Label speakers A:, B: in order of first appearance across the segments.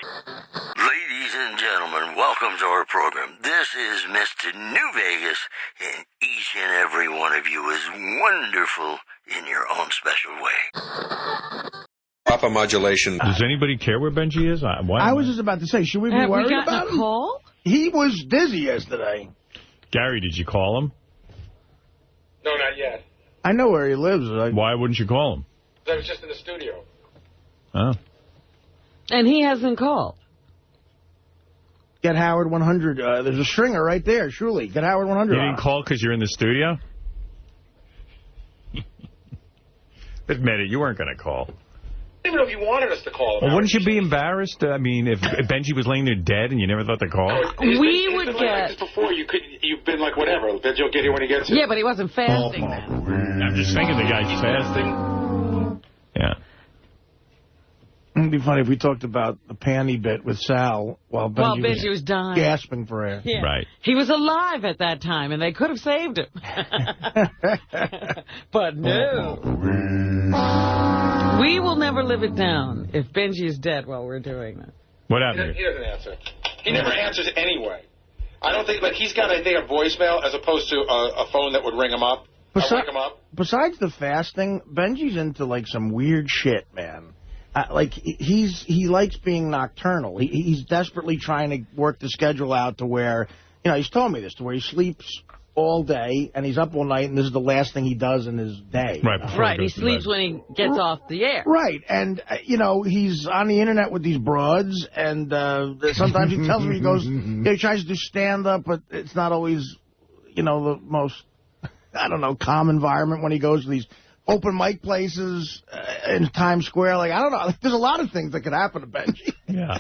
A: Ladies and gentlemen, welcome to our program. This is Mr. New Vegas, and each and every one of you is wonderful in your own special way.
B: Proper modulation.
C: Does anybody care where Benji is? I
D: was just about to say, should we be worried about him?
E: Call?
D: He was dizzy yesterday.
C: Gary, did you call him?
F: No, not yet.
D: I know where he lives.
C: Why wouldn't you call him?
F: I was just in the studio.
C: Oh.
E: And he hasn't called.
D: Get Howard 100. There's a stringer right there, surely. Get Howard 100.
C: You didn't call because you're in the studio? Admit it, you weren't going to call.
F: I don't even know if you wanted us to call him.
C: Well, wouldn't you be embarrassed? I mean, if Benji was laying there dead and you never thought to call?
E: We would get...
F: Like this before, you've been like, whatever. Benji will get here when he gets here.
E: Yeah, but he wasn't fasting then.
C: I'm just thinking the guy's fasting. Yeah.
D: It'd be funny if we talked about the panty bit with Sal while Benji
E: was dying.
D: Gasping for air.
E: Yeah.
C: Right.
E: He was alive at that time, and they could have saved him. But no. We will never live it down if Benji is dead while we're doing that.
C: What happened?
F: He doesn't answer. He never answers anyway. I don't think, like, he's got, I think, a voicemail as opposed to a phone that would ring him up. Wake him up.
D: Besides the fasting, Benji's into, like, some weird shit, man. Like, he likes being nocturnal. He's desperately trying to work the schedule out to where, you know, he's told me this, to where he sleeps all day and he's up all night and this is the last thing he does in his day.
E: Right, he sleeps when he gets off the air.
D: Right, and, you know, he's on the internet with these broads and sometimes he tells me, he goes, he tries to do stand-up, but it's not always, you know, the most, I don't know, calm environment when he goes to these open mic places in Times Square. Like, I don't know. There's a lot of things that could happen to Benji.
C: Yeah.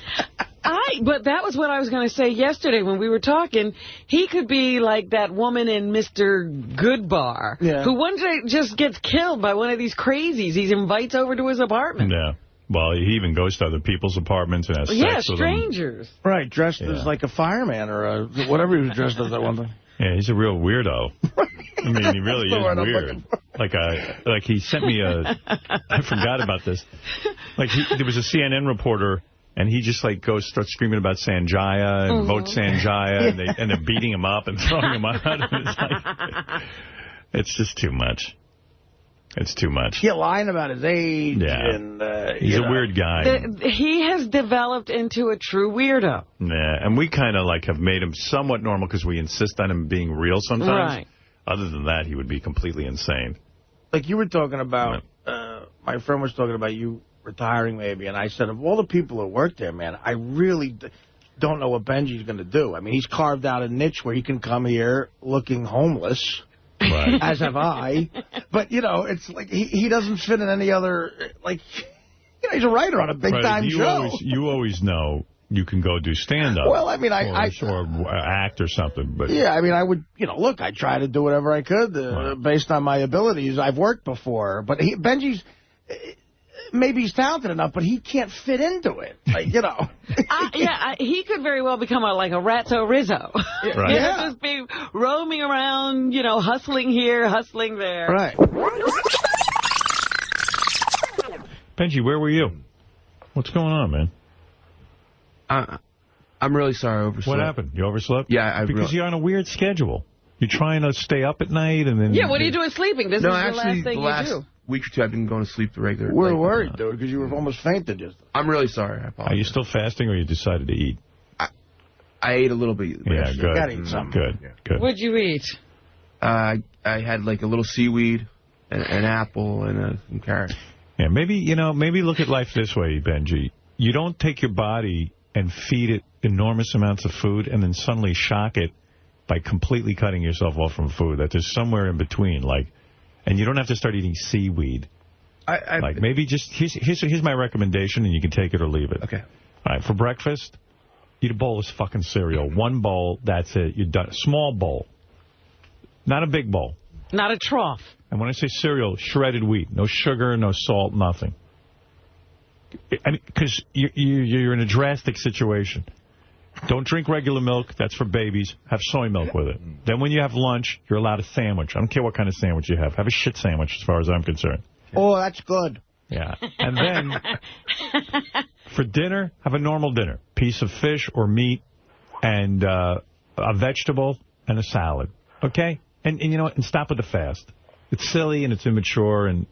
E: But that was what I was going to say yesterday when we were talking. He could be like that woman in Mr. Goodbar, who one day just gets killed by one of these crazies he invites over to his apartment.
C: Yeah. Well, he even goes to other people's apartments and has sex with them.
E: Strangers.
D: Right, dressed as like a fireman or whatever he was dressed as at one time.
C: Yeah, he's a real weirdo. I mean, he really is weird. Like he sent me I forgot about this. Like, there was a CNN reporter, and he just, like, starts screaming about Sanjaya and vote Sanjaya, and they're beating him up and throwing him out. And it's like, it's just too much. It's too much.
D: Yeah, lying about his age.
C: Yeah.
D: And,
C: he's a weird guy.
E: He has developed into a true weirdo.
C: Yeah, and we kind of, like, have made him somewhat normal because we insist on him being real sometimes.
E: Right.
C: Other than that, he would be completely insane.
D: Like you were talking about, my friend was talking about you retiring maybe, and I said, of all the people that work there, man, I really don't know what Benji's going to do. I mean, he's carved out a niche where he can come here looking homeless. Right. As have I. But, you know, it's like he doesn't fit in any other, like, you know, he's a writer on a big-time show.
C: You always know you can go do stand-up.
D: Well, I mean,
C: or act or something. But
D: yeah, I mean, I would, you know, look, I try to do whatever I could based on my abilities. I've worked before. But Benji's, maybe he's talented enough, but he can't fit into it. Like, you know.
E: He could very well become like a Ratso Rizzo.
C: Right.
E: Just be roaming around, you know, hustling here, hustling there.
D: Right.
C: Benji, where were you? What's going on, man?
G: I'm really sorry I overslept.
C: What happened? You overslept?
G: Yeah,
C: because you're on a weird schedule. You're trying to stay up at night and then...
E: Yeah, what are you doing sleeping? This is the last thing you do.
G: Week or two, I've been going to sleep the regular.
D: We're worried, dude, because you were almost fainted just.
G: I'm really sorry. I apologize.
C: Are you still fasting, or you decided to eat?
G: I ate a little bit.
C: Yeah, good.
D: Gotta eat something.
C: Good.
E: What'd you eat?
G: I had like a little seaweed, an apple, and some carrots.
C: Yeah, maybe look at life this way, Benji. You don't take your body and feed it enormous amounts of food and then suddenly shock it by completely cutting yourself off from food. That there's somewhere in between, like. And you don't have to start eating seaweed. Like, maybe just, here's my recommendation, and you can take it or leave it.
G: Okay.
C: All right, for breakfast, eat a bowl of fucking cereal. One bowl, that's it. You're done. Small bowl. Not a big bowl.
E: Not a trough.
C: And when I say cereal, shredded wheat. No sugar, no salt, nothing. Because you're in a drastic situation. Don't drink regular milk. That's for babies. Have soy milk with it. Then when you have lunch, you're allowed a sandwich. I don't care what kind of sandwich you have. Have a shit sandwich as far as I'm concerned.
D: Oh, that's good.
C: Yeah. And then For dinner, have a normal dinner. Piece of fish or meat and a vegetable and a salad. Okay? And you know what? And stop with the fast. It's silly and it's immature and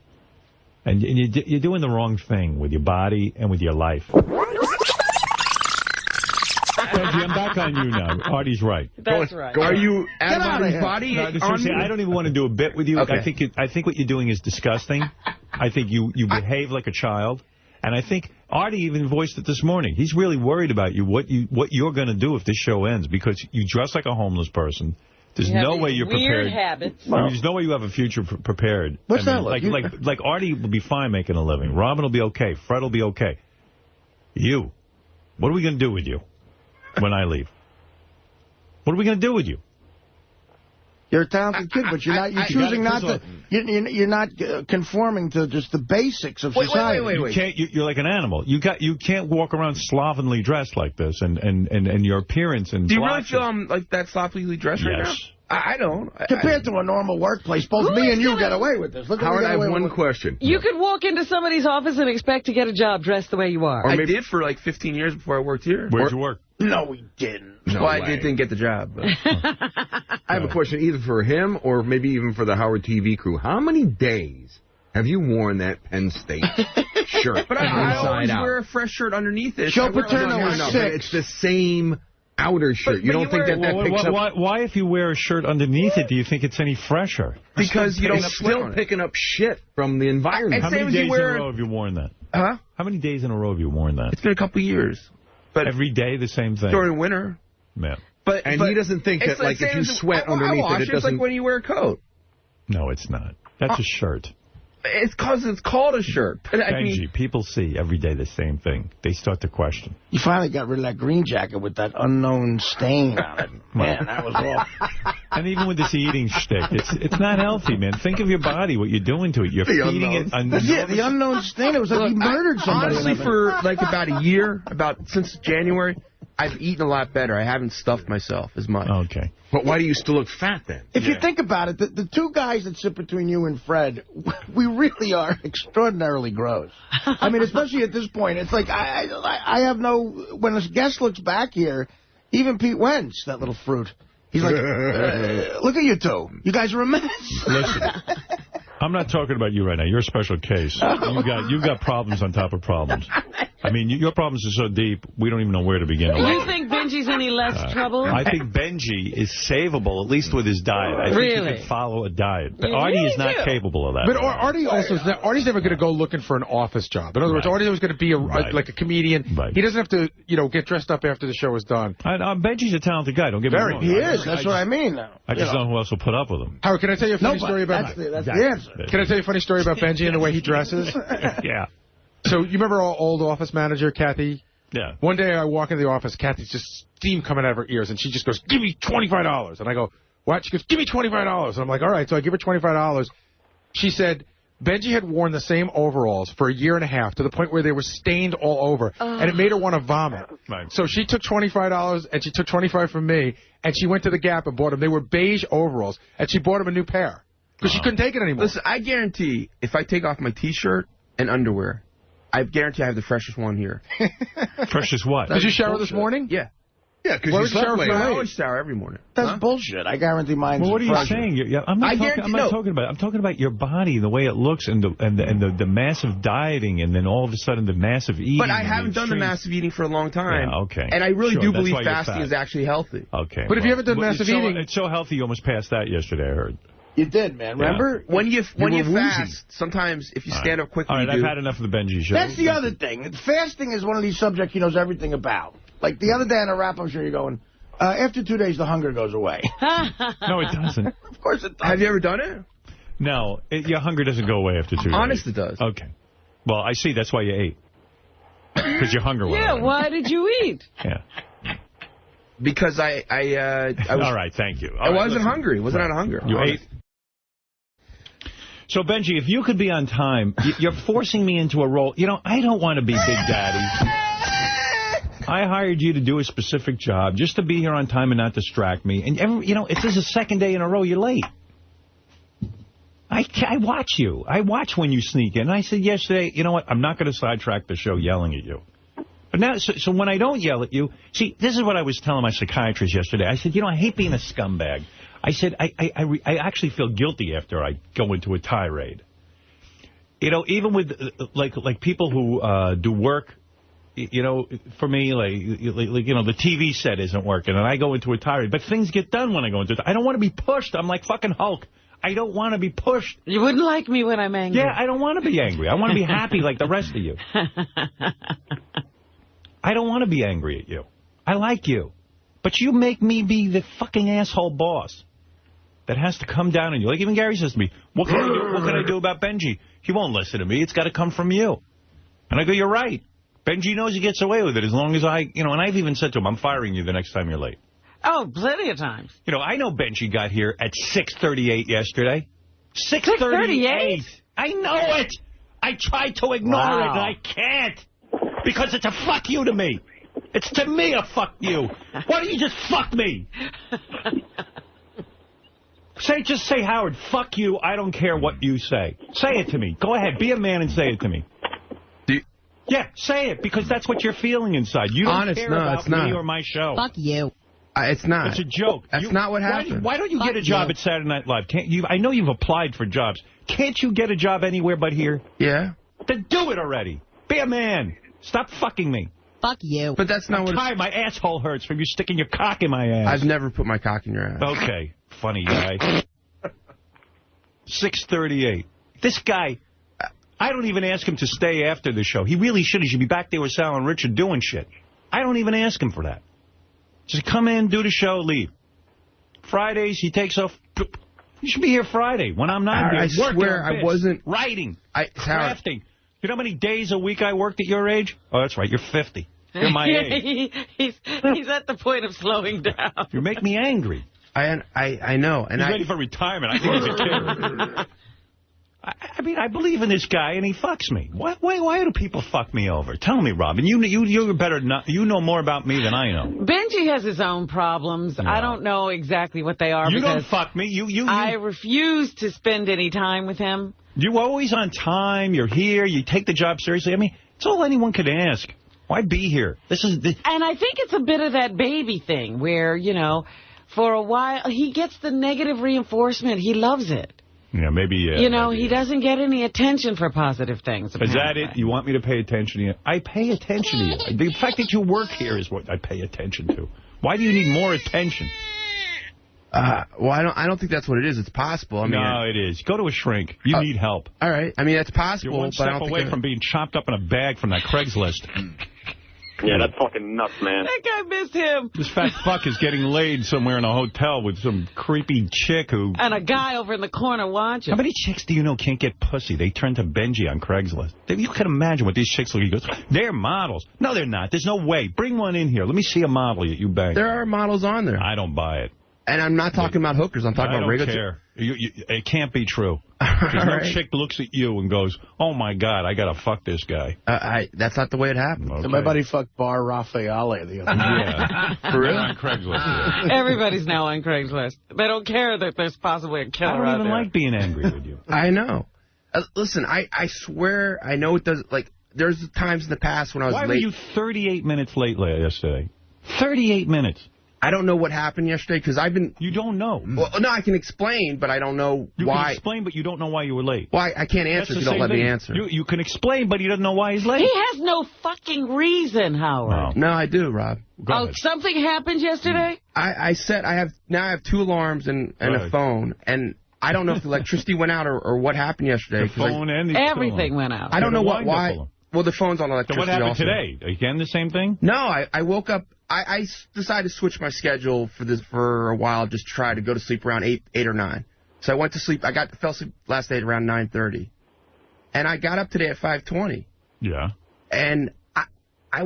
C: you're doing the wrong thing with your body and with your life. Benji, I'm back on you now. Artie's right.
E: That's right.
G: Are you out of Artie's body?
C: No, seriously, I don't even want to do a bit with you.
G: Okay.
C: I think what you're doing is disgusting. I think you behave like a child. And I think Artie even voiced it this morning. He's really worried about you, what you're going to do if this show ends, because you dress like a homeless person. There's no way you're prepared.
E: Weird habits.
C: I mean, there's no way you have a future prepared.
D: What's that
C: like Artie will be fine making a living. Robin will be okay. Fred will be okay. You, what are we going to do with you when I leave? What are we going to do with you?
D: You're a talented kid, but you're not. You're choosing not to. You're not conforming to just the basics of society.
G: Wait.
C: You're like an animal. You can't walk around slovenly dressed like this, and your appearance and.
G: Do you really feel I'm like that sloppily dressed right now? I don't.
D: Compared to a normal workplace, both me and you get away with this. Look,
B: Howard, I have one question.
E: You could walk into somebody's office and expect to get a job dressed the way you are.
G: I did for like 15 years before I worked here.
C: Where'd you work?
D: No, we didn't.
G: No I didn't get the job. But.
B: I have a question either for him or maybe even for the Howard TV crew. How many days have you worn that Penn State shirt?
G: But I always wear a fresh shirt underneath it.
D: Joe Paterno was sick.
B: But it's the same outer shirt. You don't think that picks up...
C: Why, if you wear a shirt underneath it, do you think it's any fresher?
B: Because you don't still picking up shit from the environment.
C: How many days in a row have you worn that?
G: Huh?
C: How many days in a row have you worn that?
G: It's been a couple of years. But
C: every day the same thing?
G: During winter.
C: Man.
G: But
B: he doesn't think that, like, if you sweat underneath it doesn't...
G: It's like when you wear a coat.
C: No, it's not. That's a shirt.
G: It's because it's called a shirt.
C: Benji, people see every day the same thing. They start to question.
D: You finally got rid of that green jacket with that unknown stain on it. Man, that was awful.
C: And even with this eating shtick, it's not healthy, man. Think of your body, what you're doing to it. You're feeding it.
D: Yeah, the unknown stain. It was like you murdered somebody.
G: Honestly, for like about a year, since January, I've eaten a lot better. I haven't stuffed myself as much.
C: Okay.
B: But why do you still look fat then?
D: If you think about it, the two guys that sit between you and Fred, we really are extraordinarily gross. I mean, especially at this point, it's like I have no... When a guest looks back here, even Pete Wentz, that little fruit, he's like, look at you two. You guys are a mess.
C: Listen, I'm not talking about you right now. You're a special case. You've got problems on top of problems. I mean, your problems are so deep, we don't even know where to begin.
E: You think Benji's any less trouble?
C: I think Benji is savable, at least with his diet. I think he can follow a diet. But Artie is not capable of that.
H: But Artie's never going to go looking for an office job. In other words, Artie's always going to be like a comedian. Right. He doesn't have to, get dressed up after the show is done.
C: Benji's a talented guy. Don't get me wrong.
D: He is. That's what I mean.
C: I just don't know who else will put up with him.
H: Howard, can I tell you a funny story about...
D: That's the answer.
H: Can I tell you a funny story about Benji and the way he dresses?
C: Yeah.
H: So you remember our old office manager, Kathy?
C: Yeah.
H: One day I walk into the office, Kathy's just steam coming out of her ears, and she just goes, give me $25. And I go, what? She goes, give me $25. And I'm like, all right. So I give her $25. She said Benji had worn the same overalls for a year and a half to the point where they were stained all over, and it made her want to vomit.
C: Right.
H: So she took $25, and she took $25 from me, and she went to the Gap and bought them. They were beige overalls, and she bought him a new pair because she couldn't take it anymore.
G: Listen, I guarantee if I take off my T-shirt and underwear, I guarantee I have the freshest one here.
C: Freshest what?
H: Did you shower this morning?
G: Yeah.
B: Yeah, because you slept late.
G: I always shower every morning.
D: That's bullshit. I guarantee mine's
C: Well, what are you saying? I'm not talking about it. I'm talking about your body, the way it looks, and the massive dieting, and then all of a sudden the massive eating.
G: But I haven't done the massive eating for a long time.
C: Yeah, okay.
G: And I really do believe fasting is actually healthy.
C: Okay.
H: But if you haven't done massive eating...
C: It's so healthy you almost passed out yesterday, I heard.
D: You did, man. Remember?
G: When you fast, sometimes if you stand up quickly,
C: all right, I've had enough of the Benji show.
D: That's the other thing. Fasting is one of these subjects he knows everything about. Like the other day on a rap, I'm sure you're going, after 2 days, the hunger goes away.
C: No, it doesn't.
D: Of course it does.
G: Have you ever done it?
C: No, your hunger doesn't go away after 2 days.
G: Honest, it does.
C: Okay. Well, I see. That's why you ate. Because your hunger went away.
E: Why did you eat?
C: Yeah.
G: Because I was...
C: All right, thank you.
G: I wasn't hungry. Wasn't out of hunger.
C: You ate? So, Benji, if you could be on time, you're forcing me into a role. I don't want to be Big Daddy. I hired you to do a specific job just to be here on time and not distract me. And, if this is the second day in a row you're late. I watch you. I watch when you sneak in. And I said yesterday, you know what, I'm not going to sidetrack the show yelling at you. But now, so when I don't yell at you, see, this is what I was telling my psychiatrist yesterday. I said, I hate being a scumbag. I said, I actually feel guilty after I go into a tirade. Even with, like people who do work, for me, the TV set isn't working, and I go into a tirade. But things get done when I go into it. I don't want to be pushed. I'm like fucking Hulk. I don't want to be pushed.
E: You wouldn't like me when I'm angry.
C: Yeah, I don't want to be angry. I want to be happy like the rest of you. I don't want to be angry at you. I like you. But you make me be the fucking asshole boss that has to come down on you. Like even Gary says to me, what can I do about Benji? He won't listen to me. It's got to come from you. And I go, you're right. Benji knows he gets away with it as long as and I've even said to him, I'm firing you the next time you're late.
E: Oh, plenty of times.
C: I know Benji got here at 6:38 yesterday. 6:38? I know it. I tried to ignore it, and I can't. Because it's a fuck you to me. It's to me a fuck you. Why don't you just fuck me? Just say, Howard, fuck you. I don't care what you say. Say it to me. Go ahead. Be a man and say it to me. Yeah, say it, because that's what you're feeling inside. You don't care about me or my show.
I: Fuck you.
G: It's not.
C: It's a joke.
G: That's not what happened.
C: Why don't you get a job at Saturday Night Live? I know you've applied for jobs. Can't you get a job anywhere but here?
G: Yeah.
C: Then do it already. Be a man. Stop fucking me.
I: Fuck you.
G: But that's not what...
C: I'm tired. My asshole hurts from you sticking your cock in my ass.
G: I've never put my cock in your ass.
C: Okay. Funny guy. 6:38. This guy... I don't even ask him to stay after the show. He really should. He should be back there with Sal and Richard doing shit. I don't even ask him for that. Just come in, do the show, leave. Fridays, he takes off. You should be here Friday when I'm not here.
G: I swear I wasn't...
C: Writing, crafting. You know how many days a week I worked at your age? Oh, that's right. You're 50. You're my age.
E: He's at the point of slowing down.
C: You make me angry.
G: I know. And
C: he's ready for retirement. I think he's a kid. I mean, I believe in this guy, and he fucks me. Why do people fuck me over? Tell me, Robin. You're better. You know more about me than I know.
E: Benji has his own problems. No. I don't know exactly what they are.
C: You don't fuck me.
E: I refuse to spend any time with him.
C: You're always on time. You're here. You take the job seriously. I mean, it's all anyone could ask. Why be here? And
E: I think it's a bit of that baby thing where, for a while, he gets the negative reinforcement. He loves it.
C: Yeah, maybe...
E: he doesn't get any attention for positive things.
C: Apparently. Is that it? You want me to pay attention to you? I pay attention to you. The fact that you work here is what I pay attention to. Why do you need more attention?
G: Well, I don't think that's what it is. It's possible.
C: No, it is. Go to a shrink. You need help.
G: All right. I mean, that's possible.
C: You're one step away from being chopped up in a bag from that Craigslist.
J: Yeah, that's fucking nuts, man.
E: That guy missed him.
C: This fat fuck is getting laid somewhere in a hotel with some creepy chick who...
E: And a guy over in the corner watching.
C: How many chicks do you know can't get pussy? They turn to Benji on Craigslist. You can imagine what these chicks look like. He goes, they're models. No, they're not. There's no way. Bring one in here. Let me see a model you bang.
G: There are models on there.
C: I don't buy it.
G: And I'm not talking about hookers. I'm talking about regular...
C: I don't care. It can't be true. There's no chick looks at you and goes, oh, my God, I got to fuck this guy.
G: That's not the way it happened.
D: Okay. My buddy fucked Bar Raffaele the other day.
C: Yeah. For real? On Craigslist. Yeah.
E: Everybody's now on Craigslist. They don't care that there's possibly a killer out there.
C: I don't even like being angry with you.
G: I know. Listen, I swear I know it does. Like, there's times in the past when I was late.
C: Why were you 38 minutes late yesterday? 38 minutes.
G: I don't know what happened yesterday because I've been...
C: You don't know.
G: Well, no, I can explain, but I don't know why.
C: You can explain, but you don't know why you were late.
G: Well, I can't answer if you don't let me answer.
C: You can explain, but he doesn't know why he's late.
E: He has no fucking reason, Howard.
G: No, I do, Rob.
E: Go ahead. Something happened yesterday?
G: I have 2 alarms and a phone, and I don't know if the electricity went out or what happened yesterday.
C: The phone and the
E: everything went out.
G: I don't know why. Well, the phone's on electricity.
C: So what happened today? Again, the same thing?
G: No, I woke up. I decided to switch my schedule for a while, just to try to go to sleep around 8 or 9. So I went to sleep. Fell asleep last night around 9:30, and I got up today at 5:20.
C: Yeah.
G: And I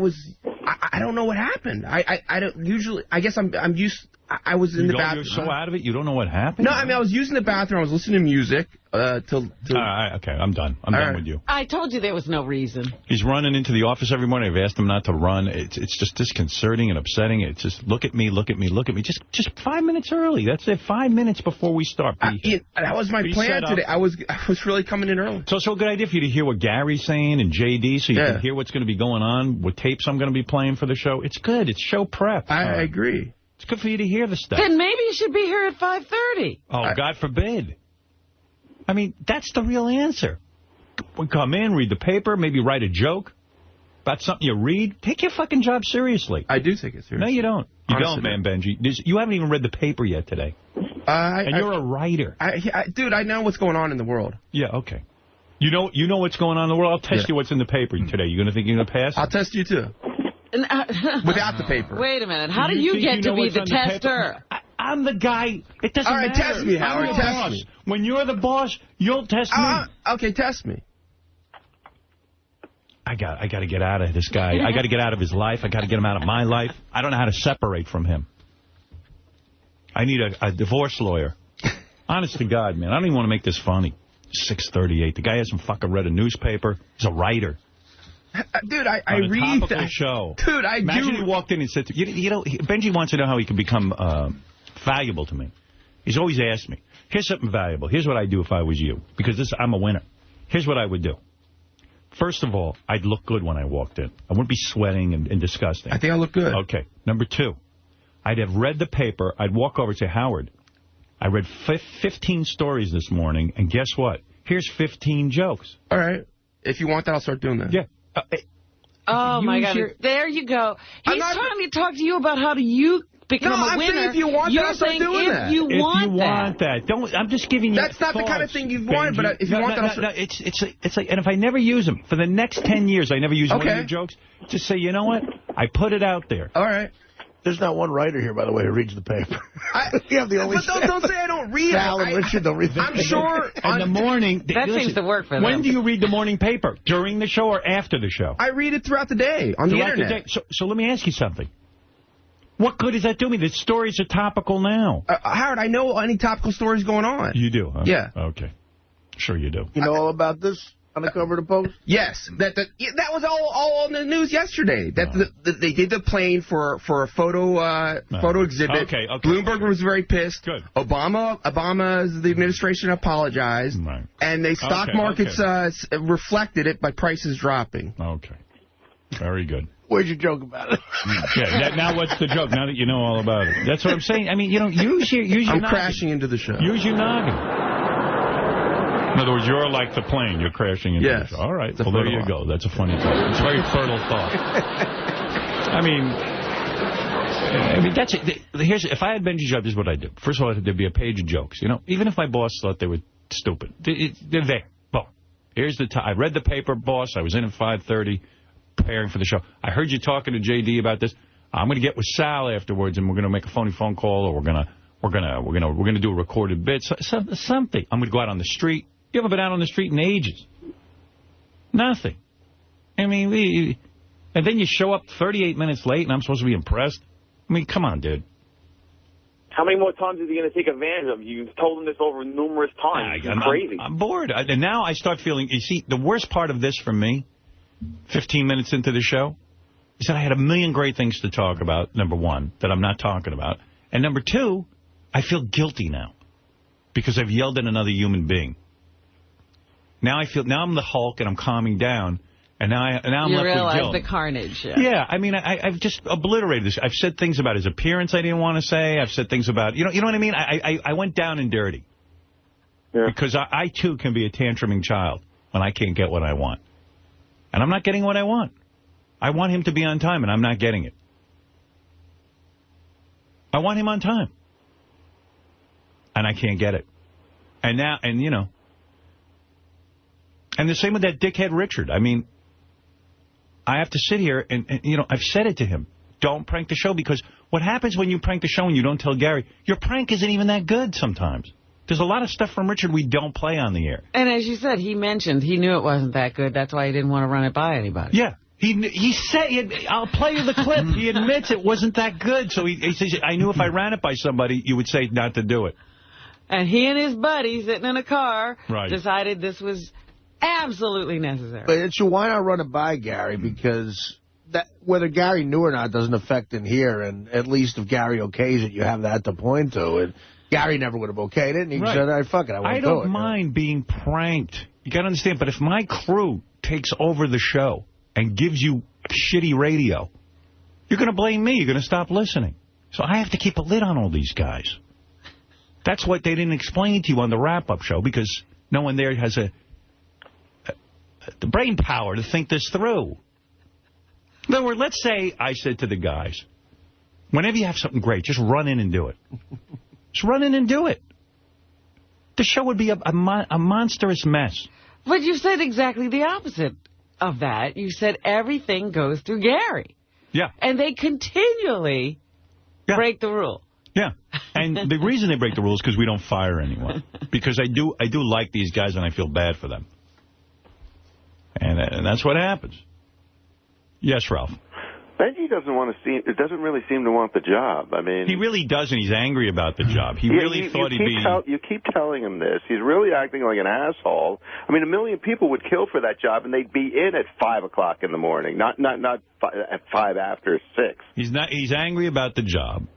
G: don't know what happened. I don't usually. I guess I'm used. I was in the bathroom.
C: You're so out of it, you don't know what happened?
G: No, I mean, I was using the bathroom. I was listening to music.
C: Okay, I'm done. I'm done with you.
E: I told you there was no reason.
C: He's running into the office every morning. I've asked him not to run. It's just disconcerting and upsetting. It's just look at me, look at me, look at me. Just 5 minutes early. That's it. 5 minutes before we start.
G: That was my plan today. I was really coming in early.
C: It's also a good idea for you to hear what Gary's saying and JD, so you can hear what's going to be going on, what tapes I'm going to be playing for the show. It's good. It's show prep.
G: I agree.
C: It's good for you to hear the stuff.
E: Then maybe you should be here at 5:30.
C: Oh, God forbid. I mean, that's the real answer. We come in, read the paper, maybe write a joke about something you read. Take your fucking job seriously.
G: I do take it seriously.
C: No, you don't. You
G: Honestly,
C: don't, man, Benji. You haven't even read the paper yet today. And you're a writer.
G: Dude, I know what's going on in the world.
C: Yeah, okay. You know what's going on in the world? I'll test you what's in the paper today. You going to think you're going to pass?
G: I'll test you, too. Without the paper.
E: Wait a minute. How do you get to be the tester?
C: I'm the guy. It doesn't matter.
G: All right, test me, Howard. Test me.
C: When you're the boss, you'll test me.
G: Okay, test me.
C: I got to get out of this guy. I got to get out of his life. I got to get him out of my life. I don't know how to separate from him. I need a divorce lawyer. Honest to God, man. I don't even want to make this funny. 6:38. The guy hasn't fucking read a newspaper. He's a writer.
G: Dude, I read
C: that show.
G: Dude,
C: Imagine he walked in and said, Benji wants to know how he can become valuable to me. He's always asked me, here's something valuable. Here's what I'd do if I was you. Because I'm a winner. Here's what I would do. First of all, I'd look good when I walked in. I wouldn't be sweating and disgusting.
G: I think I look good.
C: Okay. Number 2, I'd have read the paper. I'd walk over and say, Howard, I read 15 stories this morning, and guess what? Here's 15 jokes.
G: All right. If you want that, I'll start doing that.
C: Yeah.
E: Oh, my God. There you go. He's trying to talk to you about how do you become a winner.
G: I'm saying if you want that, I'll start doing that.
E: If you want
C: that. I'm just giving you
G: That's not
C: thoughts,
G: the kind of thing you've wanted, but if you want that, I'll start...
C: It's like, and if I never use them, for the next 10 years, I never use one of your jokes, just say, you know what? I put it out there.
G: All right.
D: There's not one writer here, by the way, who reads the paper. You have the only.
G: But don't say I don't read
D: Sal and Richard don't read the
G: I'm sure.
C: In the morning.
E: That seems to work for them.
C: When do you read the morning paper? During the show or after the show?
G: I read it throughout the day on the internet.
C: So let me ask you something. What good does that do me? The stories are topical now.
G: Howard, I know any topical stories going on.
C: You do, huh?
G: Yeah.
C: Okay. Sure you do.
D: You know all about this? On the cover of the Post?
G: Yes. That was all on the news yesterday. That they did the plane for a photo exhibit.
C: Okay.
G: Bloomberg was very pissed.
C: Good.
G: The administration apologized.
C: Right.
G: And the stock markets reflected it by prices dropping.
C: Okay. Very good.
D: Where'd you joke about it?
C: Yeah. Now what's the joke? Now that you know all about it. That's what I'm saying. I mean, use your
G: I'm
C: noggin.
G: crashing into the show.
C: Use your noggin. In other words, you're like the plane. You're crashing into the show. All right. Well, there you go. That's a funny thought. It's a very fertile thought. I mean, that's it. If I had Benji's job, this is what I'd do. First of all, there'd be a page of jokes. Even if my boss thought they were stupid. They're there. Boom. Here's the time. I read the paper, boss. I was in at 5:30 preparing for the show. I heard you talking to JD about this. I'm going to get with Sal afterwards, and we're going to make a phony phone call, or we're going to do a recorded bit. Something. I'm going to go out on the street. You haven't been out on the street in ages. Nothing. I mean, and then you show up 38 minutes late, and I'm supposed to be impressed? I mean, come on, dude.
J: How many more times is he going to take advantage of you? You've told him this over numerous times. It's crazy.
C: I'm bored. And now I start feeling, you see, the worst part of this for me, 15 minutes into the show, is that I had a million great things to talk about, number one, that I'm not talking about. And number two, I feel guilty now because I've yelled at another human being. Now I'm the Hulk and I'm calming down, and now I'm left with guilt.
E: You realize the carnage.
C: Yeah, I mean, I've just obliterated this. I've said things about his appearance I didn't want to say. I've said things about, you know what I mean? I went down and dirty. Yeah. Because I too can be a tantruming child when I can't get what I want. And I'm not getting what I want. I want him to be on time, and I'm not getting it. I want him on time. And I can't get it. And now, and the same with that dickhead Richard. I mean, I have to sit here and I've said it to him. Don't prank the show, because what happens when you prank the show and you don't tell Gary, your prank isn't even that good sometimes. There's a lot of stuff from Richard we don't play on the air.
E: And as you said, he mentioned he knew it wasn't that good. That's why he didn't want to run it by anybody.
C: Yeah. He said, I'll play you the clip. He admits it wasn't that good. So he says, I knew if I ran it by somebody, you would say not to do it.
E: And he and his buddy sitting in a car decided this was absolutely necessary.
D: But why not run it by Gary? Because whether Gary knew or not doesn't affect in here. And at least if Gary okays it, you have that to point to. And Gary never would have okayed it. And he said, all right, fuck it, I won't do it.
C: I don't mind being pranked. You got to understand. But if my crew takes over the show and gives you shitty radio, you're going to blame me. You're going to stop listening. So I have to keep a lid on all these guys. That's what they didn't explain to you on the wrap-up show, because no one there has the brain power to think this through. In other words, let's say I said to the guys, whenever you have something great, just run in and do it. Just run in and do it. The show would be a monstrous mess.
E: But you said exactly the opposite of that. You said everything goes through Gary.
C: Yeah.
E: And they continually break the rule.
C: Yeah. And the reason they break the rules is because we don't fire anyone. Because I do like these guys and I feel bad for them. And that's what happens. Yes, Ralph.
I: Benji doesn't really seem to want the job. I mean,
C: he really doesn't. He's angry about the job. He really thought he'd be...
I: You keep telling him this. He's really acting like an asshole. I mean, 1 million people would kill for that job, and they'd be in at 5 o'clock in the morning, not at 5 after 6.
C: He's angry about the job.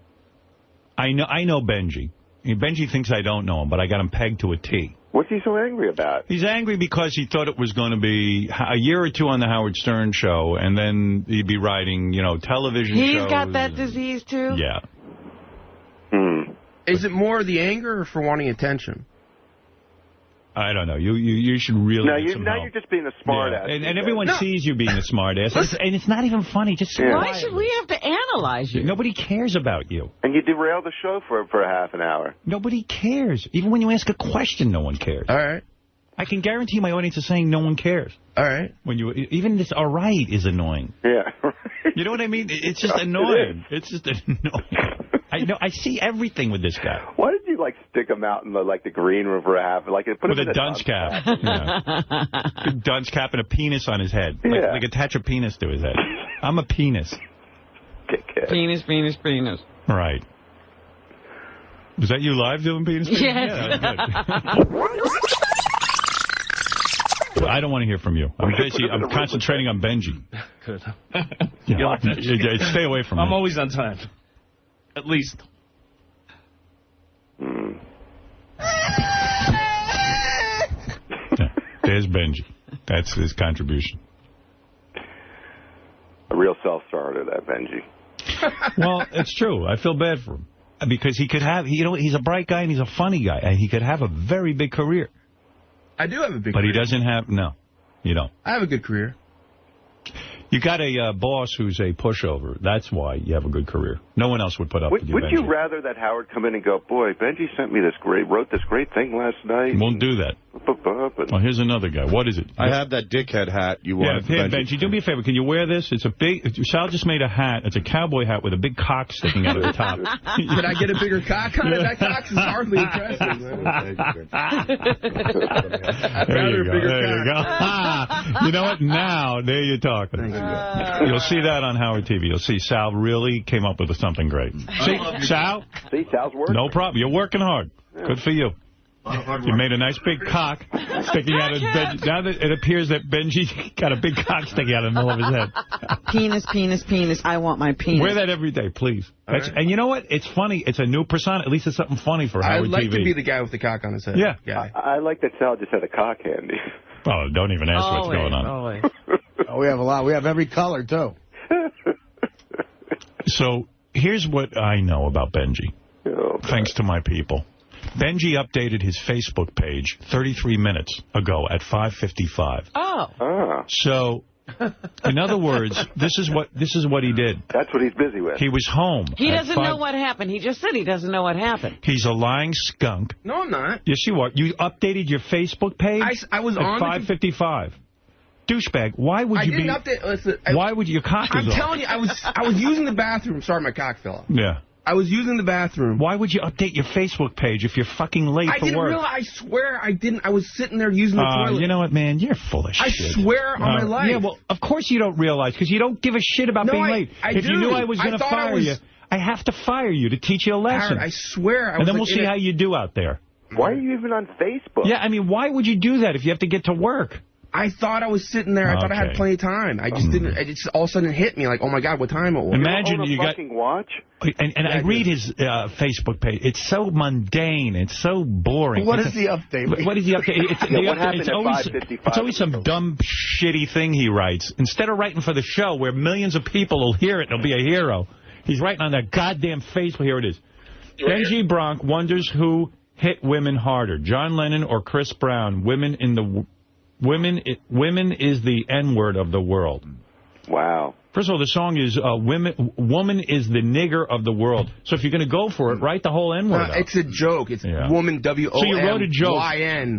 C: I know Benji. Benji thinks I don't know him, but I got him pegged to a T.
I: What's he so angry about?
C: He's angry because he thought it was going to be a year or two on the Howard Stern show, and then he'd be writing, television shows.
E: He's got that disease, too?
C: Yeah.
G: Is it more the anger or for wanting attention?
C: I don't know. You should really get some help.
I: You're just being a smart ass.
C: And everyone sees you being a smart ass. And it's not even funny. Just
E: why should we have to analyze you?
C: Nobody cares about you.
I: And you derail the show for a half an hour.
C: Nobody cares. Even when you ask a question, no one cares.
G: All right.
C: I can guarantee my audience is saying no one cares.
G: All right.
C: Even this all right is annoying.
I: Yeah.
C: You know what I mean? It's just annoying. It's just annoying. I see everything with this guy.
I: Why did you stick him out in the green room for a half? Put
C: with a dunce cap. A dunce cap and a penis on his head. Like attach a penis to his head. I'm a penis.
E: Penis.
C: Right. Was that you live doing penis?
E: Yes.
C: Yeah, good. I don't want to hear from you. I'm concentrating on Benji.
K: Good.
C: Stay away from me.
K: I'm always on time. At least.
C: There's Benji. That's his contribution.
I: A real self-starter, that Benji.
C: Well, it's true. I feel bad for him. Because he could have, he's a bright guy and he's a funny guy. And he could have a very big career.
G: I do have a big career.
C: But he doesn't have, no, you don't.
G: I have a good career.
C: You got a boss who's a pushover. That's why you have a good career. No one else would put up with you,
I: Would
C: Benji.
I: you rather that Howard come in and go, boy, Benji wrote this great thing last night?
C: Won't do that. Oh, here's another guy. What is it?
B: I have that dickhead hat you wanted.
C: Yeah, Benji, do me a favor. Can you wear this? It's a big... Sal just made a hat. It's a cowboy hat with a big cock sticking out of the top.
G: Could I get a bigger cock on it? That cock is hardly impressive.
C: There you go. You know what? Now, there you're talking. You'll see that on Howard TV. You'll see Sal really came up with something great. See, Sal?
I: See, Sal's working.
C: No problem. You're working hard. Good for you. You made a nice big cock sticking out of Benji. Now that it appears that Benji got a big cock sticking out of the middle of his head.
E: Penis. I want my penis.
C: Wear that every day, please. Right. And you know what? It's funny. It's a new persona. At least it's something funny for Howard TV.
G: I'd like to be the guy with the cock on his head.
C: Yeah.
I: I like that Sal just had a cock handy.
C: Oh, don't even ask what's going on.
D: Oh, we have a lot. We have every color, too.
C: So here's what I know about Benji, thanks to my people. Benji updated his Facebook page 33 minutes ago at 5:55.
E: Oh.
C: So, in other words, this is what he did.
I: That's what he's busy with.
C: He was home.
E: He doesn't know what happened. He just said he doesn't know what happened.
C: He's a lying skunk.
G: No, I'm not.
C: Yes, you are. You updated your Facebook page
G: I was
C: at
G: on
C: 5:55. Douchebag, why would you
G: didn't update. Listen,
C: why would your cock
G: I'm telling you, I was using the bathroom. Sorry, my cock fell off.
C: Yeah.
G: I was using the bathroom.
C: Why would you update your Facebook page if you're fucking late for work?
G: I didn't realize. I swear I didn't. I was sitting there using the toilet.
C: You know what, man? You're full of shit.
G: I swear on my life.
C: Yeah, well, of course you don't realize, because you don't give a shit about being late. If you knew I was going to fire you, I have to fire you to teach you a lesson.
G: Howard, I swear.
C: And then we'll see how you do out there.
I: Why are you even on Facebook?
C: Yeah, I mean, why would you do that if you have to get to work?
G: I thought I was sitting there. I thought I had plenty of time. I just didn't. It just all of a sudden hit me like, oh my God, what time it was.
C: Imagine
I: you got fucking watch.
C: And I read his Facebook page. It's so mundane. It's so boring.
D: What is the update?
C: What is the update?
I: What happened at 5:55?
C: It's always some dumb, shitty thing he writes. Instead of writing for the show where millions of people will hear it and he'll be a hero, he's writing on that goddamn Facebook. Here it is. Benji Bronk wonders who hit women harder, John Lennon or Chris Brown. Women is the N-word of the world.
I: Wow.
C: First of all, the song is woman is the nigger of the world. So if you're going to go for it, write the whole N-word out.
G: It's a joke. It's woman, W-O-M-Y-N.
C: So you wrote a joke.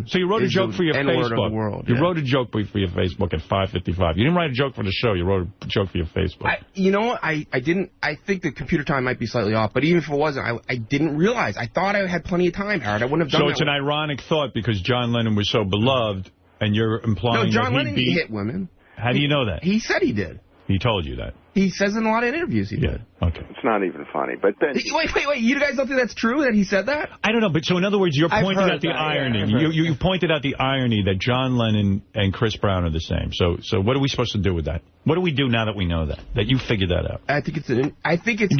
C: So you wrote a joke for your Facebook.
G: World,
C: You wrote a joke for your Facebook at 5:55. You didn't write a joke for the show. You wrote a joke for your Facebook.
G: You know what? I didn't. I think the computer time might be slightly off. But even if it wasn't, I didn't realize. I thought I had plenty of time, Howard. I wouldn't have done that.
C: So it's an ironic thought because John Lennon was so beloved, and you're implying
G: John
C: that
G: Lennon hit women.
C: How do you know that?
G: He said he did.
C: He told you that.
G: He says in a lot of interviews he did.
C: Okay.
I: It's not even funny. But then
G: wait. You guys don't think that's true that he said that?
C: I don't know. But so in other words, you're pointing out the irony. You pointed out the irony that John Lennon and Chris Brown are the same. So what are we supposed to do with that? What do we do now that we know that you figured that out?
G: I think it's.
C: There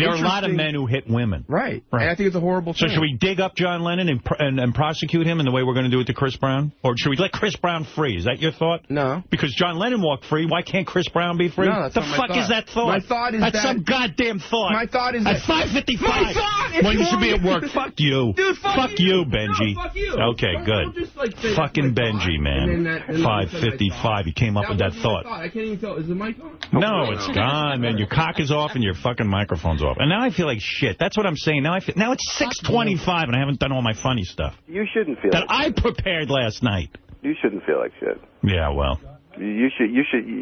C: are a lot of men who hit women.
G: Right. And I think it's a horrible thing.
C: So should we dig up John Lennon and prosecute him in the way we're going to do it to Chris Brown? Or should we let Chris Brown free? Is that your thought?
G: No.
C: Because John Lennon walked free. Why can't Chris Brown be free?
G: No, that's
C: the
G: not my
C: fuck
G: thought.
C: Is that thought?
G: My thought is
C: that's some goddamn thought.
G: My thought is
C: at 5:55 when you should be at work. Fuck you.
G: Dude, fuck
C: you, Benji.
G: No, fuck you.
C: Okay, good. Fucking Benji, man. 5:55. You came up with that thought.
G: I can't even tell. Is the mic on?
C: No, it's gone, man. Your cock is off and your fucking microphone's off. And now I feel like shit. That's what I'm saying. Now it's 6:25 and I haven't done all my funny stuff.
I: You shouldn't feel
C: that I prepared last night.
I: You shouldn't feel like shit.
C: Yeah, well.
I: You should,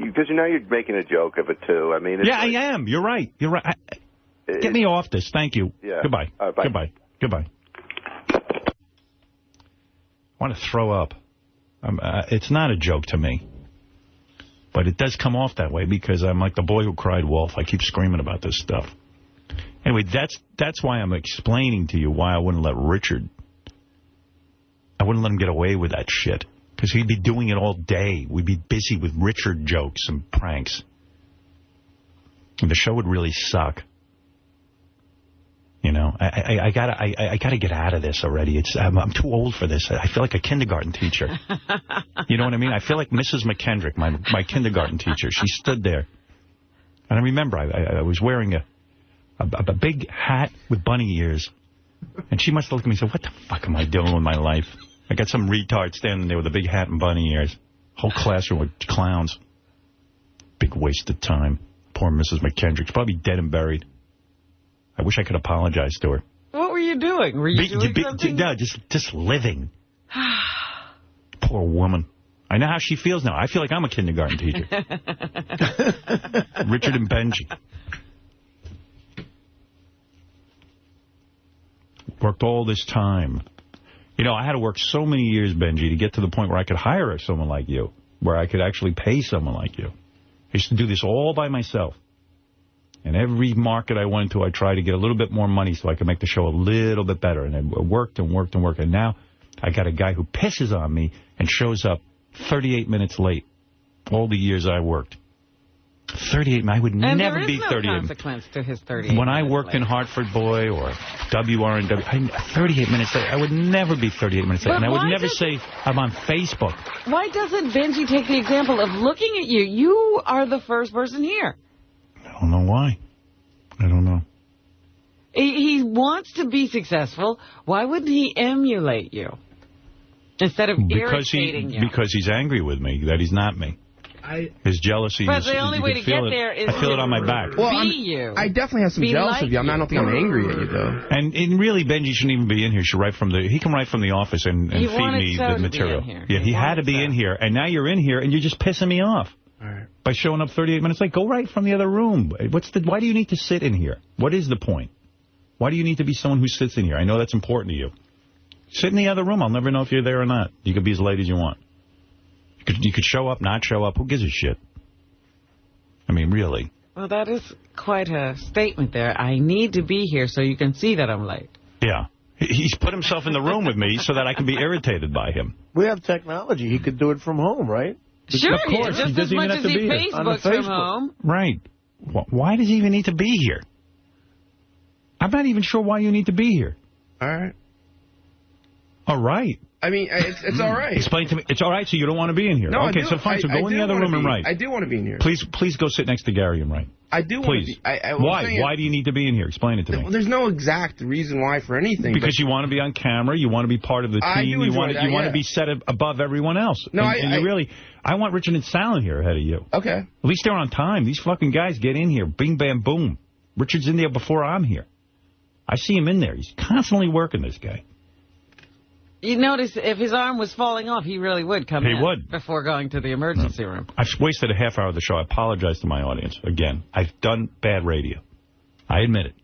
I: because now you're making a joke of it, too. I mean,
C: I am. You're right. Get me off this. Thank you.
I: Yeah.
C: Goodbye.
I: Bye.
C: Goodbye. I want to throw up. It's not a joke to me. But it does come off that way because I'm like the boy who cried wolf. I keep screaming about this stuff. Anyway, that's why I'm explaining to you why I wouldn't let him get away with that shit. Because he'd be doing it all day. We'd be busy with Richard jokes and pranks. And the show would really suck. You know, I gotta get out of this already. I'm too old for this. I feel like a kindergarten teacher. You know what I mean? I feel like Mrs. McKendrick, my kindergarten teacher. She stood there. And I remember I was wearing a big hat with bunny ears. And she must have looked at me and said, what the fuck am I doing with my life? I got some retard standing there with a big hat and bunny ears. Whole classroom with clowns. Big waste of time. Poor Mrs. McKendrick. She's probably dead and buried. I wish I could apologize to her.
E: What were you doing? Were you doing something?
C: No, just living. Poor woman. I know how she feels now. I feel like I'm a kindergarten teacher. Richard and Benji. Worked all this time. You know, I had to work so many years, Benji, to get to the point where I could hire someone like you, where I could actually pay someone like you. I used to do this all by myself. And every market I went to, I tried to get a little bit more money so I could make the show a little bit better. And it worked and worked and worked. And now I got a guy who pisses on me and shows up 38 minutes late all the years I worked. 38, I would never be 38.
E: And there is no consequence to his 38.
C: When I worked in Hartford Boy or WRNW, 38 minutes late. I would never be 38 minutes late. And I would never say I'm on Facebook.
E: Why doesn't Benji take the example of looking at you? You are the first person here.
C: I don't know why. I don't know.
E: He wants to be successful. Why wouldn't he emulate you instead of irritating you?
C: Because he's angry with me, that he's not me. His jealousy is...
E: But the only way to get there is
C: I feel it on my back.
G: Well,
E: you.
G: I definitely have some jealousy of you. I don't think I'm angry at you, though.
C: And really, Benji shouldn't even be in here. He can write from the office and feed me the material. Yeah, he had to be in here. And now you're in here, and you're just pissing me off.
G: All right.
C: By showing up 38 minutes late. Go right from the other room. Why do you need to sit in here? What is the point? Why do you need to be someone who sits in here? I know that's important to you. Sit in the other room. I'll never know if you're there or not. You could be as late as you want. You could show up, not show up. Who gives a shit? I mean, really.
E: Well, that is quite a statement there. I need to be here so you can see that I'm late.
C: Yeah. He's put himself in the room with me so that I can be irritated by him.
D: We have technology. He could do it from home, right?
E: Sure,
C: of course.
E: just
C: He doesn't
E: as much
C: even have
E: as
C: to
E: he
C: be here.
E: Facebooks from home.
C: Right. Why does he even need to be here? I'm not even sure why you need to be here.
G: All right.
C: All right.
G: I mean, it's all right.
C: Explain to me. It's all right, so you don't want to be in here.
G: No,
C: okay, so fine. So go in the other room and write.
G: I do want to be in here.
C: Please go sit next to Gary and write.
G: I do want to be.
C: Why? Why do you need to be in here? Explain it to me.
G: Well, there's no exact reason why for anything.
C: Because you want to be on camera. You want to be part of the team. You want to be set above everyone else.
G: No,
C: I want Richard and Sal in here ahead of you.
G: Okay.
C: At least they're on time. These fucking guys get in here. Bing, bam, boom. Richard's in there before I'm here. I see him in there. He's constantly working, this guy.
E: You notice if his arm was falling off, he really would come in.
C: He would.
E: Before going to the emergency room.
C: I've wasted a half hour of the show. I apologize to my audience. Again, I've done bad radio. I admit it.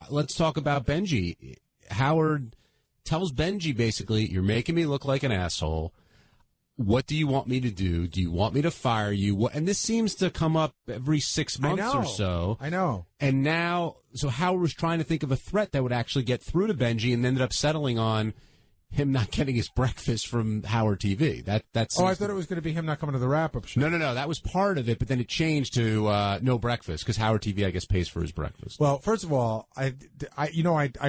L: Let's talk about Benji. Howard tells Benji, basically, you're making me look like an asshole. What do you want me to do? Do you want me to fire you? And this seems to come up every 6 months or so.
H: I know.
L: And now, so Howard was trying to think of a threat that would actually get through to Benji and ended up settling on him not getting his breakfast from Howard TV. That's.
H: I thought it was going to be him not coming to the wrap-up show.
L: No. That was part of it, but then it changed to no breakfast because Howard TV, I guess, pays for his breakfast.
H: Well, first of all, I'm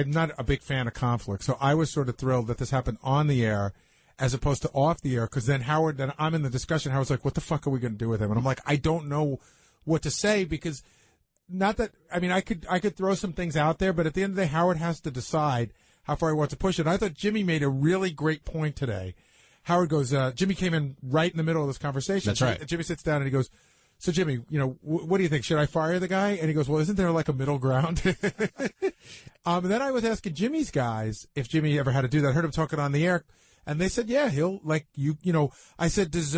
H: not a big fan of conflict, so I was sort of thrilled that this happened on the air as opposed to off the air, because then I'm in the discussion, Howard's like, what the fuck are we going to do with him? And I'm like, I don't know what to say, because I could throw some things out there, but at the end of the day, Howard has to decide how far he wants to push it. And I thought Jimmy made a really great point today. Howard goes, Jimmy came in right in the middle of this conversation.
L: That's right.
H: Jimmy sits down and he goes, so Jimmy, what do you think? Should I fire the guy? And he goes, well, isn't there like a middle ground? And then I was asking Jimmy's guys if Jimmy ever had to do that. I heard him talking on the air. And they said, yeah, he'll, I said, does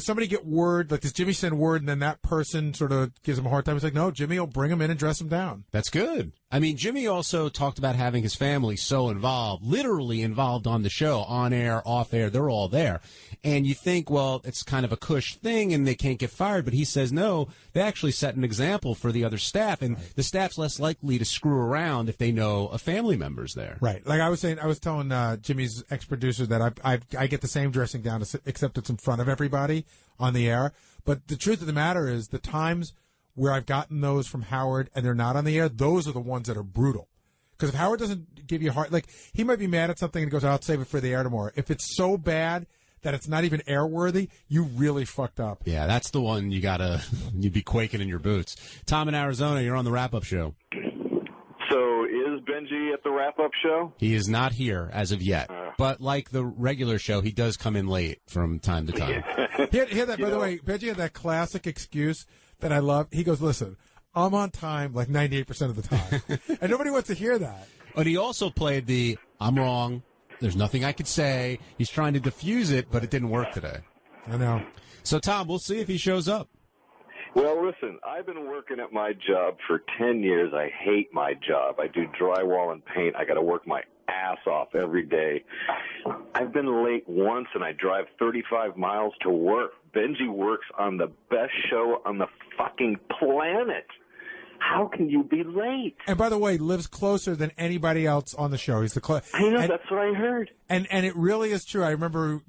H: somebody get word, like, does Jimmy send word and then that person sort of gives him a hard time? He's like, no, Jimmy will bring him in and dress him down.
L: That's good. I mean, Jimmy also talked about having his family so involved, literally involved on the show, on air, off air, they're all there. And you think, well, it's kind of a cush thing and they can't get fired. But he says, no, they actually set an example for the other staff. And the staff's less likely to screw around if they know a family member's there.
H: Right. Like I was telling Jimmy's ex-producer that I get the same dressing down, except it's in front of everybody on the air. But the truth of the matter is the times where I've gotten those from Howard and they're not on the air, those are the ones that are brutal. Because if Howard doesn't give you a heart, like, he might be mad at something and he goes, I'll save it for the air tomorrow. If it's so bad that it's not even airworthy, you really fucked up.
L: Yeah, that's the one you'd be quaking in your boots. Tom in Arizona, you're on the wrap-up show.
I: So is Benji at the wrap-up show?
L: He is not here as of yet. But like the regular show, he does come in late from time to time.
H: He had that, by the way, Benji had that classic excuse that I love. He goes, listen, I'm on time like 98% of the time. And nobody wants to hear that.
L: But he also played the, I'm wrong, there's nothing I could say. He's trying to diffuse it, but it didn't work today.
H: I know.
L: So, Tom, we'll see if he shows up.
I: Well, listen, I've been working at my job for 10 years. I hate my job. I do drywall and paint. I got to work my ass off every day. I've been late once, and I drive 35 miles to work. Benji works on the best show on the fucking planet. How can you be late?
H: And by the way, lives closer than anybody else on the show. He's the
I: I know, that's what I heard.
H: And it really is true. I remember,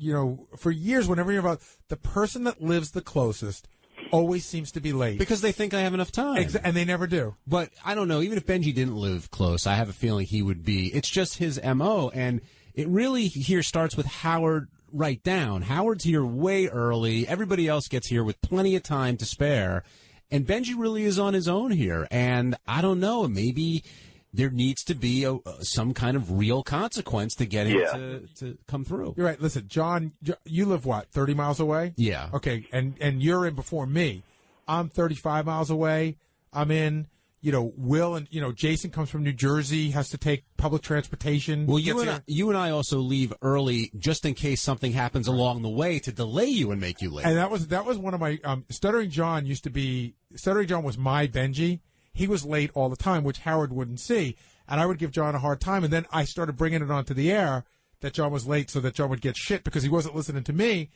H: for years, whenever you're about the person that lives the closest always seems to be late.
L: Because they think I have enough time.
H: And they never do.
L: But I don't know, even if Benji didn't live close, I have a feeling he would be. It's just his M.O., and it really here starts with Howard right down. Howard's here way early. Everybody else gets here with plenty of time to spare. And Benji really is on his own here. And I don't know, maybe there needs to be some kind of real consequence to get him to come through.
H: You're right. Listen, John, you live, 30 miles away?
L: Yeah.
H: Okay, and you're in before me. I'm 35 miles away. I'm in, Will and, Jason comes from New Jersey, has to take public transportation.
L: Well, you and I also leave early just in case something happens along the way to delay you and make you late.
H: And that was one of my, Stuttering John was my Benji. he was late all the time, which Howard wouldn't see. And I would give John a hard time. And then I started bringing it onto the air that John was late so that John would get shit because he wasn't listening to me.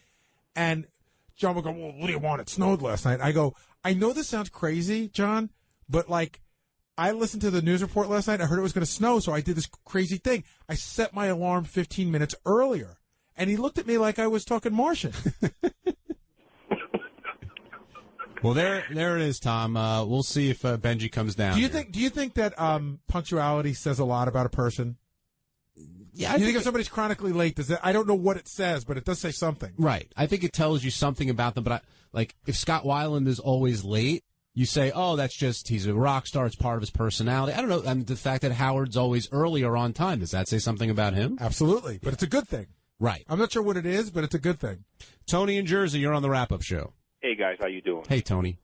H: And John would go, well, what do you want? It snowed last night. I go, I know this sounds crazy, John, but like, I listened to the news report last night. I heard it was going to snow, so I did this crazy thing. I set my alarm 15 minutes earlier. And he looked at me like I was talking Martian.
L: Well, there it is, Tom. We'll see if Benji comes down.
H: Do you think that punctuality says a lot about a person?
L: Yeah.
H: Do you think if somebody's chronically late, I don't know what it says, but it does say something.
L: Right. I think it tells you something about them. But if Scott Weiland is always late, you say, oh, that's just he's a rock star. It's part of his personality. I don't know. I mean, the fact that Howard's always early or on time, does that say something about him?
H: Absolutely. But it's a good thing.
L: Right.
H: I'm not sure what it is, but it's a good thing.
L: Tony in Jersey, you're on the wrap-up show.
M: Hey, guys. How you doing?
L: Hey, Tony.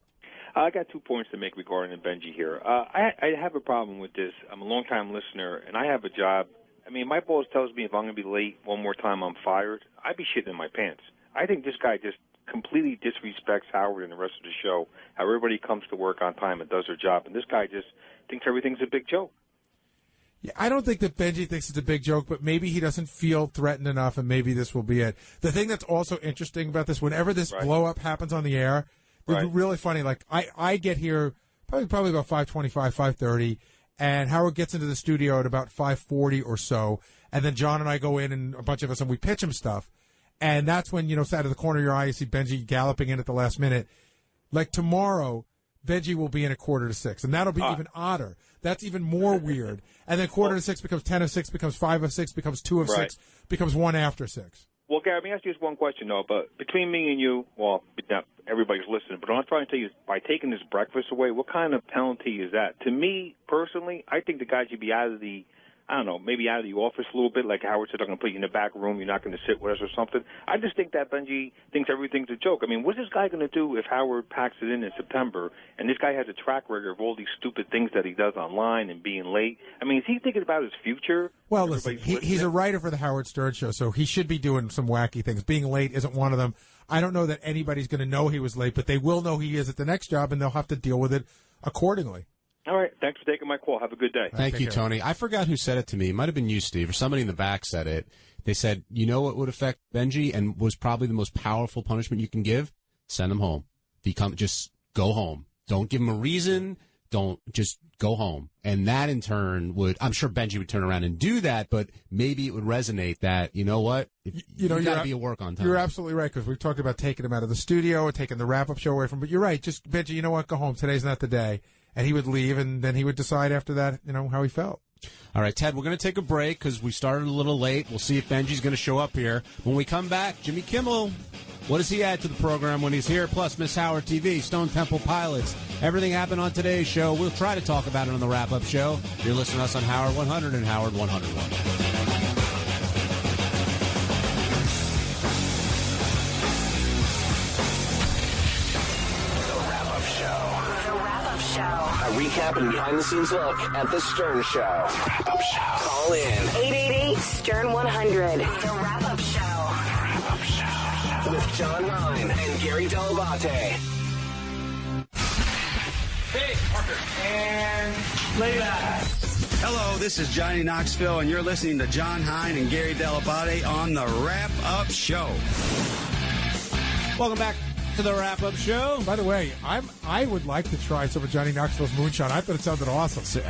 M: I got 2 points to make regarding Benji here. I have a problem with this. I'm a long-time listener, and I have a job. I mean, my boss tells me if I'm going to be late one more time, I'm fired. I'd be shitting in my pants. I think this guy just completely disrespects Howard and the rest of the show, how everybody comes to work on time and does their job, and this guy just thinks everything's a big joke.
H: Yeah, I don't think that Benji thinks it's a big joke, but maybe he doesn't feel threatened enough, and maybe this will be it. The thing that's also interesting about this, whenever this blow-up happens on the air, it's really funny. Like, I get here probably about 5:25, 5:30, and Howard gets into the studio at about 5:40 or so, and then John and I go in, and a bunch of us, and we pitch him stuff. And that's when, out of the corner of your eye, you see Benji galloping in at the last minute. Like tomorrow, Benji will be in at 5:45, and that'll be even odder. That's even more weird. And then 5:45 becomes 10 of 6, becomes 5 of 6, becomes 2 of 6, becomes 1 after 6.
M: Well, Gary, let me ask you just one question, though. But between me and you, well, not everybody's listening, but what I'm trying to tell you is by taking this breakfast away, what kind of penalty is that? To me, personally, I think the guy should be out of the, I don't know, maybe out of the office a little bit. Like Howard said, I'm going to put you in the back room. You're not going to sit with us or something. I just think that Benji thinks everything's a joke. I mean, what's this guy going to do if Howard packs it in September and this guy has a track record of all these stupid things that he does online and being late? I mean, is he thinking about his future?
H: Well, listen, he's a writer for the Howard Stern Show, so he should be doing some wacky things. Being late isn't one of them. I don't know that anybody's going to know he was late, but they will know he is at the next job, and they'll have to deal with it accordingly.
M: All right. Thanks for taking my call. Have a good day.
L: Thank you, Tony. I forgot who said it to me. It might have been you, Steve, or somebody in the back said it. They said, you know what would affect Benji and was probably the most powerful punishment you can give? Send him home. Just go home. Don't give him a reason. Don't just go home. And that in turn I'm sure Benji would turn around and do that, but maybe it would resonate that, you know what? You got to be at work on time.
H: You're absolutely right, because we've talked about taking him out of the studio or taking the wrap-up show away from him. But you're right. Just, Benji, you know what? Go home. Today's not the day. And he would leave, and then he would decide after that, how he felt.
L: All right, Ted, we're going to take a break because we started a little late. We'll see if Benji's going to show up here. When we come back, Jimmy Kimmel, what does he add to the program when he's here? Plus, Miss Howard TV, Stone Temple Pilots. Everything happened on today's show. We'll try to talk about it on the wrap-up show. You're listening to us on Howard 100 and Howard 101.
N: A recap and behind-the-scenes look at The Stern Show. Wrap-Up Show. Call in.
O: 888-STERN-100. The Wrap-Up Show.
N: Wrap-Up Show. With John Lennon and Gary Delabate.
P: Hey, Parker. And play back.
Q: Hello, this is Johnny Knoxville, and you're listening to John Hine and Gary Delabate on The Wrap-Up Show.
L: Welcome back to The Wrap-Up Show.
H: By the way, I would like to try some of Johnny Knoxville's moonshine. I thought it sounded awesome.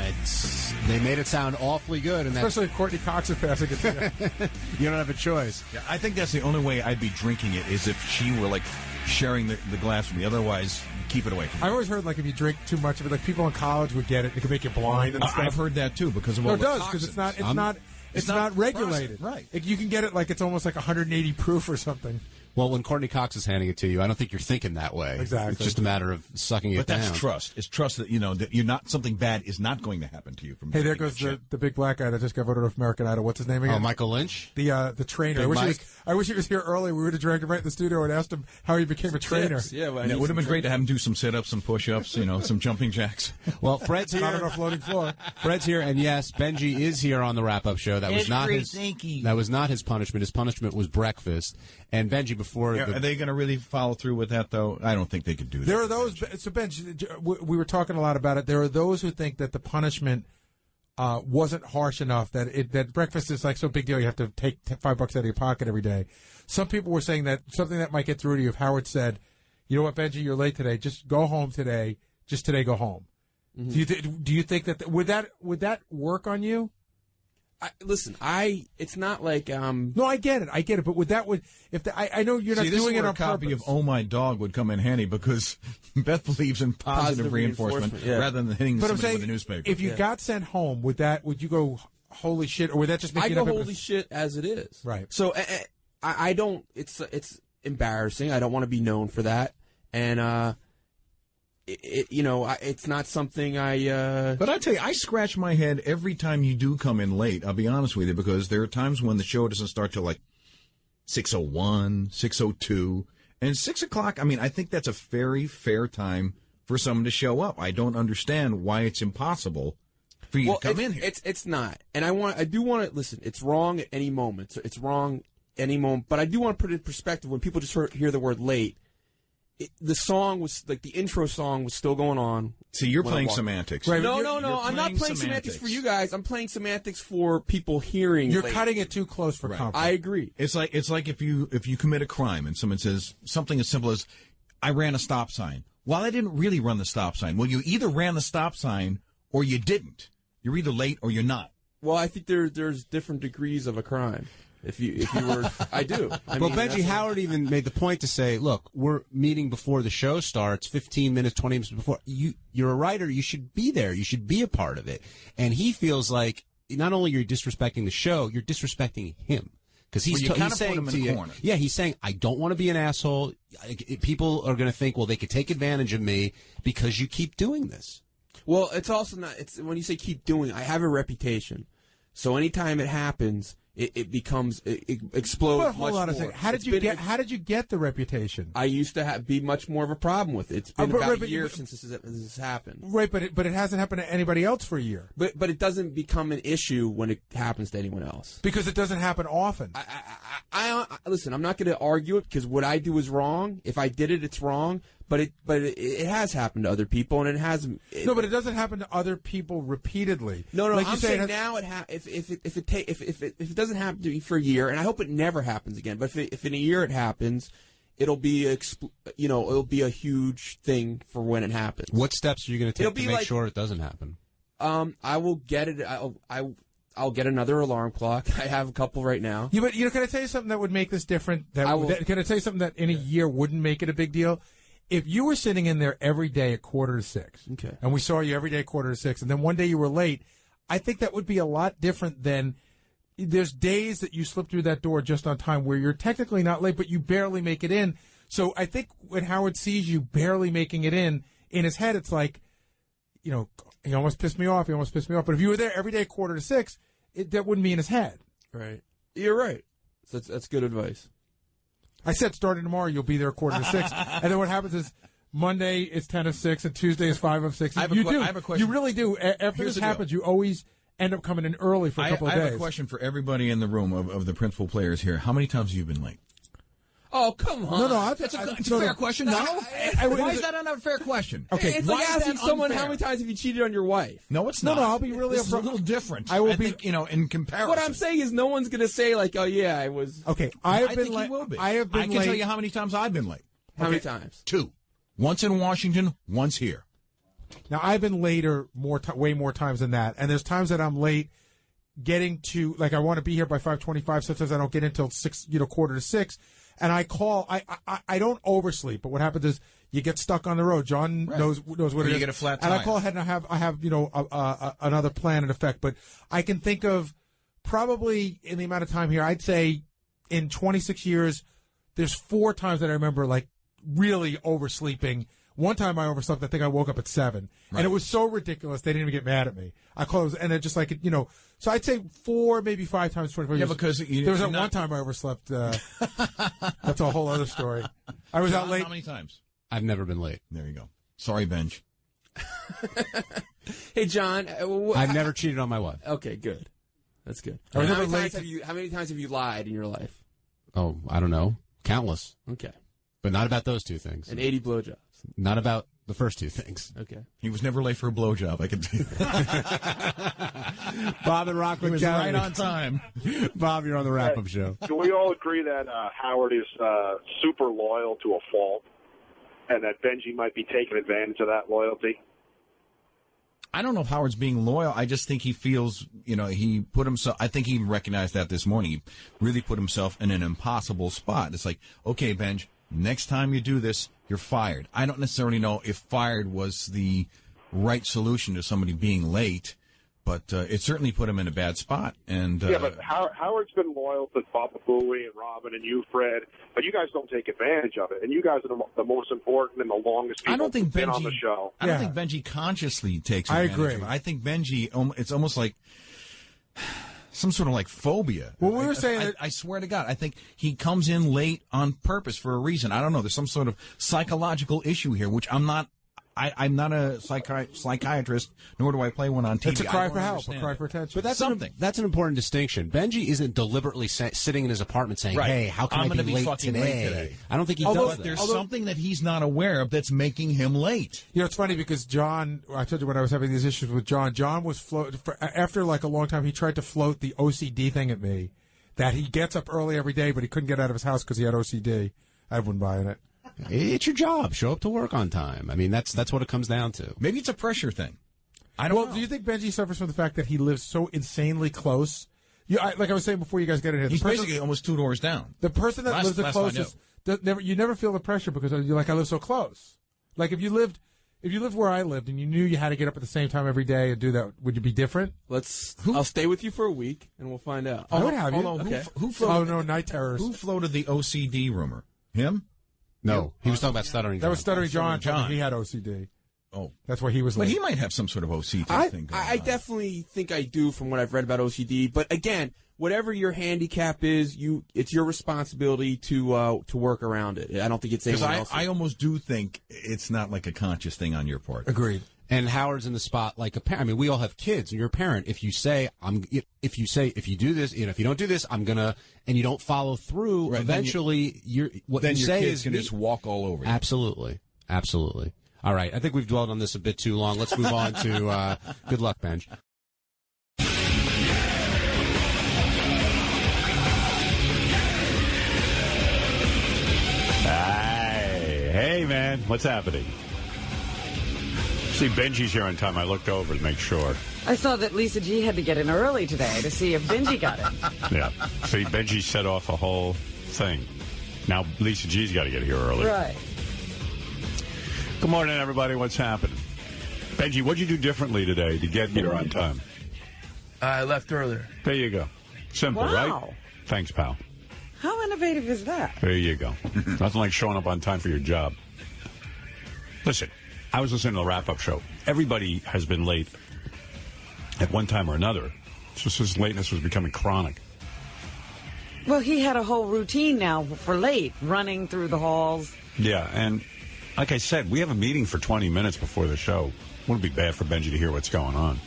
L: They made it sound awfully good. And
H: especially if Courtney Cox is passing it to you.
L: You don't have a choice.
R: Yeah, I think that's the only way I'd be drinking it is if she were, like, sharing the glass with me. Otherwise, keep it away from me.
H: I've always heard, like, if you drink too much of it, like, people in college would get it. It could make you blind and stuff.
R: I've heard that, too, because of all the
H: toxins. No, it does, because it's not regulated.
R: Right.
H: You can get it like it's almost like 180 proof or something.
L: Well, when Courtney Cox is handing it to you, I don't think you're thinking that way.
H: Exactly.
L: It's just a matter of sucking it down.
R: But that's trust. It's trust that, that you're not, something bad is not going to happen to you.
H: Hey, there goes the big black guy that just got voted off American Idol. What's his name again?
L: Oh, Michael Lynch?
H: The trainer. I wish he was here early. We would have dragged him right in the studio and asked him how he became a trainer.
R: Yeah, it would have been great to have him do some sit-ups, some push-ups, some jumping jacks.
L: Well, Fred's here.
H: Not on a floating floor.
L: Fred's here, and yes, Benji is here on the wrap-up show. That was not his punishment. His punishment was breakfast. And Benji, before...
R: Are they going to really follow through with that, though? I don't think they could do that.
H: There are those... So, Benji, we were talking a lot about it. There are those who think that the punishment wasn't harsh enough, that breakfast is like so big deal you have to take $5 out of your pocket every day. Some people were saying that something that might get through to you if Howard said, you know what, Benji, you're late today. Just go home today. Just today, go home. Mm-hmm. Do you think that... Would that work on you?
G: Listen, it's not like
H: No, I get it, but I know you're not doing it on purpose.
R: A copy of Oh My Dog would come in handy because Beth believes in positive reinforcement rather than hitting somebody with a newspaper.
H: If you got sent home, would you go holy shit, or would that just make you...
G: I go holy shit as it is.
H: Right.
G: So I don't. It's embarrassing. I don't want to be known for that, and it's not something I...
R: But I tell you, I scratch my head every time you do come in late, I'll be honest with you, because there are times when the show doesn't start till like 6:01, 6:02, and 6 o'clock, I think that's a very fair time for someone to show up. I don't understand why it's impossible for you to come in here.
G: It's not. And I do want to... Listen, it's wrong at any moment. It's wrong any moment, but I do want to put it in perspective when people just hear the word late. The song was, like, the intro song was still going on.
R: See, you're playing semantics.
G: Right, no. I'm not playing semantics for you guys. I'm playing semantics for people hearing.
H: You're cutting it too close for comfort.
G: I agree.
R: It's like if you commit a crime and someone says something as simple as, I ran a stop sign. Well, I didn't really run the stop sign. Well, you either ran the stop sign or you didn't. You're either late or you're not.
G: Well, I think there's different degrees of a crime. If you were, I do.
L: Benji, Howard even made the point to say, look, we're meeting before the show starts, 15 minutes, 20 minutes before. You're a writer. You should be there. You should be a part of it. And he feels like not only you're disrespecting the show, you're disrespecting him. Because he's saying to you, yeah, he's saying, I don't want to be an asshole. People are going to think, well, they could take advantage of me because you keep doing this.
G: Well, it's also not, when you say keep doing, I have a reputation. So anytime it happens, it explodes.
H: But hold on a second. How did you get the reputation?
G: I used to be much more of a problem with it. It's been about a year since this has happened.
H: Right, but it hasn't happened to anybody else for a year.
G: But it doesn't become an issue when it happens to anyone else.
H: Because it doesn't happen often.
G: Listen, I'm not going to argue it because what I do is wrong. If I did it, it's wrong. But it has happened to other people, and it has.
H: No, but it doesn't happen to other people repeatedly.
G: No. Like I'm saying now if it doesn't happen to me for a year, and I hope it never happens again. But if in a year it happens, it'll be a huge thing for when it happens.
L: What steps are you going to take to make sure it doesn't happen?
G: I will get it. I'll get another alarm clock. I have a couple right now.
H: Yeah, but can I tell you something that would make this different? Can I tell you something that in a year wouldn't make it a big deal? If you were sitting in there every day at 5:45,
G: okay,
H: and we saw you every day at 5:45, and then one day you were late, I think that would be a lot different than there's days that you slip through that door just on time where you're technically not late, but you barely make it in. So I think when Howard sees you barely making it in his head, it's like, he almost pissed me off. But if you were there every day at 5:45, that wouldn't be in his head.
G: Right. You're right. So that's good advice.
H: I said starting tomorrow you'll be there at 5:45, and then what happens is Monday is 10:06 and Tuesday is 5:06.
R: I have a question.
H: You really do. After this happens, you always end up coming in early for a couple of days.
R: I have a question for everybody in the room of the principal players here. How many times have you been late?
G: Oh, come on.
H: No,
R: it's a fair question. No? Why is that not a fair question?
H: Okay,
G: it's like asking someone how many times have you cheated on your wife.
R: No, it's not.
H: No, I'll be really
R: upfront. It's a little different.
H: I think,
R: in comparison.
G: What I'm saying is no one's going to say, like, oh, yeah, I was...
H: Okay,
R: I think he will be.
H: I can
R: tell you how many times I've been late.
G: How many times?
R: 2. Once in Washington, once here.
H: Now, I've been later way more times than that, and there's times that I'm late getting to, like, I want to be here by 5:25. Sometimes I don't get in until 5:45. And I call. I don't oversleep, but what happens is you get stuck on the road. John knows what it is.
R: You get a flat tire.
H: And I call ahead and I have another plan in effect. But I can think of probably in the amount of time here, I'd say in 26 years, there's 4 times that I remember like really oversleeping. One time I overslept. I think I woke up at 7, and it was so ridiculous they didn't even get mad at me. I closed, and it just like So I'd say 4, maybe 5 times 24 years.
R: Yeah, because
H: there was one time I overslept. That's a whole other story. I was out late.
R: How many times?
L: I've never been late.
R: There you go. Sorry, Benj.
G: Hey, John.
L: I've never cheated on my wife.
G: Okay, good. That's good.
H: How
G: many times have you lied in your life?
L: Oh, I don't know. Countless.
S: Okay.
L: But not about those two things.
S: And 80 blowjobs.
L: Not about the first two things.
S: Okay.
R: He was never late for a blowjob, I can tell you.
L: Bob and Rockland
R: He was
L: County.
R: right on time.
L: Bob, you're on the wrap-up show.
T: Can we all agree that Howard is super loyal to a fault, and that Benji might be taking advantage of that loyalty?
R: I don't know if Howard's being loyal. I just think he feels, he put himself, I think he recognized that this morning. He really put himself in an impossible spot. It's like, okay, Benj, next time you do this, you're fired. I don't necessarily know if fired was the right solution to somebody being late, but it certainly put him in a bad spot. And
T: yeah, but Howard's been loyal to Baba Booey and Robin and you, Fred, but you guys don't take advantage of it. And you guys are the most important and the longest people
R: I don't think
T: been
R: Benji,
T: on the show.
R: I don't think Benji consciously takes advantage of it. I think Benji, it's almost like some sort of like phobia.
H: Well, we were saying
R: I swear to God, I think he comes in late on purpose for a reason. I don't know. There's some sort of psychological issue here, which I'm not a psychiatrist, nor do I play one on TV.
H: It's a cry for help, a cry for attention.
L: But that's an important distinction. Benji isn't deliberately sitting in his apartment saying, "Hey, how can
R: I'm
L: I be
R: late
L: fucking
R: today?
L: late today?" I don't think he does that.
R: There's something that he's not aware of that's making him late.
H: It's funny because John, I told you when I was having these issues with John was after like a long time, he tried to float the OCD thing at me, that he gets up early every day, but he couldn't get out of his house because he had OCD. I wouldn't buy it.
L: It's your job. Show up to work on time. I mean, that's what it comes down to.
R: Maybe it's a pressure thing. I don't know.
H: Do you think Benji suffers from the fact that he lives so insanely close? Like I was saying before you guys get in here.
R: He's basically almost 2 doors down.
H: The person that lives the closest, you never feel the pressure because you're like, I live so close. Like if you lived where I lived and you knew you had to get up at the same time every day and do that, would you be different?
S: I'll stay with you for a week and we'll find out.
H: I would have you.
S: Okay.
R: Who floated,
H: night terrors.
R: Who floated the OCD rumor? Him?
L: No, he was talking about Stuttering John.
H: That was Stuttering John. He had OCD.
R: Oh.
H: That's why he was late.
R: But he might have some sort of OCD thing going
S: I definitely think I do from what I've read about OCD. But again, whatever your handicap is, it's your responsibility to work around it. I don't think it's anyone else's.
R: I almost do think it's not like a conscious thing on your part.
H: Agreed.
L: And Howard's in the spot like a parent. I mean, we all have kids. And you're a parent. If you do this, if you don't do this, I'm gonna, and you don't follow through,
R: right,
L: eventually your
R: kids can just walk all over you.
L: Absolutely. All right. I think we've dwelled on this a bit too long. Let's move on to good luck, Benj.
C: Hey, man. What's happening? See, Benji's here on time. I looked over to make sure.
E: I saw that Lisa G had to get in early today to see if Benji got it.
C: Yeah. See, Benji set off a whole thing. Now Lisa G's got to get here early.
E: Right.
C: Good morning, everybody. What's happening? Benji, what'd you do differently today to get here on time?
G: I left earlier.
C: There you go. Simple,
E: Wow.
C: right? Thanks, pal.
E: How innovative is that?
C: There you go. Nothing like showing up on time for your job. Listen, I was listening to the wrap-up show. Everybody has been late at one time or another. It's just his lateness was becoming chronic.
E: Well, he had a whole routine now for late, running through the halls.
C: Yeah, and like I said, we have a meeting for 20 minutes before the show. Wouldn't be bad for Benji to hear what's going on.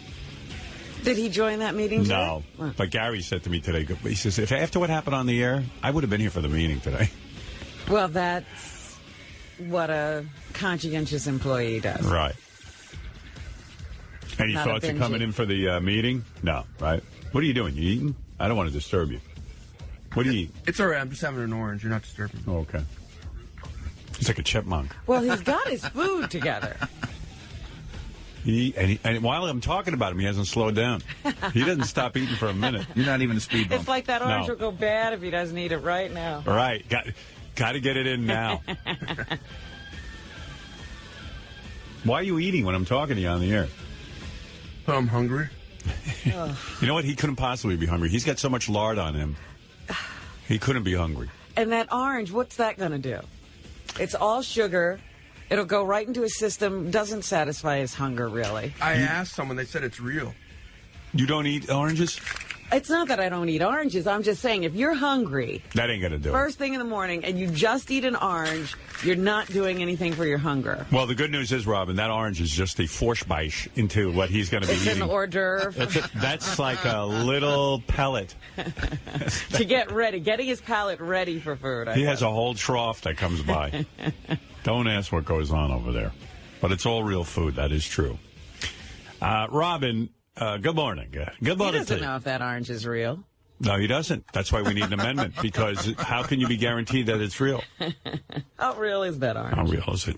E: Did he join that meeting today?
C: No, but Gary said to me today, he says, if after what happened on the air, I would have been here for the meeting today.
E: Well, that's what a conscientious employee does.
C: Right. Any
E: Not a
C: thoughts of
E: Benji.
C: coming in for the meeting? No, right? What are you doing? You eating? I don't want to disturb you. What do you eat?
G: It's all right. I'm just having an orange. You're not disturbing me.
C: Oh, okay. He's like a chipmunk.
E: Well, he's got his food together.
C: And while I'm talking about him, he hasn't slowed down. He doesn't stop eating for a minute.
R: You're not even a speed bump.
E: It's like that orange will go bad if he doesn't eat it right now.
C: All right. Got to get it in now. Why are you eating when I'm talking to you on the air?
G: I'm hungry.
C: You know what? He couldn't possibly be hungry. He's got so much lard on him. He couldn't be hungry.
E: And that orange, what's that going to do? It's all sugar. It'll go right into his system. Doesn't satisfy his hunger, really.
G: I asked someone. They said it's real.
C: You don't eat oranges?
E: It's not that I don't eat oranges. I'm just saying, if you're hungry...
C: That ain't going to do
E: First thing in the morning, and you just eat an orange, you're not doing anything for your hunger.
C: Well, the good news is, Robin, that orange is just a Vorspeise into what he's going to be eating.
E: It's an hors d'oeuvre.
C: That's like a little pellet.
E: To get ready. Getting his palate ready for food.
C: He has a whole trough that comes by. Don't ask what goes on over there. But it's all real food. That is true. Robin, good morning. Good morning.
E: He doesn't know if that orange is real.
C: No, he doesn't. That's why we need an amendment, because how can you be guaranteed that it's real?
E: How real is that orange?
C: How real is it?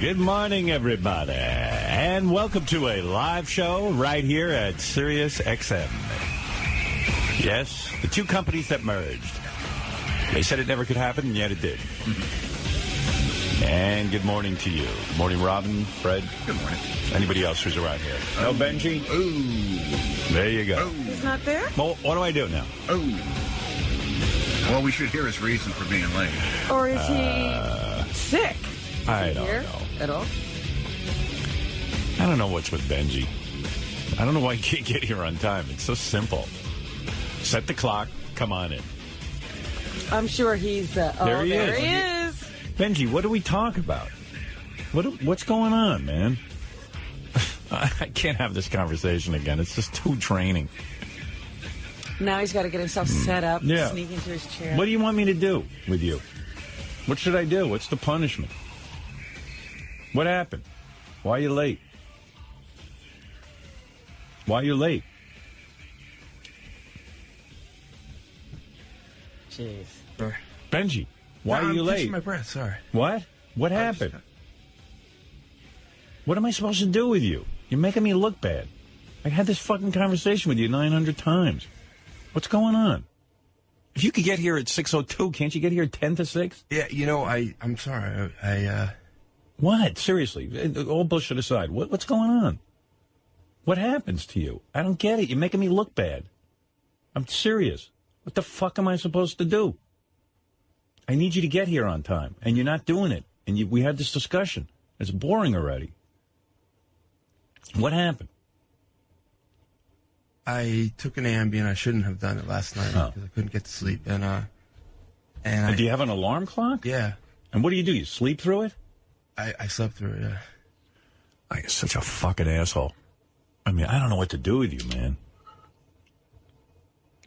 C: Good morning, everybody, and welcome to a live show right here at Sirius XM. Yes, the two companies that merged. They said it never could happen, and yet it did. And good morning to you. Good morning, Robin, Fred.
R: Good morning.
C: Anybody else who's around here? No, Benji?
R: Ooh.
C: There you go.
E: He's not there?
C: Well, what do I do now?
R: Oh. Well, we should hear his reason for being late.
E: Or is he sick?
C: I don't know.
E: At all?
C: I don't know what's with Benji. I don't know why he can't get here on time. It's so simple. Set the clock. Come on in.
E: I'm sure he's...
C: there he is. Benji, what do we talk about? What's going on, man? I can't have this conversation again. It's just too draining.
E: Now he's got to get himself set up,
C: yeah.
E: Sneak into his chair.
C: What do you want me to do with you? What should I do? What's the punishment? What happened? Why are you late? Why are you late?
E: Jeez.
C: Benji, why are you late?
G: I'm catching my breath, sorry.
C: What? What happened? What am I supposed to do with you? You're making me look bad. I had this fucking conversation with you 900 times. What's going on? If you could get here at 6:02, can't you get here at 10 to 6?
G: Yeah, you know, I'm sorry.
C: What? Seriously, all bullshit aside, what's going on? What happens to you? I don't get it. You're making me look bad. I'm serious. What the fuck am I supposed to do? I need you to get here on time, and you're not doing it. And we had this discussion. It's boring already. What happened?
G: I took an Ambien. I shouldn't have done it last night because I couldn't get to sleep. And
C: do you have an alarm clock?
G: Yeah.
C: And what do? You sleep through it?
G: I slept through it, yeah.
C: You're such a fucking asshole. I mean, I don't know what to do with you, man.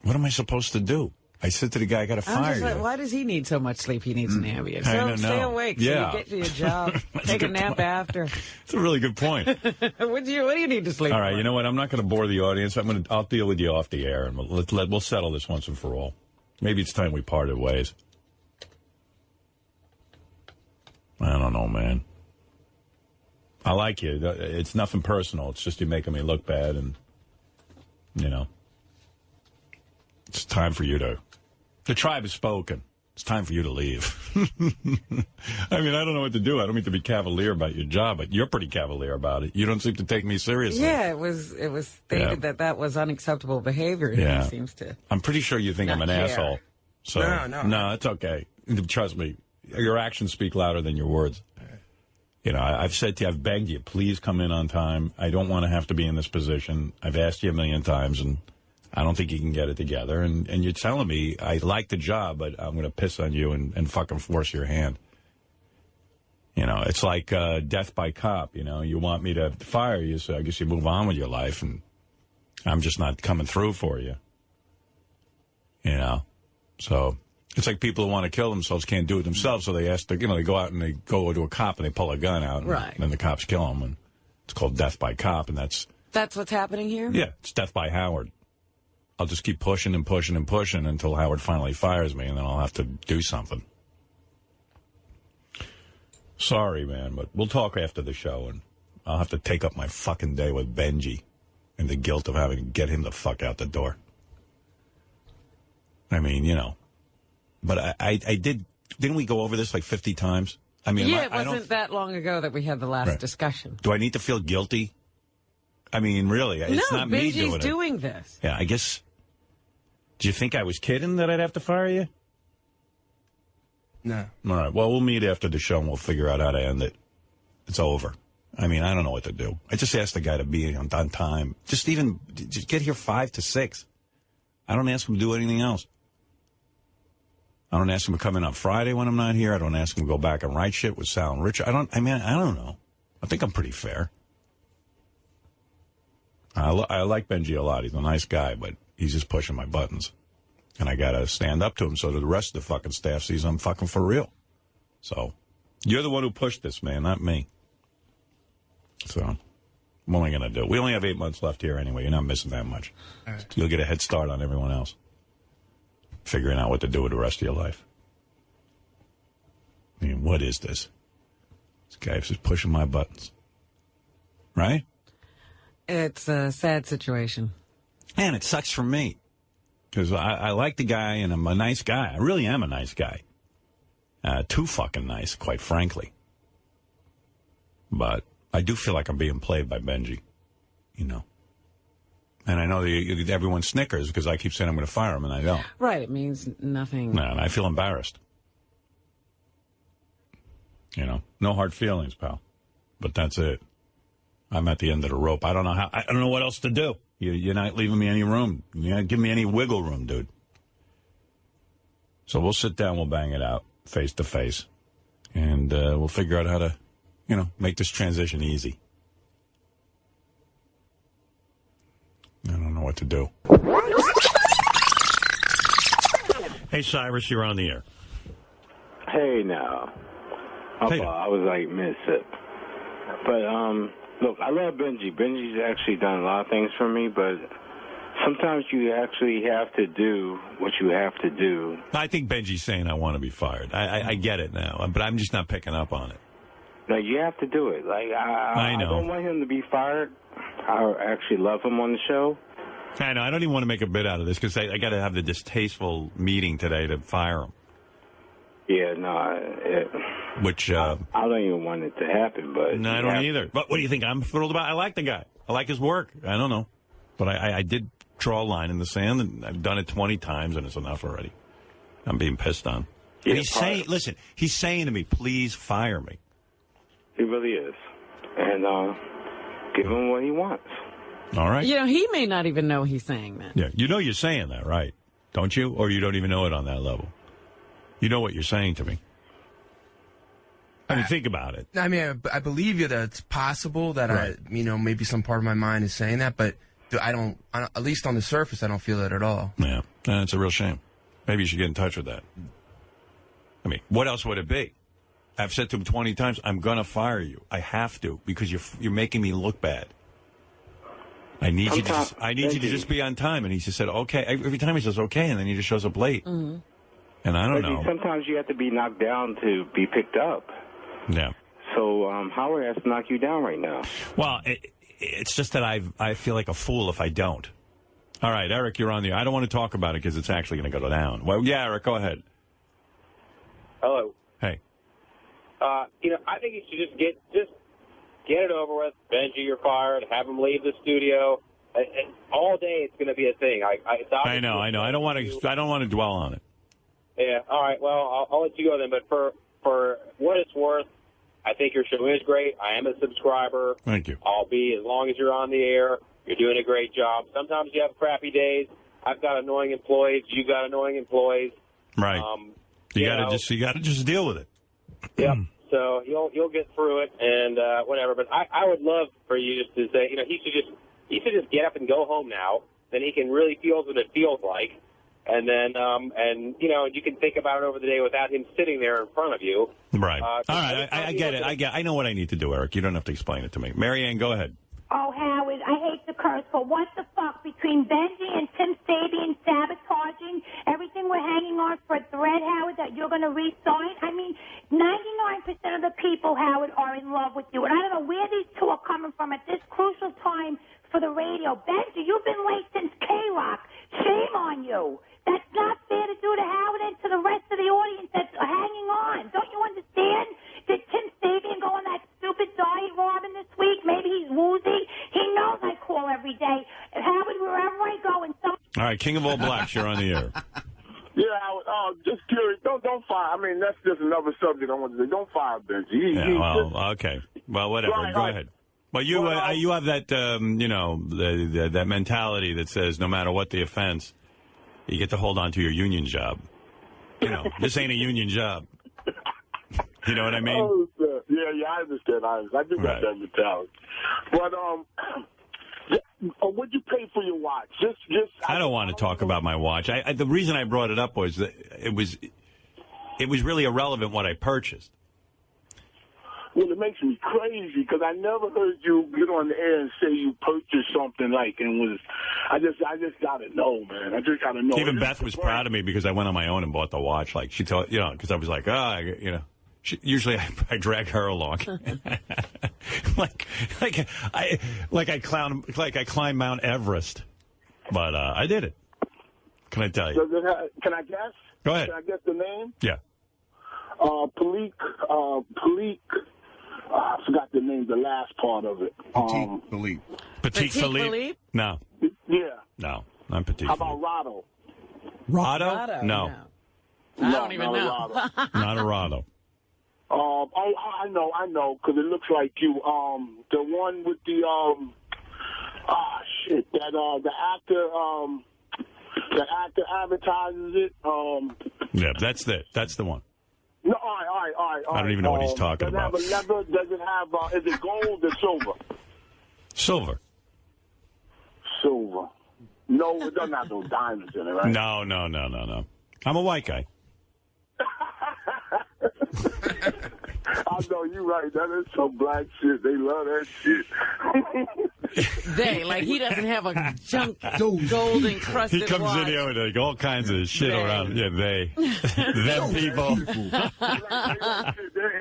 C: What am I supposed to do? I said to the guy, I got to fire you.
E: Why does he need so much sleep? He needs an Ambien.
C: I don't know.
E: Stay awake so you get to your job. Take a nap after.
C: It's a really good point.
E: What do you need to sleep
C: All right,
E: for?
C: you know what? I'm not going to bore the audience. I'll deal with you off the air, and we'll settle this once and for all. Maybe it's time we parted ways. I don't know, man. I like you. It's nothing personal. It's just you're making me look bad, and, you know, it's time for you to... The tribe has spoken. It's time for you to leave. I mean, I don't know what to do. I don't mean to be cavalier about your job, but you're pretty cavalier about it. You don't seem to take me seriously.
E: Yeah, it was stated that was unacceptable behavior. Yeah. He seems to.
C: I'm pretty sure you think I'm an asshole. So, no, it's okay. Trust me. Your actions speak louder than your words. You know, I've said to you, I've begged you, please come in on time. I don't want to have to be in this position. I've asked you a million times, and I don't think you can get it together. And you're telling me I like the job, but I'm going to piss on you and fucking force your hand. You know, it's like death by cop. You know, you want me to fire you, so I guess you move on with your life, and I'm just not coming through for you. You know, so it's like people who want to kill themselves can't do it themselves, so they they go out and they go to a cop and they pull a gun out, and then the cops kill them, and it's called death by cop, and that's
E: what's happening here?
C: Yeah, it's death by Howard. I'll just keep pushing and pushing and pushing until Howard finally fires me, and then I'll have to do something. Sorry, man, but we'll talk after the show, and I'll have to take up my fucking day with Benji and the guilt of having to get him the fuck out the door. I mean, you know. But I didn't we go over this like 50 times? I mean,
E: yeah, it wasn't that long ago that we had the last discussion.
C: Do I need to feel guilty? I mean, really, it's not me doing it.
E: Benji's doing this.
C: Yeah, I guess. Do you think I was kidding that I'd have to fire you?
G: No.
C: All right. Well, we'll meet after the show and we'll figure out how to end it. It's over. I mean, I don't know what to do. I just asked the guy to be on time. Just get here 5 to 6.
U: I don't ask him to do anything else. I don't ask him to come in on Friday when I'm not here. I don't ask him to go back and write shit with Sal and Richard. I don't know. I think I'm pretty fair. I like Benji a lot. He's a nice guy, but he's just pushing my buttons. And I got to stand up to him so that the rest of the fucking staff sees I'm fucking for real. So, you're the one who pushed this, man, not me. So, what am I going to do? We only have 8 months left here anyway. You're not missing that much. Right. You'll get a head start on everyone else. Figuring out what to do with the rest of your life. I mean, what is this? This guy's just pushing my buttons. Right?
E: It's a sad situation.
U: And it sucks for me. Because I like the guy, and I'm a nice guy. I really am a nice guy. Too fucking nice, quite frankly. But I do feel like I'm being played by Benji. You know. And I know everyone snickers because I keep saying I'm going to fire him, and I don't.
E: Right, it means nothing.
U: No, and I feel embarrassed. You know, no hard feelings, pal. But that's it. I'm at the end of the rope. I don't know what else to do. You're not leaving me any room. You're not giving me any wiggle room, dude. So we'll sit down, we'll bang it out, face to face. And we'll figure out how to, make this transition easy. I don't know what to do. Hey, Cyrus, you're on the air.
V: Hey, now.
U: Hey.
V: I was like mid-sip. But, look, I love Benji. Benji's actually done a lot of things for me, but sometimes you actually have to do what you have to do.
U: I think Benji's saying I want to be fired. I get it now, but I'm just not picking up on it.
V: Like, you have to do it. Like,
U: I know.
V: I don't want him to be fired. I actually love him on the show.
U: I know. I don't even want to make a bit out of this because I got to have the distasteful meeting today to fire him.
V: Yeah, no.
U: Which
V: I don't even want it to happen, but...
U: No, I don't either. But what do you think I'm thrilled about? I like the guy. I like his work. I don't know. But I did draw a line in the sand, and I've done it 20 times, and it's enough already. I'm being pissed on.
V: Yeah,
U: and he's saying, listen, he's saying to me, please fire me.
V: He really is. And give him what he wants.
U: All right.
E: He may not even know he's saying that.
U: Yeah, you're saying that, right? Don't you? Or you don't even know it on that level? You know what you're saying to me. I mean, think about it.
G: I mean, I believe you that it's possible that
U: right.
G: maybe some part of my mind is saying that, but I don't, at least on the surface, I don't feel it at all.
U: Yeah, it's a real shame. Maybe you should get in touch with that. I mean, what else would it be? I've said to him 20 times, I'm going to fire you. I have to, because you're making me look bad. I need you to just be on time. And he just said, okay. Every time he says, okay, and then he just shows up late. Mm-hmm. And I don't know.
V: Sometimes you have to be knocked down to be picked up.
U: Yeah.
V: So Howard has to knock you down right now.
U: Well, it's just that I feel like a fool if I don't. All right, Eric, you're on the air. I don't want to talk about it because it's actually going to go down. Well, yeah, Eric, go ahead.
W: Hello.
U: Hey.
W: I think you should just get it over with. Benji, you're fired. Have him leave the studio. And all day it's going to be a thing.
U: I know. I don't want to dwell on it.
W: Yeah. All right. Well, I'll let you go then. But for what it's worth, I think your show is great. I am a subscriber.
U: Thank you.
W: I'll be as long as you're on the air. You're doing a great job. Sometimes you have crappy days. I've got annoying employees. You got annoying employees.
U: Right. You got to just deal with it.
W: Yep. So you'll get through it and whatever. But I would love for you just to say, he should just get up and go home now. Then he can really feel what it feels like. And then, you can think about it over the day without him sitting there in front of you.
U: Right. All right. I get it. I know what I need to do, Eric. You don't have to explain it to me. Marianne, go ahead.
X: Oh, Howard, I hate to curse, but what the fuck? Between Benji and Tim Sabian sabotaging everything we're hanging on for a thread, Howard, that you're going to re-sign? I mean, 99% of the people, Howard, are in love with you. And I don't know where these two are coming from at this crucial time for the radio. Benji, you've been late since K-Rock. Shame on you. That's not fair to do to Howard and to the rest of the audience that's hanging on. Don't you understand? Did Tim Sabian go on that stupid diet, Robin, this week? Maybe he's woozy. He knows I call every day. Howard, wherever I go and so...
U: All right, King of All Blacks, you're on the air.
T: Yeah, just curious. Don't fire. I mean, that's just another subject I want to say. Don't fire Benji.
U: Okay. Well, whatever. Go ahead. Well, you have that, that mentality that says no matter what the offense, You get to hold on to your union job. You know, this ain't a union job. You know what I mean?
A: Oh, yeah, I understand. I do got that mentality. But what'd you pay for your watch? Just.
U: I don't want to talk about my watch. The reason I brought it up was that it was really irrelevant what I purchased.
A: Well, it makes me crazy because I never heard you get on the air and say you purchased something I just got to know, man. I just got to know.
U: Even Beth was proud of me because I went on my own and bought the watch. Like, she told, because I was like, usually I drag her along. I climb Mount Everest. But I did it. Can I tell you?
A: Can I guess?
U: Go ahead.
A: Can I guess the name?
U: Yeah.
A: Philippe, I forgot the name, the last part of it.
U: Philippe. Petit Philippe? No.
A: Yeah.
U: No, not Petit
A: How
U: Philippe.
A: about
U: Rado?
E: Rado?
U: No.
E: I don't even know.
U: Not a Rado.
A: I know, because it looks like you. The one with the, the actor advertises it.
U: Yeah, that's the one.
A: No, all right.
U: I don't even know what he's talking about.
A: Does it have a leather? Does it have, is it gold or silver?
U: Silver.
A: Silver. No, it doesn't have no diamonds in it, right?
U: No. I'm a white guy.
A: I know, you're right. That is some black shit. They love that shit.
E: Like he doesn't have a junk gold encrusted
U: He comes
E: watch.
U: in here with like all kinds of shit around. Yeah, them people.
A: They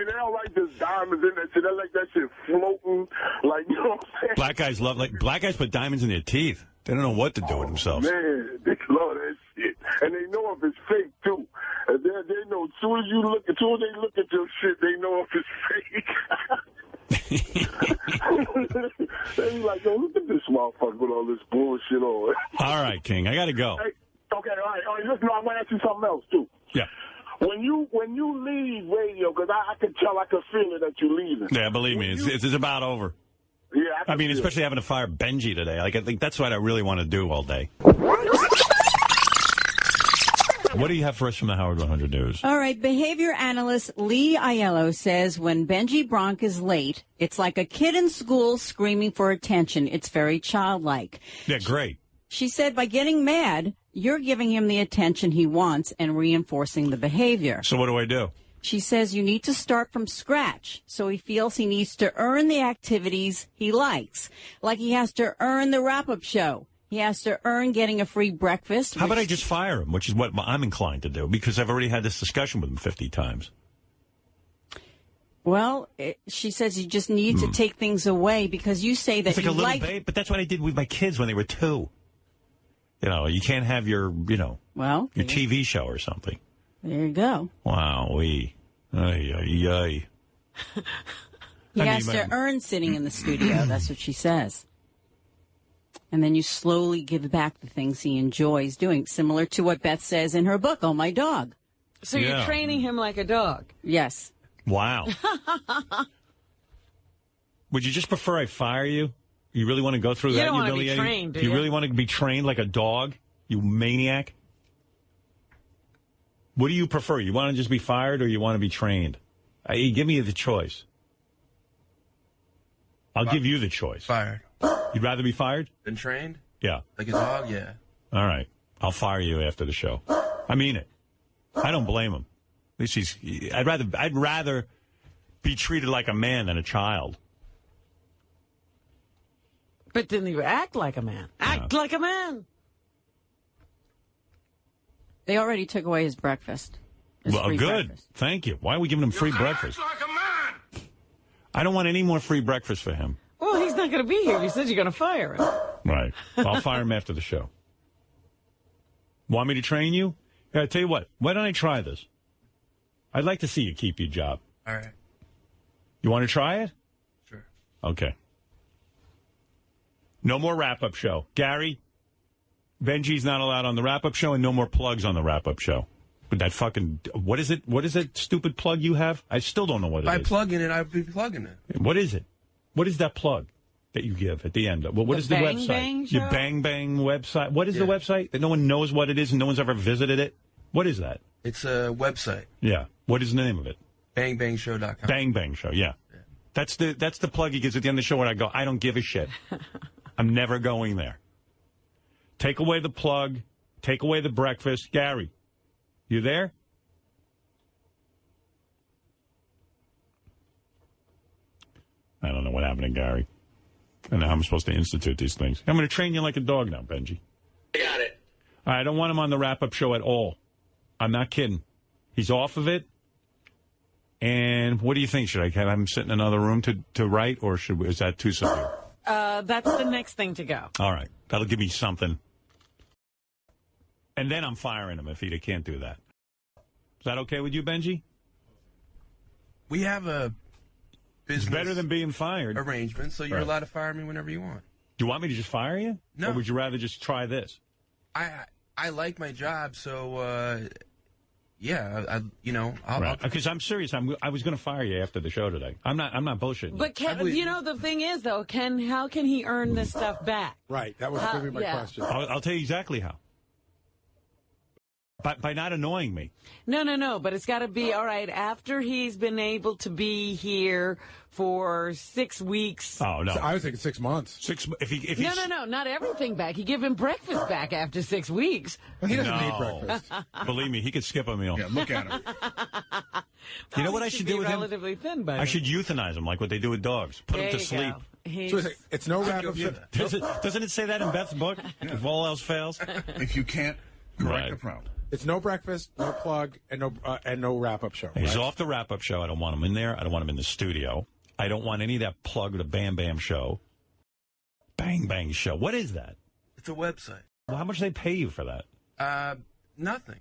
A: don't like this diamonds in that shit. They like that shit floating. Like, you know what I'm saying?
U: Black guys put diamonds in their teeth. They don't know what to do with themselves.
A: Man, they love that shit. And they know if it's fake, too. And they know as soon as they look at your shit, they know if it's fake. They be like, yo, look at this motherfucker with all this bullshit on.
U: All right, King, I got to go.
A: Hey, okay, all right. Listen, I want to ask you something else, too.
U: Yeah.
A: When you leave radio, because I can tell, I can feel it that you're leaving.
U: Yeah, believe me, it's about over.
A: Yeah,
U: I mean, especially having to fire Benji today. Like, I think that's what I really want to do all day. What do you have for us from the Howard 100 News?
F: All right. Behavior analyst Lee Aiello says when Benji Bronk is late, it's like a kid in school screaming for attention. It's very childlike.
U: Yeah, great.
F: She said by getting mad, you're giving him the attention he wants and reinforcing the behavior.
U: So what do I do?
F: She says you need to start from scratch, so he feels he needs to earn the activities he likes. Like he has to earn the wrap-up show. He has to earn getting a free breakfast.
U: How about I just fire him, which is what I'm inclined to do, because I've already had this discussion with him 50 times.
F: Well, she says you just need to take things away because you say that
U: it's like
F: you
U: a little babe, but that's what I did with my kids when they were 2. You know, you can't have your TV show or something.
F: There you go.
U: Wow, He
F: has to earn sitting in the studio. That's what she says. And then you slowly give back the things he enjoys doing, similar to what Beth says in her book, Oh, My Dog.
E: So you're training him like a dog?
F: Yes.
U: Wow. Would you just prefer I fire you? You really want to go through that?
E: You don't want to be trained, do you?
U: You really want to be trained like a dog, you maniac? What do you prefer? You want to just be fired or you want to be trained? Give me the choice. I'll give you the choice.
G: Fired.
U: You'd rather be fired?
G: Than trained?
U: Yeah.
G: Like a dog? Yeah.
U: All right. I'll fire you after the show. I mean it. I don't blame him. At least I'd rather be treated like a man than a child.
E: But then you act like a man. Act like a man.
F: They already took away his breakfast.
U: Well, good. Breakfast. Thank you. Why are we giving him free breakfast?
A: Like a man.
U: I don't want any more free breakfast for him.
E: Well, he's not going to be here. You said you're going to fire him.
U: Right. I'll fire him after the show. Want me to train you? Yeah, I tell you what. Why don't I try this? I'd like to see you keep your job.
G: All right.
U: You want to try it?
G: Sure.
U: Okay. No more wrap-up show. Gary, Benji's not allowed on the wrap-up show, and no more plugs on the wrap-up show. But that fucking... What is it? What is that stupid plug you have? I still don't know what it is.
G: By plugging it, I'd be plugging it.
U: What is it? What is that plug?
C: that you give at the end. Well, what is the
E: Bang
C: website?
E: Bang show?
C: Your Bang Bang website. What is the website that no one knows what it is and no one's ever visited it? What is that?
G: It's a website.
C: Yeah. What is the name of it?
G: BangBangShow.com.
C: Bang Bang Show, yeah. That's the plug he gives at the end of the show when I go, I don't give a shit. I'm never going there. Take away the plug. Take away the breakfast. Gary, you there? I don't know what happened to Gary. I don't know how I'm supposed to institute these things. I'm going to train you like a dog now, Benji.
G: I got it.
C: All right, I don't want him on the wrap-up show at all. I'm not kidding. He's off of it. And what do you think? Should I have him sit in another room to write, or is that too severe?
E: That's the next thing to go.
C: All right. That'll give me something. And then I'm firing him if he can't do that. Is that okay with you, Benji?
G: We have a business
C: it's better than being fired.
G: arrangement, so you're allowed to fire me whenever you want.
C: Do you want me to just fire you?
G: No.
C: Or would you rather just try this?
G: I like my job, so yeah,
C: Because I'm serious. I was going to fire you after the show today. I'm not bullshitting.
E: But the thing is, though, how can he earn this stuff back?
H: Right. That was going to be my question.
C: I'll tell you exactly how. By not annoying me.
E: No. But it's got to be, all right, after he's been able to be here for 6 weeks.
C: Oh, no.
H: So I was thinking 6 months.
E: No, not everything back. You give him breakfast back after 6 weeks.
H: Well, he doesn't need breakfast.
C: Believe me, he could skip a meal.
R: Yeah, look at him.
C: You know what I should do with him?
E: Relatively thin, by
C: I should euthanize him like what they do with dogs. Put him to sleep.
H: So it's no wrap-up show.
C: Doesn't it say that in Beth's book? Yeah. If all else fails?
R: If you can't correct the problem.
H: It's no breakfast, no plug, and no wrap-up show.
C: He's off the wrap-up show. I don't want him in there. I don't want him in the studio. I don't want any of that plug or the Bam Bam show. Bang Bang show. What is that?
G: It's a website.
C: Well, how much do they pay you for that?
G: Nothing.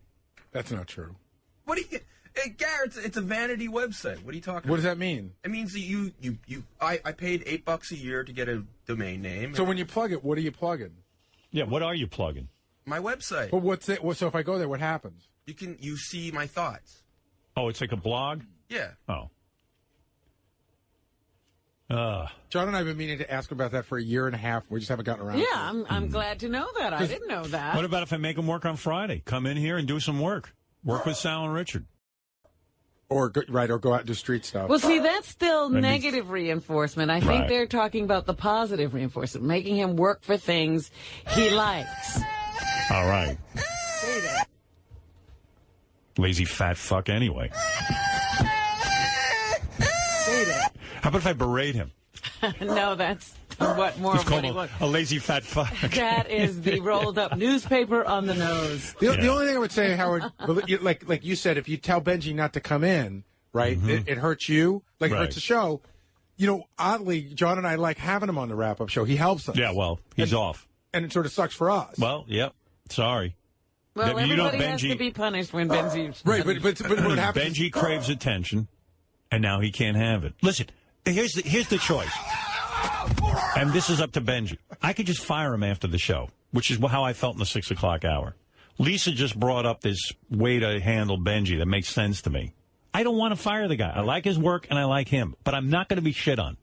H: That's not true.
G: What do you... Hey, Garrett, it's a vanity website. What are you talking about?
H: What does that mean?
G: It means that I paid $8 a year to get a domain name.
H: So when you plug it, what are you plugging?
C: Yeah, what are you plugging?
G: My website.
H: But what's it? So if I go there, what happens?
G: You see my thoughts.
C: Oh, it's like a blog?
G: Yeah.
C: Oh.
H: John and I have been meaning to ask about that for a year and a half. We just haven't gotten around to it.
E: I'm glad to know that. I didn't know that.
C: What about if I make him work on Friday? Come in here and do some work. Work with Sal and Richard.
H: Or go out and do street stuff.
E: Well, see, that's still negative reinforcement. I think they're talking about the positive reinforcement, making him work for things he likes.
C: All right. Lazy fat fuck anyway. How about if I berate him?
E: No, that's what more of what he wants.
C: A lazy fat fuck.
E: That is the rolled up newspaper on the nose.
H: The only thing I would say, Howard, like you said, if you tell Benji not to come in, right, it hurts you, it hurts the show. Oddly, John and I like having him on the wrap-up show. He helps us.
C: Yeah, well, he's off.
H: And it sort of sucks for us.
C: Well, yep. Sorry.
E: Well, everybody has to be punished when Benji's...
H: Right, but what happens...
C: Benji craves attention, and now he can't have it. Listen, here's the choice. And this is up to Benji. I could just fire him after the show, which is how I felt in the 6 o'clock hour. Lisa just brought up this way to handle Benji that makes sense to me. I don't want to fire the guy. I like his work, and I like him, but I'm not going to be shit on.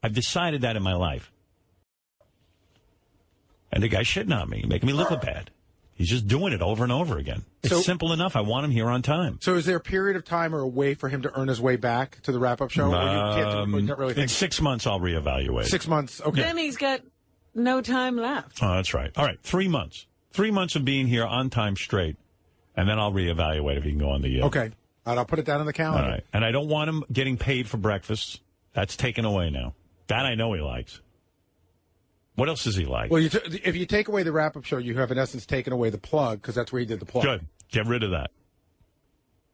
C: I've decided that in my life. And the guy's shitting on me, making me look bad. He's just doing it over and over again. It's simple enough. I want him here on time.
H: So is there a period of time or a way for him to earn his way back to the wrap-up show? Or you can't really think?
C: In 6 months, I'll reevaluate.
H: 6 months, okay.
E: Then he's got no time left.
C: Oh, that's right. All right, 3 months. 3 months of being here on time straight, and then I'll reevaluate if he can go on the...
H: Okay. All right, I'll put it down on the calendar.
C: All right. And I don't want him getting paid for breakfast. That's taken away now. That I know he likes. What else does he like?
H: Well, if you take away the wrap-up show, you have, in essence, taken away the plug, because that's where he did the plug.
C: Good. Get rid of that.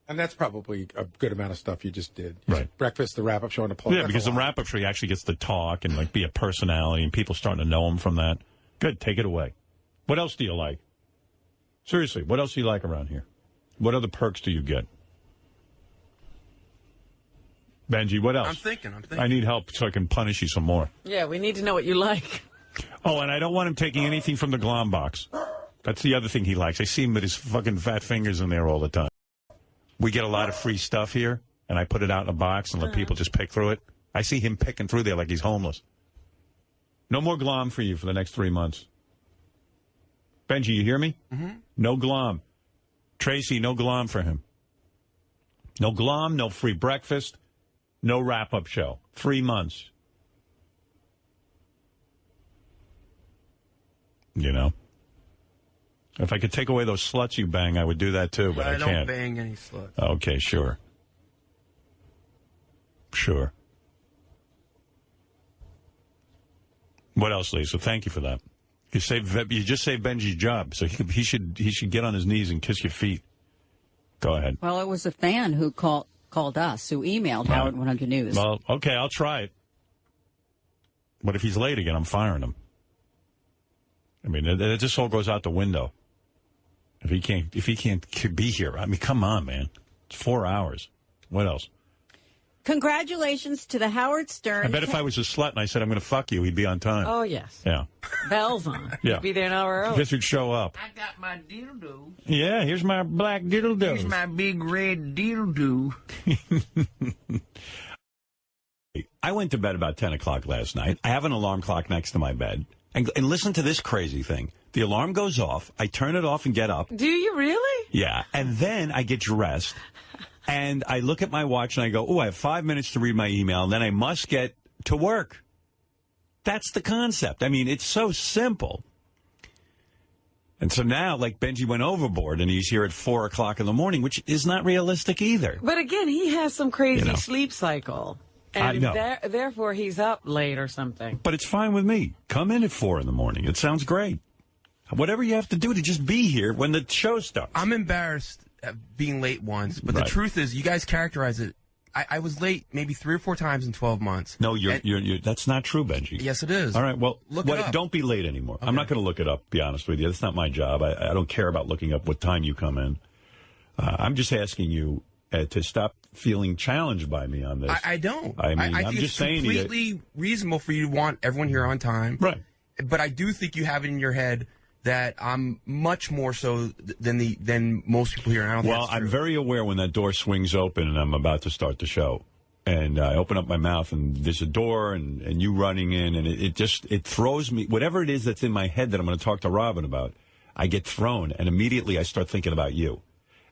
H: And that's probably a good amount of stuff you just did.
C: Right.
H: Breakfast, the wrap-up show, and the plug.
C: Yeah, because the wrap-up show, he actually gets to talk and be a personality, and people starting to know him from that. Good. Take it away. What else do you like? Seriously, what else do you like around here? What other perks do you get? Benji, what else?
G: I'm thinking.
C: I need help so I can punish you some more.
E: Yeah, we need to know what you like.
C: Oh, and I don't want him taking anything from the glom box. That's the other thing he likes. I see him with his fucking fat fingers in there all the time. We get a lot of free stuff here, and I put it out in a box and let people just pick through it. I see him picking through there like he's homeless.
U: No more glom for you for the next 3 months. Benji, you hear me?
G: Mm-hmm.
U: No glom. Tracy, no glom for him. No glom, no free breakfast, no wrap-up show. 3 months. You know? If I could take away those sluts you bang, I would do that too, but I can't.
G: I don't bang any sluts.
U: Okay, sure. Sure. What else, Lisa? Thank you for that. You just saved Benji's job, so he should get on his knees and kiss your feet. Go ahead.
F: Well, it was a fan who called us, who emailed Howard 100 News.
U: Well, okay, I'll try it. But if he's late again, I'm firing him. I mean, this all goes out the window. If he can't be here, I mean, come on, man. It's 4 hours. What else?
F: Congratulations to the Howard Stern.
U: I bet if I was a slut and I said I'm going to fuck you, he'd be on time.
E: Oh, yes.
U: Yeah.
E: Bells on.
U: Yeah.
E: He'd be there an hour early.
U: Guess he'd show up.
P: I got my dildo.
U: Yeah, here's my black dildo.
P: Here's my big red dildo.
U: I went to bed about 10 o'clock last night. I have an alarm clock next to my bed. And listen to this crazy thing. The alarm goes off. I turn it off and get up.
E: Do you really?
U: Yeah. And then I get dressed. And I look at my watch and I go, oh, I have 5 minutes to read my email. And then I must get to work. That's the concept. I mean, it's so simple. And so now, like, Benji went overboard and he's here at 4 o'clock in the morning, which is not realistic either.
E: But again, he has some crazy sleep cycle. And
U: I know.
E: Therefore, he's up late or something.
U: But it's fine with me. Come in at 4 in the morning. It sounds great. Whatever you have to do to just be here when the show starts.
G: I'm embarrassed at being late once, but the truth is, you guys characterize it. I was late maybe 3 or 4 times in 12 months.
U: No, you're that's not true, Benji.
G: Yes, it is.
U: All right, well,
G: look it up.
U: Don't be late anymore. Okay. I'm not going to look it up, be honest with you. That's not my job. I don't care about looking up what time you come in. I'm just asking you to stop feeling challenged by me on this.
G: I don't.
U: I mean,
G: I think
U: I'm just
G: it's
U: saying
G: completely reasonable for you to want everyone here on time.
U: Right.
G: But I do think you have it in your head that I'm much more so than most people here. And I don't think that's true.
U: I'm very aware when that door swings open and I'm about to start the show. And I open up my mouth and there's a door and you running in and it throws me, whatever it is that's in my head that I'm going to talk to Robin about, I get thrown and immediately I start thinking about you.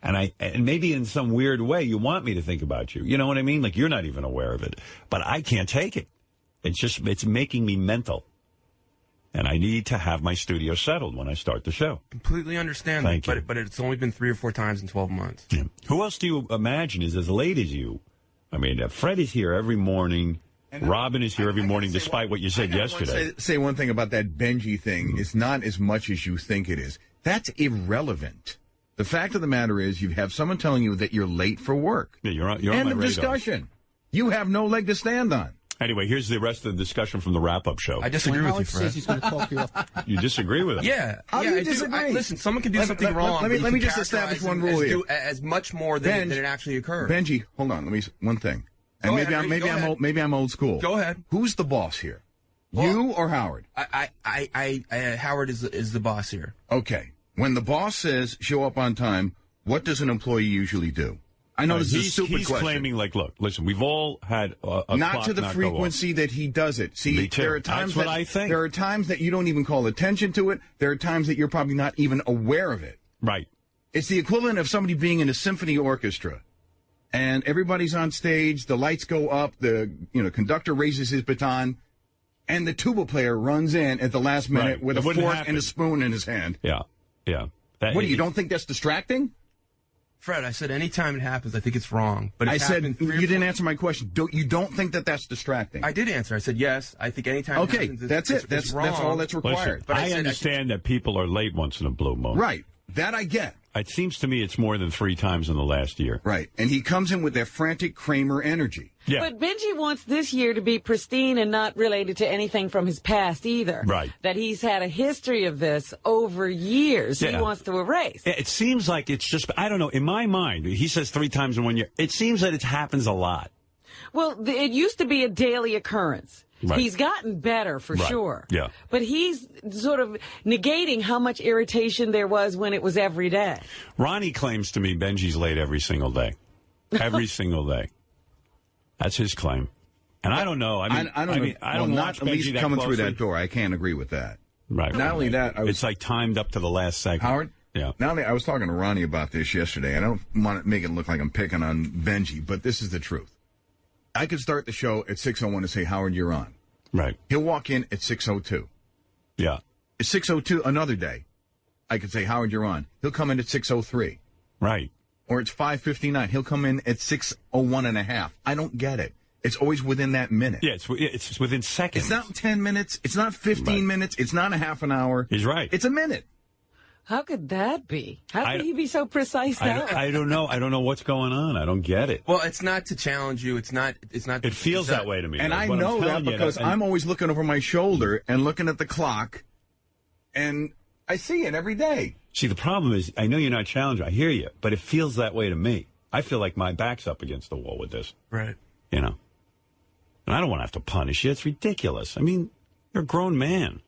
U: And maybe in some weird way you want me to think about you. You know what I mean? Like you're not even aware of it. But I can't take it. It's making me mental. And I need to have my studio settled when I start the show.
G: Completely understand that, but it's only been 3 or 4 times in 12 months.
U: Yeah. Who else do you imagine is as late as you? I mean, Fred is here every morning. Robin is here every morning, despite what you said yesterday.
R: Say one thing about that Benji thing. It's not as much as you think it is. That's irrelevant. The fact of the matter is you have someone telling you that you're late for work.
U: Yeah, you're on my
R: End of
U: radar.
R: discussion. You have no leg to stand on.
U: Anyway, here's the rest of the discussion from the wrap-up show.
G: I disagree with you, Fred.
L: He's going to talk you off.
U: You disagree with him?
G: Yeah.
R: How do you disagree?
G: Listen, someone can do something wrong.
R: Let me just establish one rule here.
G: As much more than it actually occurred.
R: Benji, hold on. One thing. And maybe I'm old school.
G: Go ahead.
R: Who's the boss here? You or Howard?
G: Howard is the boss here.
R: Okay. When the boss says show up on time, what does an employee usually do? I know this is a stupid question.
U: He's claiming, like, look, listen, we've all had a
R: not to the frequency that he does it. See,
U: me too.
R: There are times
U: That's what I think.
R: There are times that you don't even call attention to it. There are times that you're probably not even aware of it.
U: Right.
R: It's the equivalent of somebody being in a symphony orchestra, and everybody's on stage. The lights go up. The conductor raises his baton, and the tuba player runs in at the last minute with a fork and a spoon in his hand.
U: Yeah, yeah.
R: You don't think that's distracting?
G: Fred, I said anytime it happens, I think it's wrong. But
R: I said you didn't answer my question. You don't think that that's distracting?
G: I did answer. I said yes. I think anytime it happens,
R: that's it. That's all that's required.
U: Listen, but I understand that people are late once in a blue moon.
R: Right. That I get.
U: It seems to me it's more than 3 times in the last year.
R: Right. And he comes in with that frantic Kramer energy.
U: Yeah.
E: But Benji wants this year to be pristine and not related to anything from his past either.
U: Right.
E: That he's had a history of this over years. Yeah. He wants to erase.
U: It seems like it's just, I don't know, in my mind, he says 3 times in 1 year. It seems that it happens a lot.
E: Well, it used to be a daily occurrence. Right. He's gotten better, for sure.
U: Yeah.
E: But he's sort of negating how much irritation there was when it was every day.
U: Ronnie claims to me Benji's late every single day. Every single day. That's his claim. And I don't know. I don't watch
R: at least
U: Benji that
R: coming
U: closely.
R: through that door. I can't agree with that.
U: Right.
R: Not only that,
U: it's like timed up to the last second.
R: Howard?
U: Yeah.
R: Not only, I was talking to Ronnie about this yesterday. I don't want to make it look like I'm picking on Benji, but this is the truth. I could start the show at 6:01 and say, Howard, you're on.
U: Right.
R: He'll walk in at 6:02.
U: Yeah.
R: At 6:02 another day, I could say, Howard, you're on. He'll come in at 6:03.
U: Right.
R: Or it's 5:59. He'll come in at 6:01 and a half. I don't get it. It's always within that minute.
U: Yeah, it's within seconds.
R: It's not 10 minutes. It's not 15 minutes. It's not a half an hour.
U: He's right.
R: It's a minute.
E: How could that be? How could he be so precise now?
U: I don't know. I don't know what's going on. I don't get it.
G: Well, it's not to challenge you. It's not.
U: It feels that way to me.
R: And
U: though,
R: I know that because I'm always looking over my shoulder and looking at the clock, and I see it every day.
U: See, the problem is, I know you're not challenging. I hear you, but it feels that way to me. I feel like my back's up against the wall with this.
G: Right.
U: You know. And I don't want to have to punish you. It's ridiculous. I mean, you're a grown man.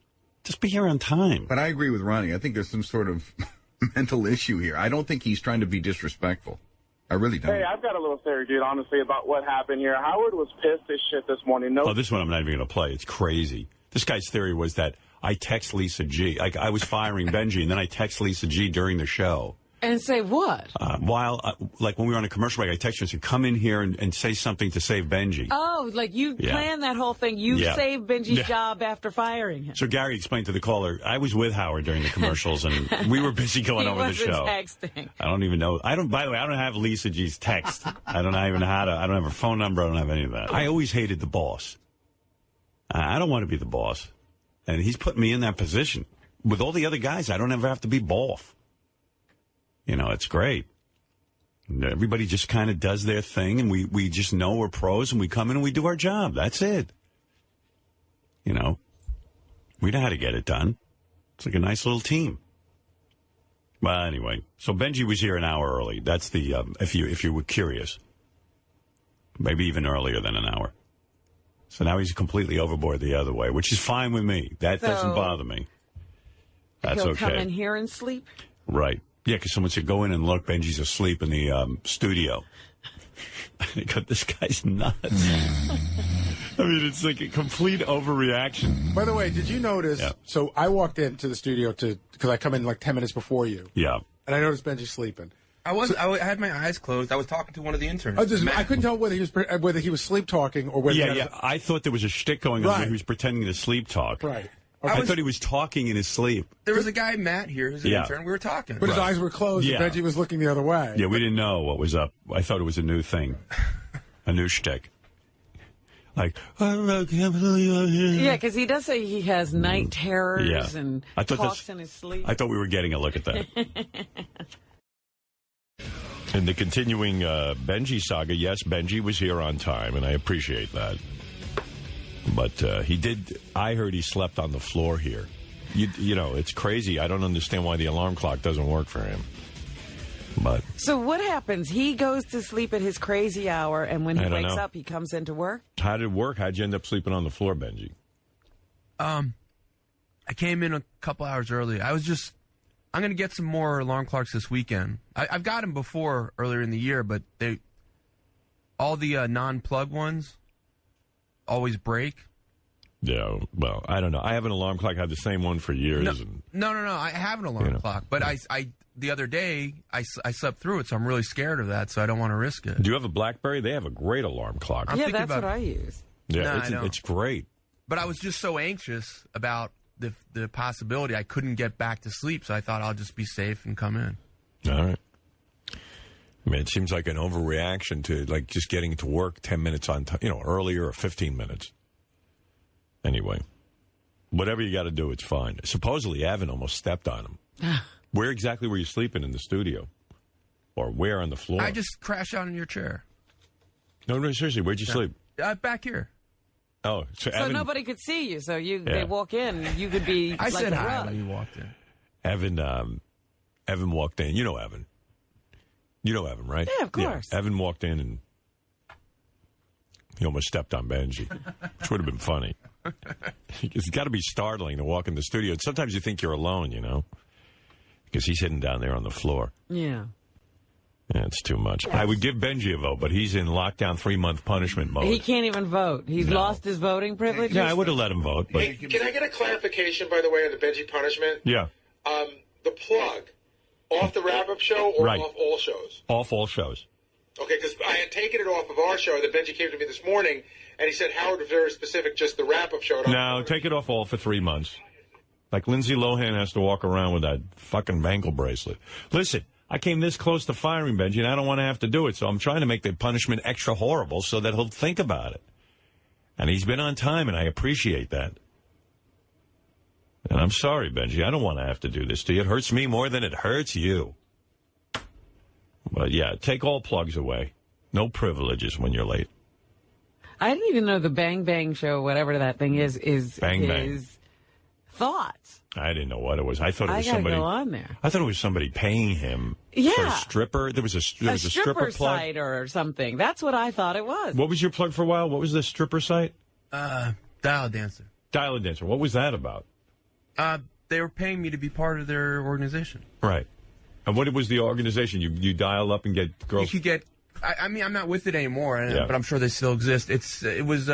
U: Just be here on time.
R: But I agree with Ronnie. I think there's some sort of mental issue here. I don't think he's trying to be disrespectful. I really don't.
W: Hey, I've got a little theory, dude, honestly, about what happened here. Howard was pissed as shit this morning.
U: Oh, this one I'm not even going to play. It's crazy. This guy's theory was that I text Lisa G. I was firing Benji, and then I text Lisa G during the show.
E: And say what?
U: Like when we were on a commercial break, I texted her and said, come in here and say something to save Benji.
E: Oh, like you planned that whole thing. You saved Benji's job after firing him.
U: So Gary explained to the caller, I was with Howard during the commercials, and we were busy going over the show.
E: Texting.
U: I don't even know. By the way, I don't have Lisa G's text. I don't even know how to. I don't have her phone number. I don't have any of that. I always hated the boss. I don't want to be the boss. And he's put me in that position. With all the other guys, I don't ever have to be boss. You know, it's great. Everybody just kind of does their thing, and we just know we're pros, and we come in and we do our job. That's it. You know, we know how to get it done. It's like a nice little team. Well, anyway, so Benji was here an hour early. That's the, if you were curious. Maybe even earlier than an hour. So now he's completely overboard the other way, which is fine with me. That doesn't bother me. That's
E: he'll
U: okay.
E: Come in here and sleep?
U: Right. Yeah, because someone said, go in and look, Benji's asleep in the studio. I go, this guy's nuts. I mean, it's like a complete overreaction.
H: By the way, did you notice? Yeah. So I walked into the studio because I come in like 10 minutes before you.
U: Yeah.
H: And I noticed Benji sleeping.
G: I had my eyes closed. I was talking to one of the interns.
H: I couldn't tell whether he was sleep talking or whether.
U: Yeah. I thought there was a shtick going on where he was pretending to sleep talk.
H: Right.
U: I thought he was talking in his sleep.
G: There was a guy, Matt, here, who's an intern. We were talking.
H: But his eyes were closed, and Benji was looking the other way.
U: Yeah, we didn't know what was up. I thought it was a new thing. A new shtick. Like,
E: yeah, because he does say he has night terrors and talks in his sleep.
U: I thought we were getting a look at that. In the continuing Benji saga, yes, Benji was here on time, and I appreciate that. But I heard he slept on the floor here. You know, it's crazy. I don't understand why the alarm clock doesn't work for him. But
E: so what happens? He goes to sleep at his crazy hour, and when he wakes up, he comes into work?
U: How did it work? How'd you end up sleeping on the floor, Benji?
G: I came in a couple hours early. I'm going to get some more alarm clocks this weekend. I've got them before earlier in the year, but all the non-plug ones always break.
U: Yeah, well, I don't know. I have an alarm clock. I had the same one for years.
G: No. I have an alarm clock, but the other day I slept through it, so I'm really scared of that. So I don't want to risk it.
U: Do you have a BlackBerry? They have a great alarm clock.
E: Yeah, that's what I use.
U: Yeah, it's great.
G: But I was just so anxious about the possibility I couldn't get back to sleep, so I thought I'll just be safe and come in.
U: All right. I mean, it seems like an overreaction to, like, just getting to work 10 minutes on time, earlier or 15 minutes. Anyway, whatever you got to do, it's fine. Supposedly, Evan almost stepped on him. Where exactly were you sleeping in the studio? Or where on the floor?
G: I just crashed out in your chair.
U: No, seriously, where'd you sleep?
G: Back here.
U: Oh, so Evan,
E: nobody could see you. So they walk in, you could be
G: I said hi when you walked in.
U: Evan walked in. You know Evan. You know Evan, right?
E: Yeah, of course.
U: Yeah. Evan walked in and he almost stepped on Benji, which would have been funny. It's got to be startling to walk in the studio. And sometimes you think you're alone, because he's sitting down there on the floor.
E: Yeah.
C: Yeah, it's too much. I would give Benji a vote, but he's in lockdown 3-month punishment mode.
E: He can't even vote. He's lost his voting privilege.
C: Yeah, I would have let him vote. But...
H: Hey, can I get a clarification, by the way, on the Benji punishment?
C: Yeah.
H: The plug, off the wrap-up show or off all shows?
C: Off all shows.
H: Okay, because I had taken it off of our show, and then Benji came to me this morning, and he said Howard was very specific, just the wrap-up show.
C: No, take it off all for 3 months. Like Lindsay Lohan has to walk around with that fucking ankle bracelet. Listen, I came this close to firing Benji, and I don't want to have to do it, so I'm trying to make the punishment extra horrible so that he'll think about it. And he's been on time, and I appreciate that. And I'm sorry, Benji. I don't want to have to do this to you. It hurts me more than it hurts you. But, yeah, take all plugs away. No privileges when you're late.
E: I didn't even know the Bang Bang show, whatever that thing is
C: Bang Bang.
E: Thoughts.
C: I didn't know what it was. I thought it was somebody.
E: Go on there.
C: I thought it was somebody paying him for a stripper. There was a stripper plug
E: site or something. That's what I thought it was.
C: What was your plug for a while? What was the stripper site?
G: Dial-A-Dancer.
C: Dial-A-Dancer. What was that about?
G: They were paying me to be part of their organization.
C: Right. And what was the organization? You dial up and get girls?
G: You could get... I mean, I'm not with it anymore, but I'm sure they still exist. It was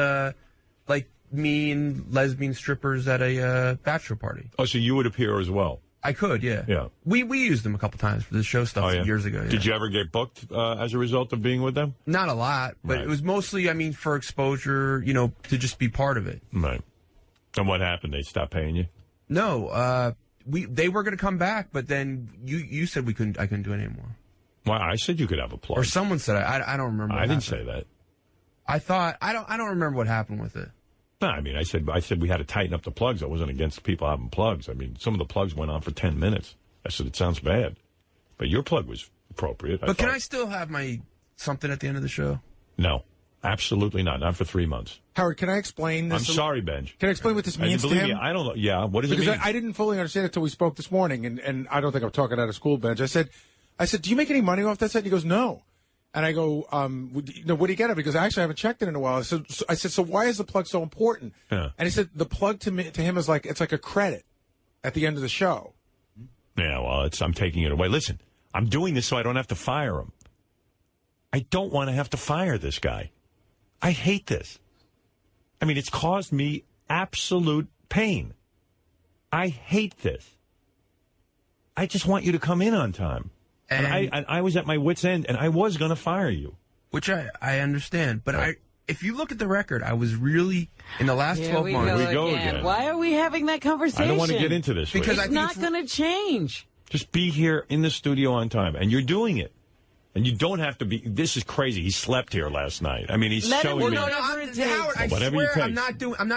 G: like me and lesbian strippers at a bachelor party.
C: Oh, so you would appear as well?
G: I could, yeah.
C: Yeah.
G: We used them a couple times for the show stuff years ago. Yeah.
C: Did you ever get booked as a result of being with them?
G: Not a lot, but it was mostly, I mean, for exposure, to just be part of it.
C: Right. And what happened? They stopped paying you?
G: No, they were going to come back, but then you said I couldn't do it anymore.
C: Well, I said you could have a plug.
G: Or someone said I don't remember.
C: I didn't say that.
G: I thought I don't remember what happened with it.
C: No, I mean I said we had to tighten up the plugs. I wasn't against people having plugs. I mean some of the plugs went on for 10 minutes. I said it sounds bad, but your plug was appropriate.
G: But can I still have my something at the end of the show?
C: No, absolutely not. Not for 3 months.
H: Howard, can I explain this?
C: I'm sorry, Benj.
H: Can I explain what this means to him?
C: Me, I don't know. Yeah, what does it mean?
H: Because I didn't fully understand it until we spoke this morning, and I don't think I'm talking out of school, Benj. I said, do you make any money off that set? And he goes, no. And I go, what do you get it? Because actually I haven't checked it in a while. I said, so why is the plug so important? Yeah. And he said, the plug to him is it's like a credit at the end of the show.
C: Yeah, well, I'm taking it away. Listen, I'm doing this so I don't have to fire him. I don't want to have to fire this guy. I hate this. I mean, it's caused me absolute pain. I hate this. I just want you to come in on time. And I was at my wit's end, and I was going to fire you.
G: Which I understand. But if you look at the record, I was really, in the last 12 months.
C: Here we go again.
E: Why are we having that conversation?
C: I don't want to get into this.
E: Because it's not going to change.
C: Just be here in the studio on time. And you're doing it. And you don't have to be. This is crazy. He slept here last night. I mean, he's showing me.
G: Howard, I swear I'm not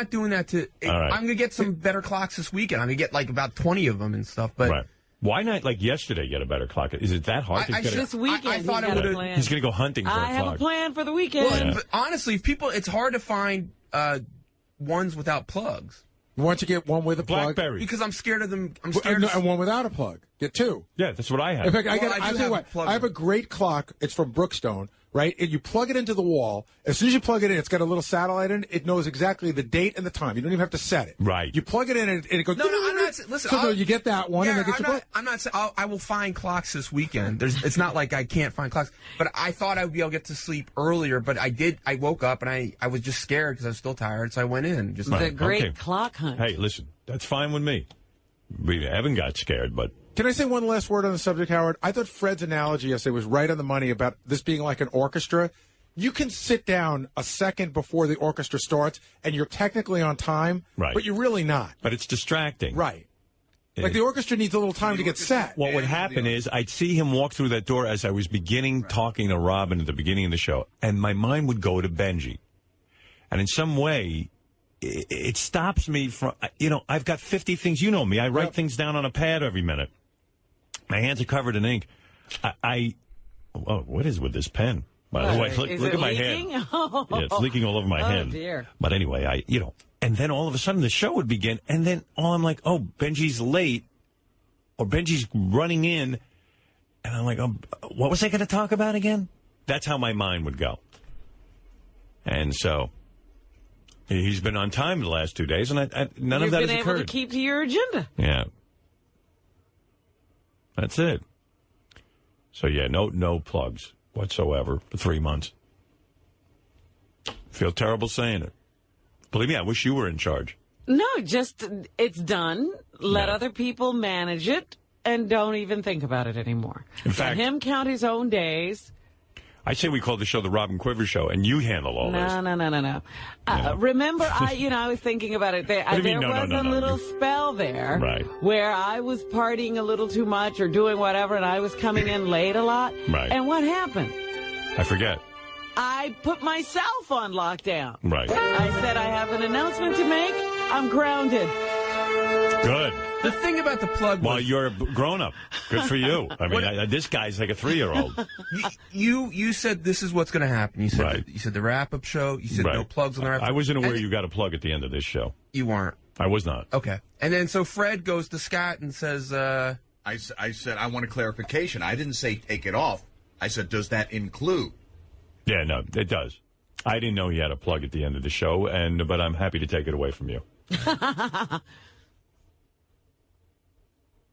G: doing that to.
C: Right.
G: I'm going to get some better clocks this weekend. I'm going to get about 20 of them and stuff. But
C: right. Why not, yesterday, get a better clock? Is it that hard?
E: This weekend,
G: I thought it would have.
C: He's going to go hunting for a clock.
E: I have a plan for the weekend.
G: Well, but honestly, it's hard to find ones without plugs.
H: Why don't you get one with a plug?
C: BlackBerry.
G: Because I'm scared of them.
H: And one without a plug. Get two.
C: Yeah, that's what I have.
H: In fact, I have a great clock. It's from Brookstone, right? And you plug it into the wall. As soon as you plug it in, it's got a little satellite in it. It knows exactly the date and the time. You don't even have to set it.
C: Right.
H: You plug it in and it goes.
G: No, I'm not. Listen.
H: So you get that one and then get your plug.
G: I'm not saying I will find clocks this weekend. It's not like I can't find clocks. But I thought I would be able to get to sleep earlier. But I did. I woke up and I was just scared because I was still tired. So I went in.
E: The great clock hunt.
C: Hey, listen. That's fine with me. We haven't got scared, but...
H: Can I say one last word on the subject, Howard? I thought Fred's analogy yesterday was right on the money about this being like an orchestra. You can sit down a second before the orchestra starts, and you're technically on time, but you're really not.
C: But it's distracting.
H: Right. Like the orchestra needs a little time to get set.
C: What would happen is I'd see him walk through that door as I was talking to Robin at the beginning of the show, and my mind would go to Benji. And in some way... It stops me from, I've got 50 things. You know me. I write things down on a pad every minute. My hands are covered in ink. What is with this pen? By the way, look at my hand.
E: Oh.
C: Yeah, it's leaking all over my hand.
E: Dear.
C: But anyway, and then all of a sudden the show would begin. And then I'm like, oh, Benji's late. Or Benji's running in. And I'm like, what was I going to talk about again? That's how my mind would go. And so... He's been on time the last 2 days, and none of that has occurred.
E: You've been able to keep to your agenda.
C: Yeah. That's it.
U: So, yeah, no plugs whatsoever for 3 months. Feel terrible saying it. Believe me, I wish you were in charge.
E: No, just it's done. Let other people manage it and don't even think about it anymore.
U: In fact,
E: let him count his own days.
U: I say we call the show the Robin Quiver Show, and you handle all this.
E: No. Remember, I was thinking about it. There was a little spell there where I was partying a little too much or doing whatever, and I was coming in late a lot.
U: Right.
E: And what happened?
U: I forget.
E: I put myself on lockdown.
U: Right.
E: I said, I have an announcement to make. I'm grounded.
U: Good.
G: The thing about the plug was...
U: Well, you're a grown-up. Good for you. I mean, this guy's like a 3-year-old.
G: You said this is what's going to happen. You said you said the wrap-up show. You said no plugs on the wrap-up.
U: I wasn't aware you got a plug at the end of this show.
G: You weren't.
U: I was not.
G: Okay. And then so Fred goes to Scott and says...
R: I said, I want a clarification. I didn't say take it off. I said, does that include?
U: Yeah, no, it does. I didn't know he had a plug at the end of the show, but I'm happy to take it away from you.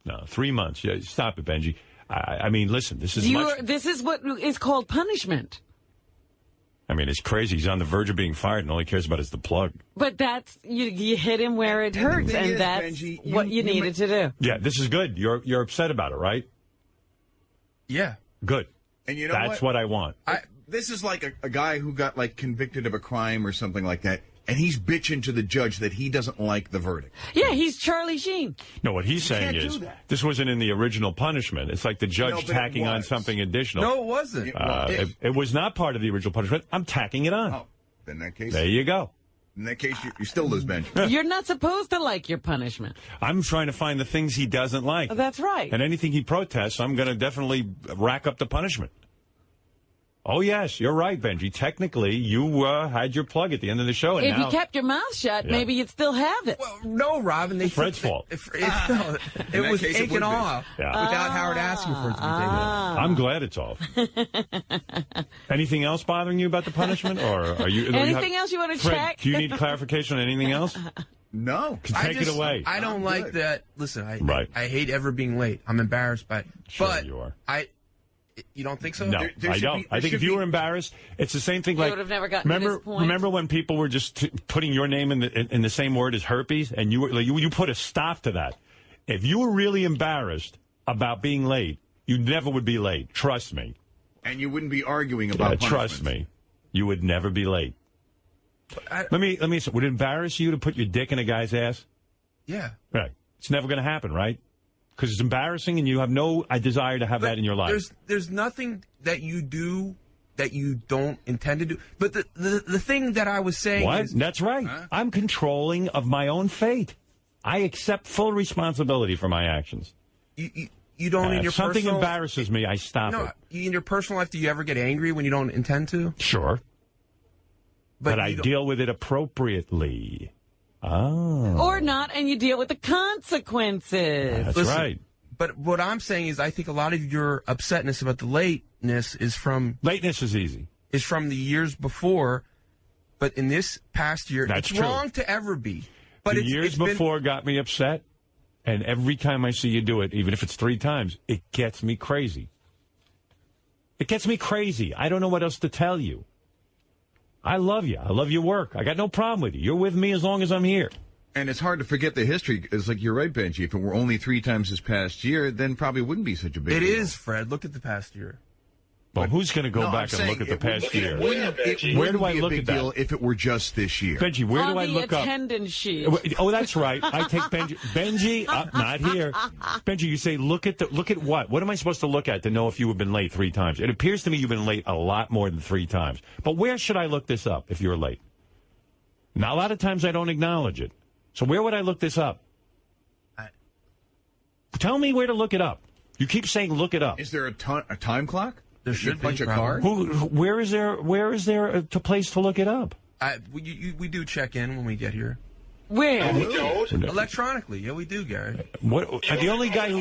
U: No, 3 months. Yeah, stop it, Benji. I mean, listen, this is
E: This is what is called punishment.
U: I mean, it's crazy. He's on the verge of being fired, and all he cares about is the plug.
E: But that's you hit him where it hurts, and that's Benji, what you needed to do.
U: Yeah, this is good. You're upset about it, right?
G: Yeah.
U: Good.
R: And you know
U: that's what I want.
R: This is like a guy who got like convicted of a crime or something like that, and he's bitching to the judge that he doesn't like the verdict.
E: Yeah, he's Charlie Sheen.
U: No, what he's saying is this wasn't in the original punishment. It's like the judge tacking on something additional.
G: No, it wasn't.
U: It was not part of the original punishment. I'm tacking it on.
R: Oh, in that case,
U: there you go.
R: In that case, you still lose, Benji.
E: You're not supposed to like your punishment.
U: I'm trying to find the things he doesn't like.
E: That's right.
U: And anything he protests, I'm going to definitely rack up the punishment. Oh, yes, you're right, Benji. Technically, you had your plug at the end of the show. And
E: if you kept your mouth shut, maybe you'd still have it.
G: Well, no, Robin.
U: Fred's fault.
G: It was taken off without Howard asking for it to be taken off.
U: I'm glad it's off. Anything else bothering you about the punishment? Or are you?
E: Anything else you want to check?
U: Do you need clarification on anything else?
R: No.
U: Take it away.
G: I don't like that. Listen, I hate ever being late. I'm embarrassed by it.
U: Sure
G: but
U: you are.
G: You don't think so?
U: No, I don't. I think if you were embarrassed, it's the same thing.
E: You
U: like
E: would have never gotten to this point.
U: Remember when people were just putting your name in the same word as herpes, and you put a stop to that. If you were really embarrassed about being late, you never would be late. Trust me.
R: And you wouldn't be arguing about
U: trust me, you would never be late. Let me. Would it embarrass you to put your dick in a guy's ass?
G: Yeah.
U: Right. It's never going to happen, right? Because it's embarrassing, and you have no desire to have that in your life.
G: There's nothing that you do that you don't intend to do. But the thing that I was saying is...
U: That's right. Huh? I'm controlling of my own fate. I accept full responsibility for my actions.
G: You don't in your
U: if something embarrasses me, I stop it.
G: In your personal life, do you ever get angry when you don't intend to?
U: Sure. But I deal with it appropriately. Oh.
E: Or not, and you deal with the consequences.
U: That's right.
G: But what I'm saying is I think a lot of your upsetness about the lateness is from...
U: Lateness is easy.
G: Is from the years before, but in this past year, it's wrong to ever be. But
U: the years before got me upset, and every time I see you do it, even if it's 3 times, it gets me crazy. It gets me crazy. I don't know what else to tell you. I love you. I love your work. I got no problem with you. You're with me as long as I'm here.
R: And it's hard to forget the history. It's like you're right, Benji. If it were only 3 times this past year, then probably wouldn't be such a big deal.
G: It is, Fred. Look at the past year.
U: Well, who's going to go back and look at the past year?
R: Where do I look at that? If it were just this year.
U: Benji, where do I look up?
E: On the attendance sheet.
U: Oh, that's right. I take Benji. Benji, not here. Benji, you say, look at what? What am I supposed to look at to know if you have been late 3 times? It appears to me you've been late a lot more than 3 times. But where should I look this up if you're late? Now, a lot of times I don't acknowledge it. So where would I look this up? Tell me where to look it up. You keep saying look it up.
R: Is there a time clock?
G: There should
R: punch
G: be
R: a card.
U: Where is there a place to look it up?
G: We do check in when we get here.
E: Where?
G: Electronically. Yeah, we do, Gary.
U: What? The only guy who...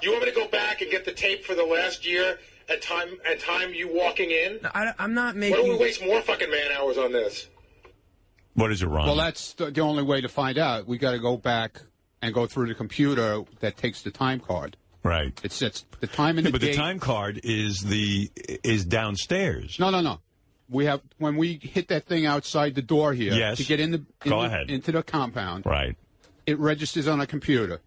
B: You want me to go back and get the tape for the last year and time you walking in?
G: No, I'm not making...
B: Why don't we waste more fucking man hours on this?
U: What is it, Ron?
D: Well, that's the only way to find out. We got to go back and go through the computer that takes the time card.
U: Right.
D: It sits. The time and the
U: but
D: date.
U: the time card is downstairs.
D: No. We have when we hit that thing outside the door here to get into the compound.
U: Right.
D: It registers on a computer,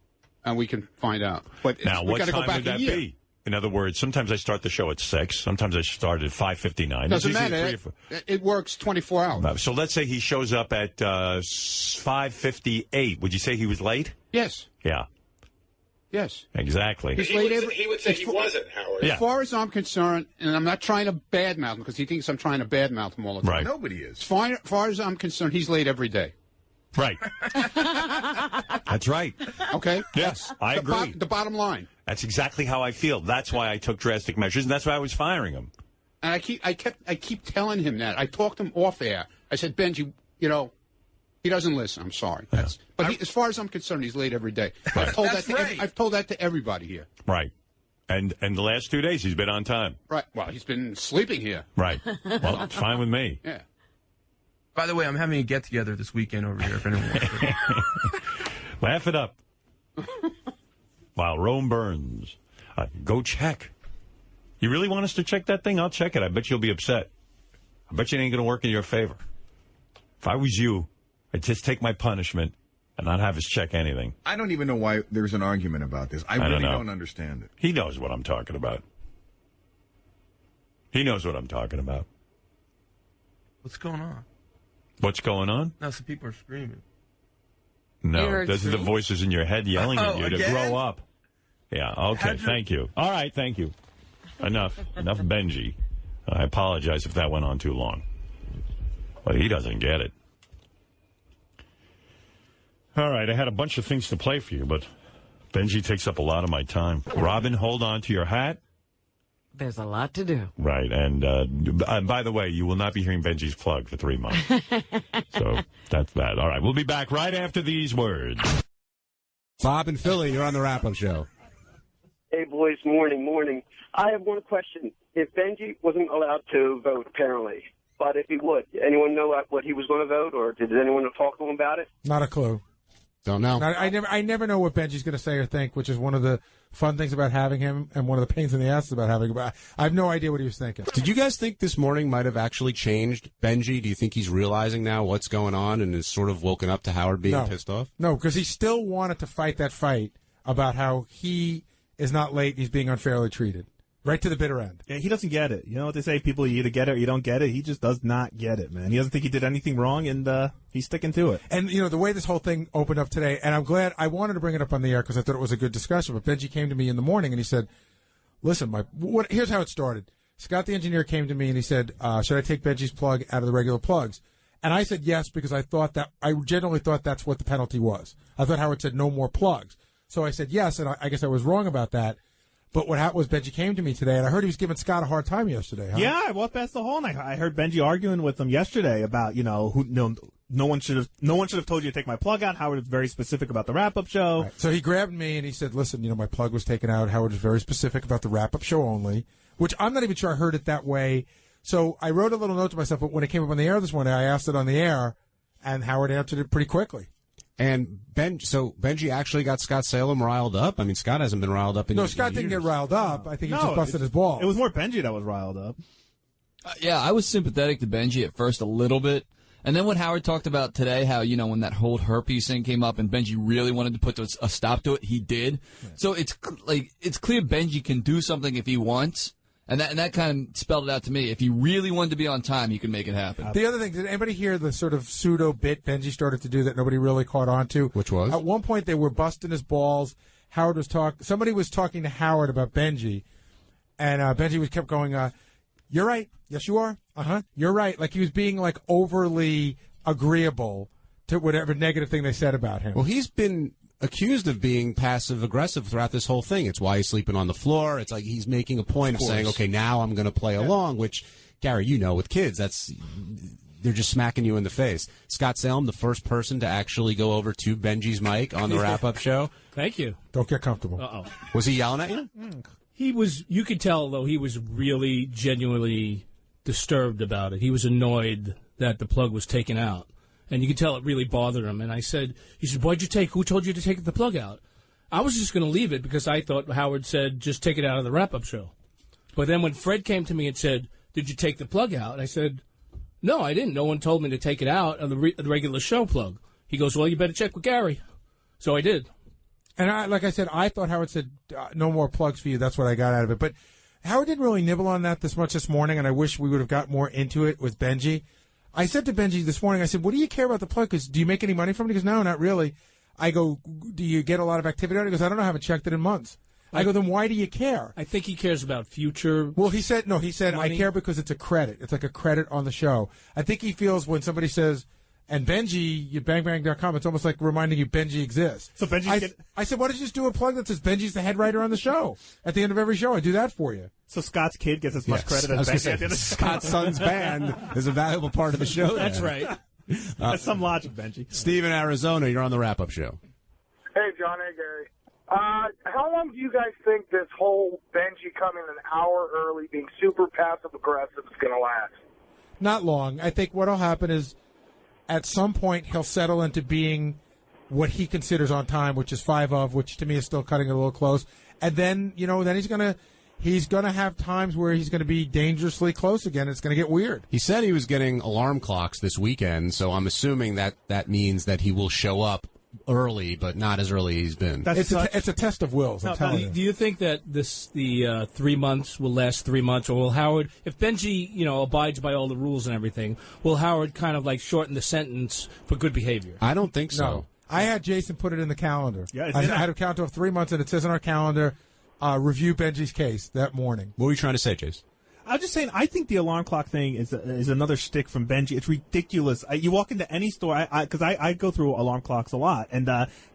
D: and we can find out. But
U: now,
D: we
U: what
D: gotta
U: time
D: go back
U: would that
D: a year.
U: be? In other words, sometimes I start the show at 6. Sometimes I start at 5:59.
D: Doesn't matter. It works 24 hours.
U: So let's say he shows up at 5:58. Would you say he was late?
D: Yes.
U: Yeah.
D: Yes.
U: Exactly.
D: He's late
B: He would say he wasn't, Howard.
D: As far as I'm concerned, and I'm not trying to badmouth him because he thinks I'm trying to badmouth him all the time.
U: Right.
R: Nobody is.
D: As far as I'm concerned, he's late every day.
U: Right. That's right.
D: Okay?
U: Yes, I agree.
D: The bottom line.
U: That's exactly how I feel. That's why I took drastic measures, and that's why I was firing him.
D: And I keep telling him that. I talked to him off air. I said, Benji, he doesn't listen. I'm sorry. But as far as I'm concerned, he's late every day.
U: Right.
D: I've told that to everybody here.
U: Right. And the last 2 days, he's been on time.
D: Right. Well, he's been sleeping here.
U: Right. Well, it's fine with me.
D: Yeah.
G: By the way, I'm having a get-together this weekend over here, if anyone wants to.
U: Laugh it up. While Rome burns. Go check. You really want us to check that thing? I'll check it. I bet you'll be upset. I bet you it ain't going to work in your favor. If I was you, I'd just take my punishment and not have us check anything.
R: I don't even know why there's an argument about this. I really don't understand it.
U: He knows what I'm talking about. He knows what I'm talking about.
G: What's going on?
U: What's going on?
G: No, some people are screaming.
U: No, those are the voices in your head yelling at you to grow up. Yeah, okay, thank you. All right, thank you. Enough, Benji. I apologize if that went on too long. But he doesn't get it. All right, I had a bunch of things to play for you, but Benji takes up a lot of my time. Robin, hold on to your hat.
E: There's a lot to do.
U: Right, and by the way, you will not be hearing Benji's plug for 3 months. So that's that. All right, we'll be back right after these words.
L: Bob and Philly, you're on the wrap-up show.
I: Hey, boys, morning. I have one question. If Benji wasn't allowed to vote, apparently, but if he would, anyone know what he was going to vote, or did anyone talk to him about it?
H: Not a clue.
L: Don't know.
H: I never know what Benji's going to say or think, which is one of the fun things about having him and one of the pains in the ass about having him. I have no idea what he was thinking.
L: Did you guys think this morning might have actually changed Benji? Do you think he's realizing now what's going on and is sort of woken up to Howard being pissed off?
H: No, because he still wanted to fight that fight about how he is not late and he's being unfairly treated. Right to the bitter end.
J: Yeah, he doesn't get it. You know what they say? People, you either get it or you don't get it. He just does not get it, man. He doesn't think he did anything wrong, and he's sticking to it.
H: And, the way this whole thing opened up today, and I'm glad, I wanted to bring it up on the air because I thought it was a good discussion, but Benji came to me in the morning and he said, listen, here's how it started. Scott the engineer came to me and he said, should I take Benji's plug out of the regular plugs? And I said yes because I generally thought that's what the penalty was. I thought Howard said no more plugs. So I said yes, and I guess I was wrong about that. But what happened was Benji came to me today, and I heard he was giving Scott a hard time yesterday. Huh?
J: Yeah, I walked past the hall, and I heard Benji arguing with him yesterday about, no one should have told you to take my plug out. Howard was very specific about the wrap-up show.
H: Right. So he grabbed me, and he said, listen, my plug was taken out. Howard was very specific about the wrap-up show only, which I'm not even sure I heard it that way. So I wrote a little note to myself, but when it came up on the air this morning, I asked it on the air, and Howard answered it pretty quickly.
L: And Benji actually got Scott Salem riled up? I mean, Scott hasn't been riled up in years.
H: No, Scott didn't get riled up. I think he just busted his balls.
J: It was more Benji that was riled up.
K: Yeah, I was sympathetic to Benji at first a little bit. And then when Howard talked about today how, when that whole herpes thing came up and Benji really wanted to put a stop to it, he did. Yeah. So it's clear Benji can do something if he wants. And that kind of spelled it out to me. If he really wanted to be on time, he could make it happen.
H: The other thing, did anybody hear the sort of pseudo bit Benji started to do that nobody really caught on to?
L: Which was?
H: At one point, they were busting his balls. Somebody was talking to Howard about Benji, and Benji kept going, you're right. Yes, you are. Uh-huh. You're right. Like he was being overly agreeable to whatever negative thing they said about him.
L: Well, he's been accused of being passive-aggressive throughout this whole thing. It's why he's sleeping on the floor. It's like he's making a point of saying, okay, now I'm going to play along, which, Gary, with kids, they're just smacking you in the face. Scott Salem, the first person to actually go over to Benji's mic on the wrap-up show.
Y: Thank you.
H: Don't get comfortable.
Y: Uh-oh.
L: Was he yelling at you?
Y: You could tell, though, he was really genuinely disturbed about it. He was annoyed that the plug was taken out. And you could tell it really bothered him. And he said, why'd you who told you to take the plug out? I was just going to leave it because I thought Howard said just take it out of the wrap-up show. But then when Fred came to me and said, did you take the plug out? I said, no, I didn't. No one told me to take it out of the regular show plug. He goes, well, you better check with Gary. So I did.
H: And like I said, I thought Howard said no more plugs for you. That's what I got out of it. But Howard didn't really nibble on that this much this morning, and I wish we would have got more into it with Benji. I said to Benji this morning, I said, what do you care about the plug? Because do you make any money from it? He goes, no, not really. I go, do you get a lot of activity on it? He goes, I don't know. I haven't checked it in months. I go, then why do you care?
Y: I think he cares about future.
H: Well, he said, money. I care because it's a credit. It's like a credit on the show. I think he feels when somebody says, and Benji, you bangbang.com, it's almost like reminding you Benji exists.
J: So Benji,
H: I said, why don't you just do a plug that says Benji's the head writer on the show? At the end of every show, I do that for you.
J: So Scott's kid gets as much credit as Benji at the end of
L: Scott's son's band is a valuable part of the show.
Y: That's right.
J: That's some logic, Benji.
L: Steve in Arizona, you're on the wrap-up show.
M: Hey, John. Hey, Gary. How long do you guys think this whole Benji coming an hour early, being super passive-aggressive is going to last?
H: Not long. I think what will happen is at some point he'll settle into being what he considers on time, which is 5 of, which to me is still cutting it a little close. And then, then he's going to have times where he's going to be dangerously close again. It's going to get weird.
L: He said he was getting alarm clocks this weekend, so I'm assuming that means that he will show up early, but not as early as he's been.
H: It's a test of wills, I'm telling you.
Y: Do you think that the 3 months will last 3 months, or will Howard, if Benji, abides by all the rules and everything, will Howard kind of like shorten the sentence for good behavior?
L: I don't think so.
H: No. I had Jason put it in the calendar.
J: Yeah,
H: I had a count of 3 months, and it says on our calendar, review Benji's case that morning.
L: What were you trying to say, Jason?
J: I'm just saying, I think the alarm clock thing is another shtick from Benji. It's ridiculous. You walk into any store, because I go through alarm clocks a lot, and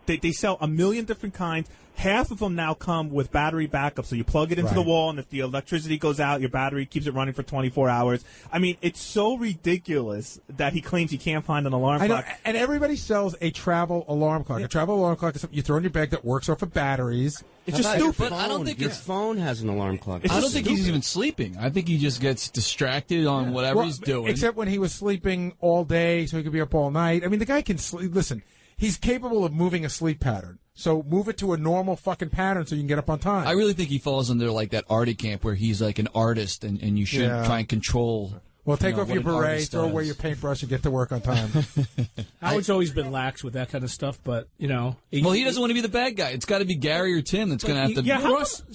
J: they sell a million different kinds. Half of them now come with battery backup, so you plug it into the wall, and if the electricity goes out, your battery keeps it running for 24 hours. I mean, it's so ridiculous that he claims he can't find an alarm clock.
H: And everybody sells a travel alarm clock. A travel alarm clock is something you throw in your bag that works off of batteries.
N: It's just stupid. But I don't think your phone has an alarm clock.
K: I don't think he's even sleeping. I think he just gets distracted on whatever he's doing.
H: Except when he was sleeping all day, so he could be up all night. I mean, the guy can sleep. Listen, he's capable of moving a sleep pattern. So move it to a normal fucking pattern so you can get up on time.
K: I really think he falls under like that arty camp where he's like an artist and you should try and control.
H: Well, take off your beret, throw away your paintbrush, and get to work on time.
Y: Howard's always been lax with that kind of stuff, but,
K: he doesn't want to be the bad guy. It's got to be Gary or Tim that's going to have to...
Y: Yeah,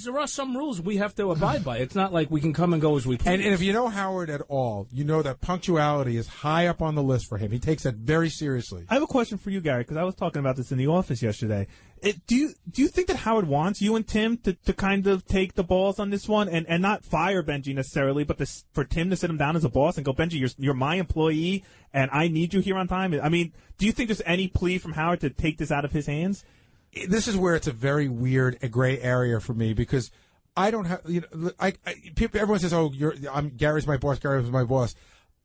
Y: there are some rules we have to abide by. It's not like we can come and go as we please.
H: And if you know Howard at all, you know that punctuality is high up on the list for him. He takes that very seriously.
J: I have a question for you, Gary, because I was talking about this in the office yesterday. Do you think that Howard wants you and Tim to kind of take the balls on this one and not fire Benji necessarily, but for Tim to sit him down as a boss and go, Benji, you're my employee and I need you here on time? I mean, do you think there's any plea from Howard to take this out of his hands?
H: This is where it's a very weird, gray area for me because I don't have, everyone says, Gary's my boss, Gary's my boss.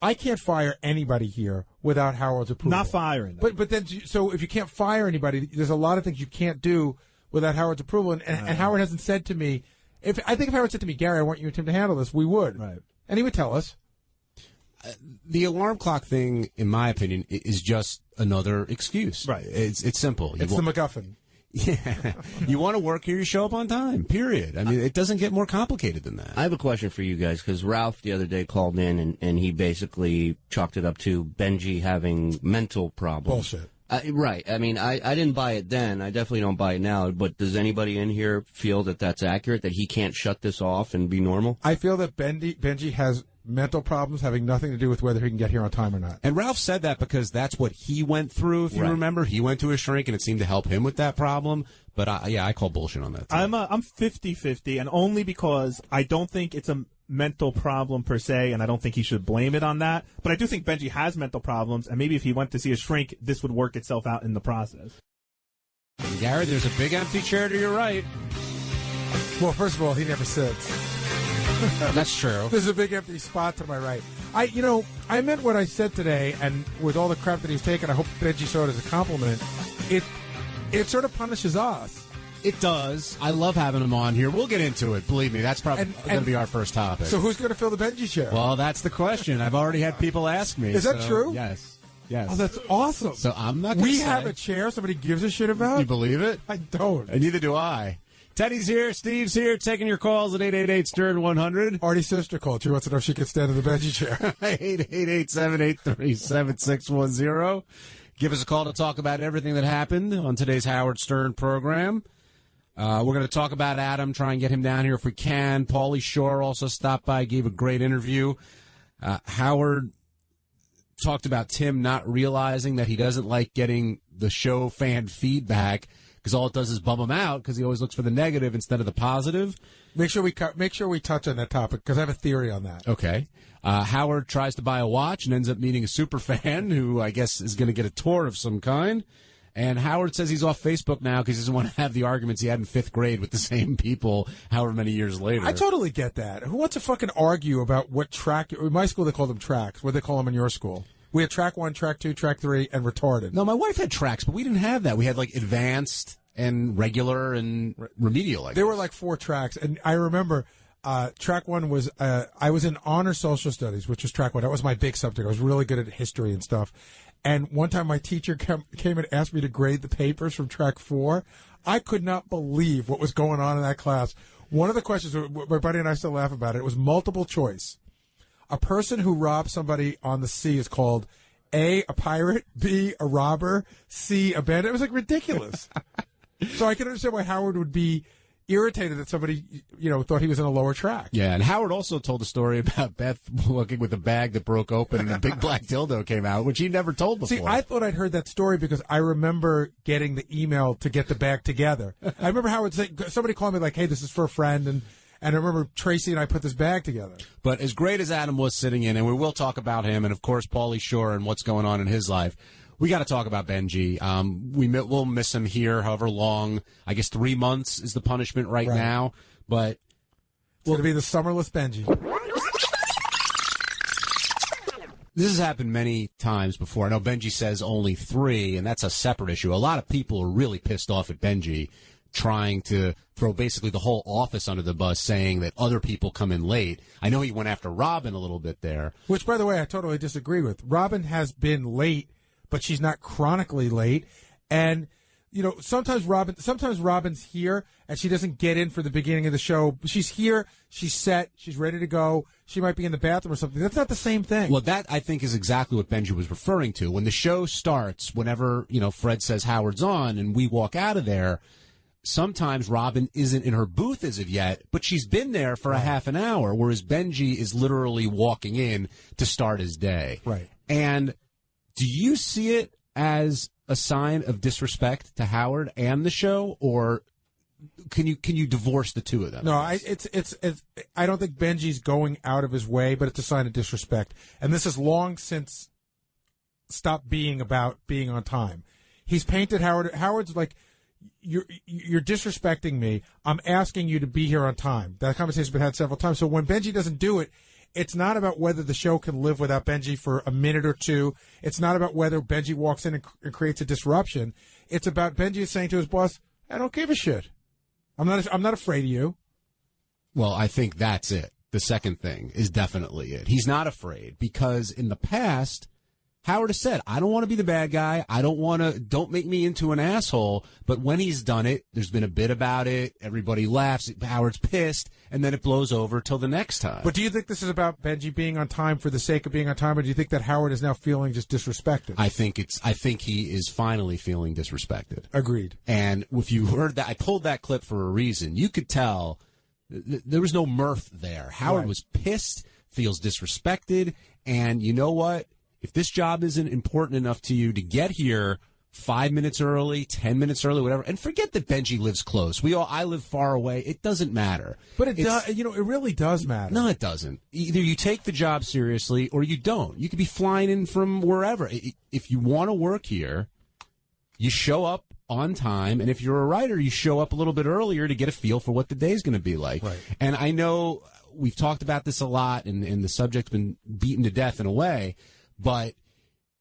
H: I can't fire anybody here without Howard's approval.
J: Not firing them.
H: But then, so if you can't fire anybody, there's a lot of things you can't do without Howard's approval. And Howard hasn't said to me, if Howard said to me, Gary, I want you and Tim to handle this, we would.
J: Right.
H: And he would tell us.
L: The alarm clock thing, in my opinion, is just another excuse.
H: Right.
L: It's simple.
H: It's the MacGuffin.
L: Yeah. You want to work here, you show up on time, period. I mean, it doesn't get more complicated than that.
N: I have a question for you guys, because Ralph the other day called in, and he basically chalked it up to Benji having mental problems.
H: Bullshit.
N: Right. I mean, I didn't buy it then. I definitely don't buy it now. But does anybody in here feel that that's accurate, that he can't shut this off and be normal?
H: I feel that Benji has mental problems having nothing to do with whether he can get here on time or not.
L: And Ralph said that because that's what he went through, if you remember. He went to a shrink, and it seemed to help him with that problem. But, I call bullshit on that. Too.
J: I'm 50-50, and only because I don't think it's a mental problem per se, and I don't think he should blame it on that. But I do think Benji has mental problems, and maybe if he went to see a shrink, this would work itself out in the process.
L: And Garrett, there's a big empty chair to your right.
H: Well, first of all, he never sits.
L: That's true.
H: There's a big empty spot to my right. I meant what I said today, and with all the crap that he's taken, I hope Benji saw it as a compliment. It sort of punishes us.
L: It does. I love having him on here. We'll get into it. Believe me, that's probably going to be our first topic.
H: So who's going to fill the Benji chair?
L: Well, that's the question. I've already had people ask me.
H: Is that true?
L: Yes. Yes.
J: Oh, that's awesome.
L: So I'm not going to
J: We have a chair somebody gives a shit about?
L: You believe it?
J: I don't.
L: And neither do I. Teddy's here. Steve's here. Taking your calls at 888-STERN-100.
J: Artie's sister called. She wants to know if she can stand in the Benji chair.
L: 888-783-7610. Give us a call to talk about everything that happened on today's Howard Stern program. We're going to talk about Adam, try and get him down here if we can. Pauly Shore also stopped by, gave a great interview. Howard talked about Tim not realizing that he doesn't like getting the show fan feedback because all it does is bum him out because he always looks for the negative instead of the positive.
J: Make sure we touch on that topic because I have a theory on that.
L: Okay. Howard tries to buy a watch and ends up meeting a super fan who I guess is going to get a tour of some kind. And Howard says he's off Facebook now because he doesn't want to have the arguments he had in 5th grade with the same people however many years later.
J: I totally get that. Who wants to fucking argue about what track? In my school, they call them tracks. What do they call them in your school? We had track 1, track 2, track 3, and retarded.
L: No, my wife had tracks, but we didn't have that. We had, like, advanced and regular and remedial, I guess.
J: There were, like, 4 tracks. And I remember track 1 was, I was in honor social studies, which was track 1. That was my big subject. I was really good at history and stuff. And one time my teacher came and asked me to grade the papers from track 4. I could not believe what was going on in that class. One of the questions, my buddy and I still laugh about it, was multiple choice. A person who robs somebody on the sea is called A, a pirate, B, a robber, C, a bandit. It was like ridiculous. So I can understand why Howard would be irritated that somebody, thought he was in a lower track.
L: Yeah, and Howard also told a story about Beth looking with a bag that broke open and a big black dildo came out, which he never told before.
J: See, I thought I'd heard that story because I remember getting the email to get the bag together. I remember Howard saying, somebody called me like, hey, this is for a friend, and I remember Tracy and I put this bag together.
L: But as great as Adam was sitting in, and we will talk about him, and of course Pauly Shore and what's going on in his life, we got to talk about Benji. We'll miss him here however long. I guess 3 months is the punishment right now. But
J: it's going to be the summerless Benji.
L: This has happened many times before. I know Benji says only 3, and that's a separate issue. A lot of people are really pissed off at Benji, trying to throw basically the whole office under the bus, saying that other people come in late. I know he went after Robin a little bit there.
J: Which, by the way, I totally disagree with. Robin has been late, but she's not chronically late. And, sometimes Robin's here, and she doesn't get in for the beginning of the show. She's here, she's set, she's ready to go. She might be in the bathroom or something. That's not the same thing.
L: Well, that, I think, is exactly what Benji was referring to. When the show starts, whenever, Fred says Howard's on and we walk out of there, sometimes Robin isn't in her booth as of yet, but she's been there for a half an hour, whereas Benji is literally walking in to start his day.
J: Right.
L: And do you see it as a sign of disrespect to Howard and the show, or can you divorce the two of them?
J: No, I don't think Benji's going out of his way, but it's a sign of disrespect. And this has long since stopped being about being on time. He's painted Howard. Howard's like, you're disrespecting me. I'm asking you to be here on time. That conversation's been had several times. So when Benji doesn't do it, it's not about whether the show can live without Benji for a minute or two. It's not about whether Benji walks in and creates a disruption. It's about Benji saying to his boss, I don't give a shit. I'm not afraid of you.
L: Well, I think that's it. The second thing is definitely it. He's not afraid because in the past, Howard has said, I don't want to be the bad guy. Don't make me into an asshole. But when he's done it, there's been a bit about it. Everybody laughs. Howard's pissed. And then it blows over till the next time.
J: But do you think this is about Benji being on time for the sake of being on time? Or do you think that Howard is now feeling just disrespected?
L: I think he is finally feeling disrespected.
J: Agreed.
L: And if you heard that, I pulled that clip for a reason. You could tell there was no mirth there. Howard was pissed, feels disrespected. And you know what? If this job isn't important enough to you to get here 5 minutes early, 10 minutes early, whatever, and forget that Benji lives close. I live far away. It doesn't matter.
J: But it really does matter.
L: No, it doesn't. Either you take the job seriously or you don't. You could be flying in from wherever. If you want to work here, you show up on time, and if you're a writer, you show up a little bit earlier to get a feel for what the day's going to be like.
J: Right.
L: And I know we've talked about this a lot, and the subject's been beaten to death in a way. But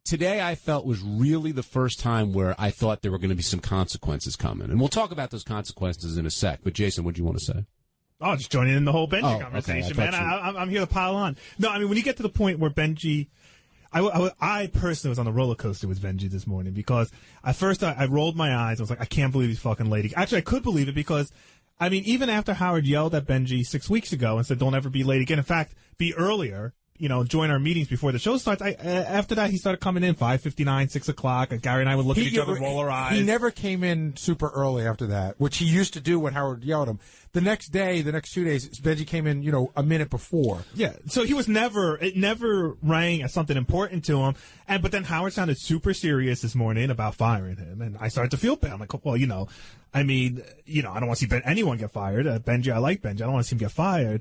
L: today I felt was really the first time where I thought there were going to be some consequences coming. And we'll talk about those consequences in a sec. But, Jason, what do you want to say?
J: Oh, just joining in the whole Benji conversation,
L: okay.
J: man. I'm here to pile on. No, I mean, when you get to the point where Benji... I personally was on the roller coaster with Benji this morning because at first I rolled my eyes. I was like, I can't believe he's fucking late. Actually, I could believe it because, I mean, even after Howard yelled at Benji 6 weeks ago and said, don't ever be late again. In fact, be earlier. You know, join our meetings before the show starts. After that, he started coming in 5:59, 6 o'clock. Gary and I would look at each other, roll our eyes.
H: He never came in super early after that, which he used to do when Howard yelled at him. The next day, the next 2 days, Benji came in, you know, a minute before.
J: Yeah, so he was it never rang as something important to him. But then Howard sounded super serious this morning about firing him, and I started to feel bad. I'm like, well, you know, I mean, you know, I don't want to see anyone get fired. Benji, I like Benji. I don't want to see him get fired.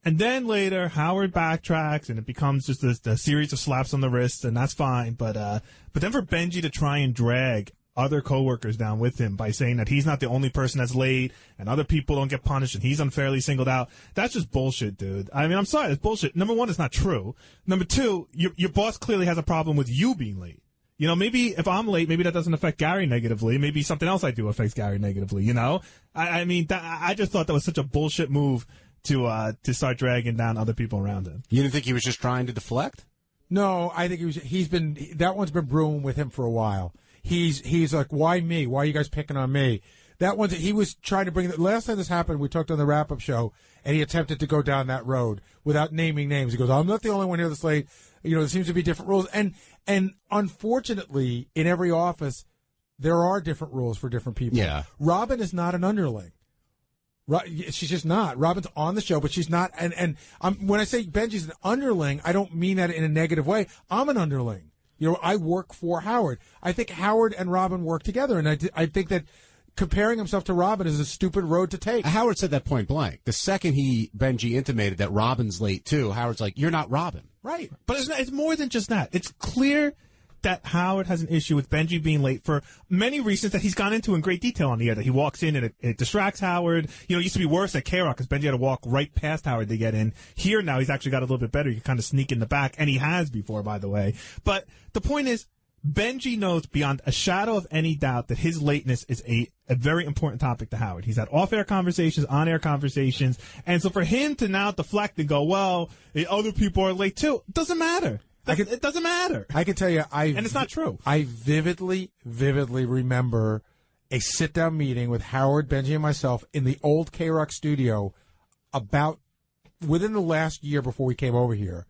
J: And then later, Howard backtracks, and it becomes just a series of slaps on the wrist, and that's fine. But then for Benji to try and drag other coworkers down with him by saying that he's not the only person that's late, and other people don't get punished, and he's unfairly singled out, that's just bullshit, dude. I mean, I'm sorry, it's bullshit. Number one, it's not true. Number two, your boss clearly has a problem with you being late. You know, maybe if I'm late, maybe that doesn't affect Gary negatively. Maybe something else I do affects Gary negatively, you know? I mean, I just thought that was such a bullshit move to start dragging down other people around him.
L: You didn't think he was just trying to deflect?
H: No, I think that one's been brewing with him for a while. He's like, why me? Why are you guys picking on me? He was trying to bring last time this happened, we talked on the wrap-up show, and he attempted to go down that road without naming names. He goes, I'm not the only one here that's late. You know, there seems to be different rules. And unfortunately, in every office, there are different rules for different people.
L: Yeah.
H: Robin is not an underling. She's just not. Robin's on the show, but she's not. And when I say Benji's an underling, I don't mean that in a negative way. I'm an underling. You know, I work for Howard. I think Howard and Robin work together, and I think that comparing himself to Robin is a stupid road to take.
L: Howard said that point blank. The second Benji intimated that Robin's late too, Howard's like, "You're not Robin."
J: Right. But it's more than just that. It's clear that Howard has an issue with Benji being late for many reasons that he's gone into in great detail on the air. That he walks in and it distracts Howard. You know, it used to be worse at K-Rock because Benji had to walk right past Howard to get in. Here now he's actually got a little bit better. He can kind of sneak in the back, and he has before, by the way. But the point is, Benji knows beyond a shadow of any doubt that his lateness is a very important topic to Howard. He's had off-air conversations, on-air conversations, and so for him to now deflect and go, well, other people are late too, doesn't matter. It doesn't matter.
H: I can tell you,
J: and it's not true.
H: I vividly remember a sit-down meeting with Howard, Benji, and myself in the old K-Rock studio about within the last year before we came over here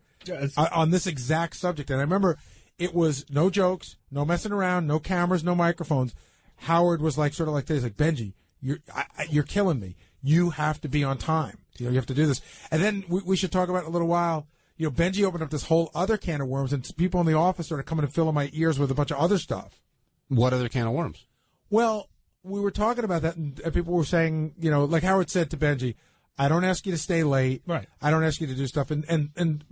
H: on this exact subject. And I remember it was no jokes, no messing around, no cameras, no microphones. Howard was like, sort of like this, like, Benji, you're killing me. You have to be on time. You know, you have to do this. And then we should talk about it in a little while. You know, Benji opened up this whole other can of worms, and people in the office started coming and filling my ears with a bunch of other stuff.
L: What other can of worms?
H: Well, we were talking about that, and people were saying, you know, like Howard said to Benji, I don't ask you to stay late.
J: Right.
H: I don't ask you to do stuff. And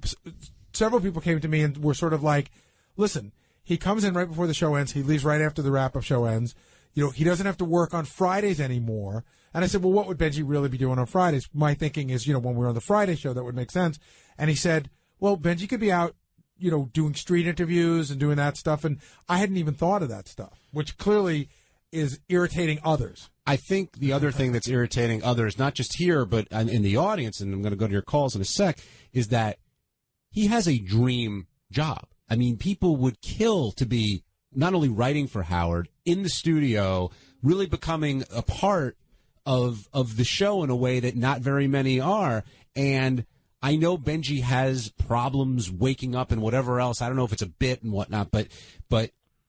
H: several people came to me and were sort of like, listen, he comes in right before the show ends. He leaves right after the wrap-up show ends. You know, he doesn't have to work on Fridays anymore. And I said, well, what would Benji really be doing on Fridays? My thinking is, you know, when we're on the Friday show, that would make sense. And he said, well, Benji could be out, you know, doing street interviews and doing that stuff. And I hadn't even thought of that stuff, which clearly is irritating others.
L: I think the other thing that's irritating others, not just here, but in the audience, and I'm going to go to your calls in a sec, is that he has a dream job. I mean, people would kill to be not only writing for Howard, in the studio, really becoming a part of the show in a way that not very many are. And I know Benji has problems waking up and whatever else. I don't know if it's a bit and whatnot, but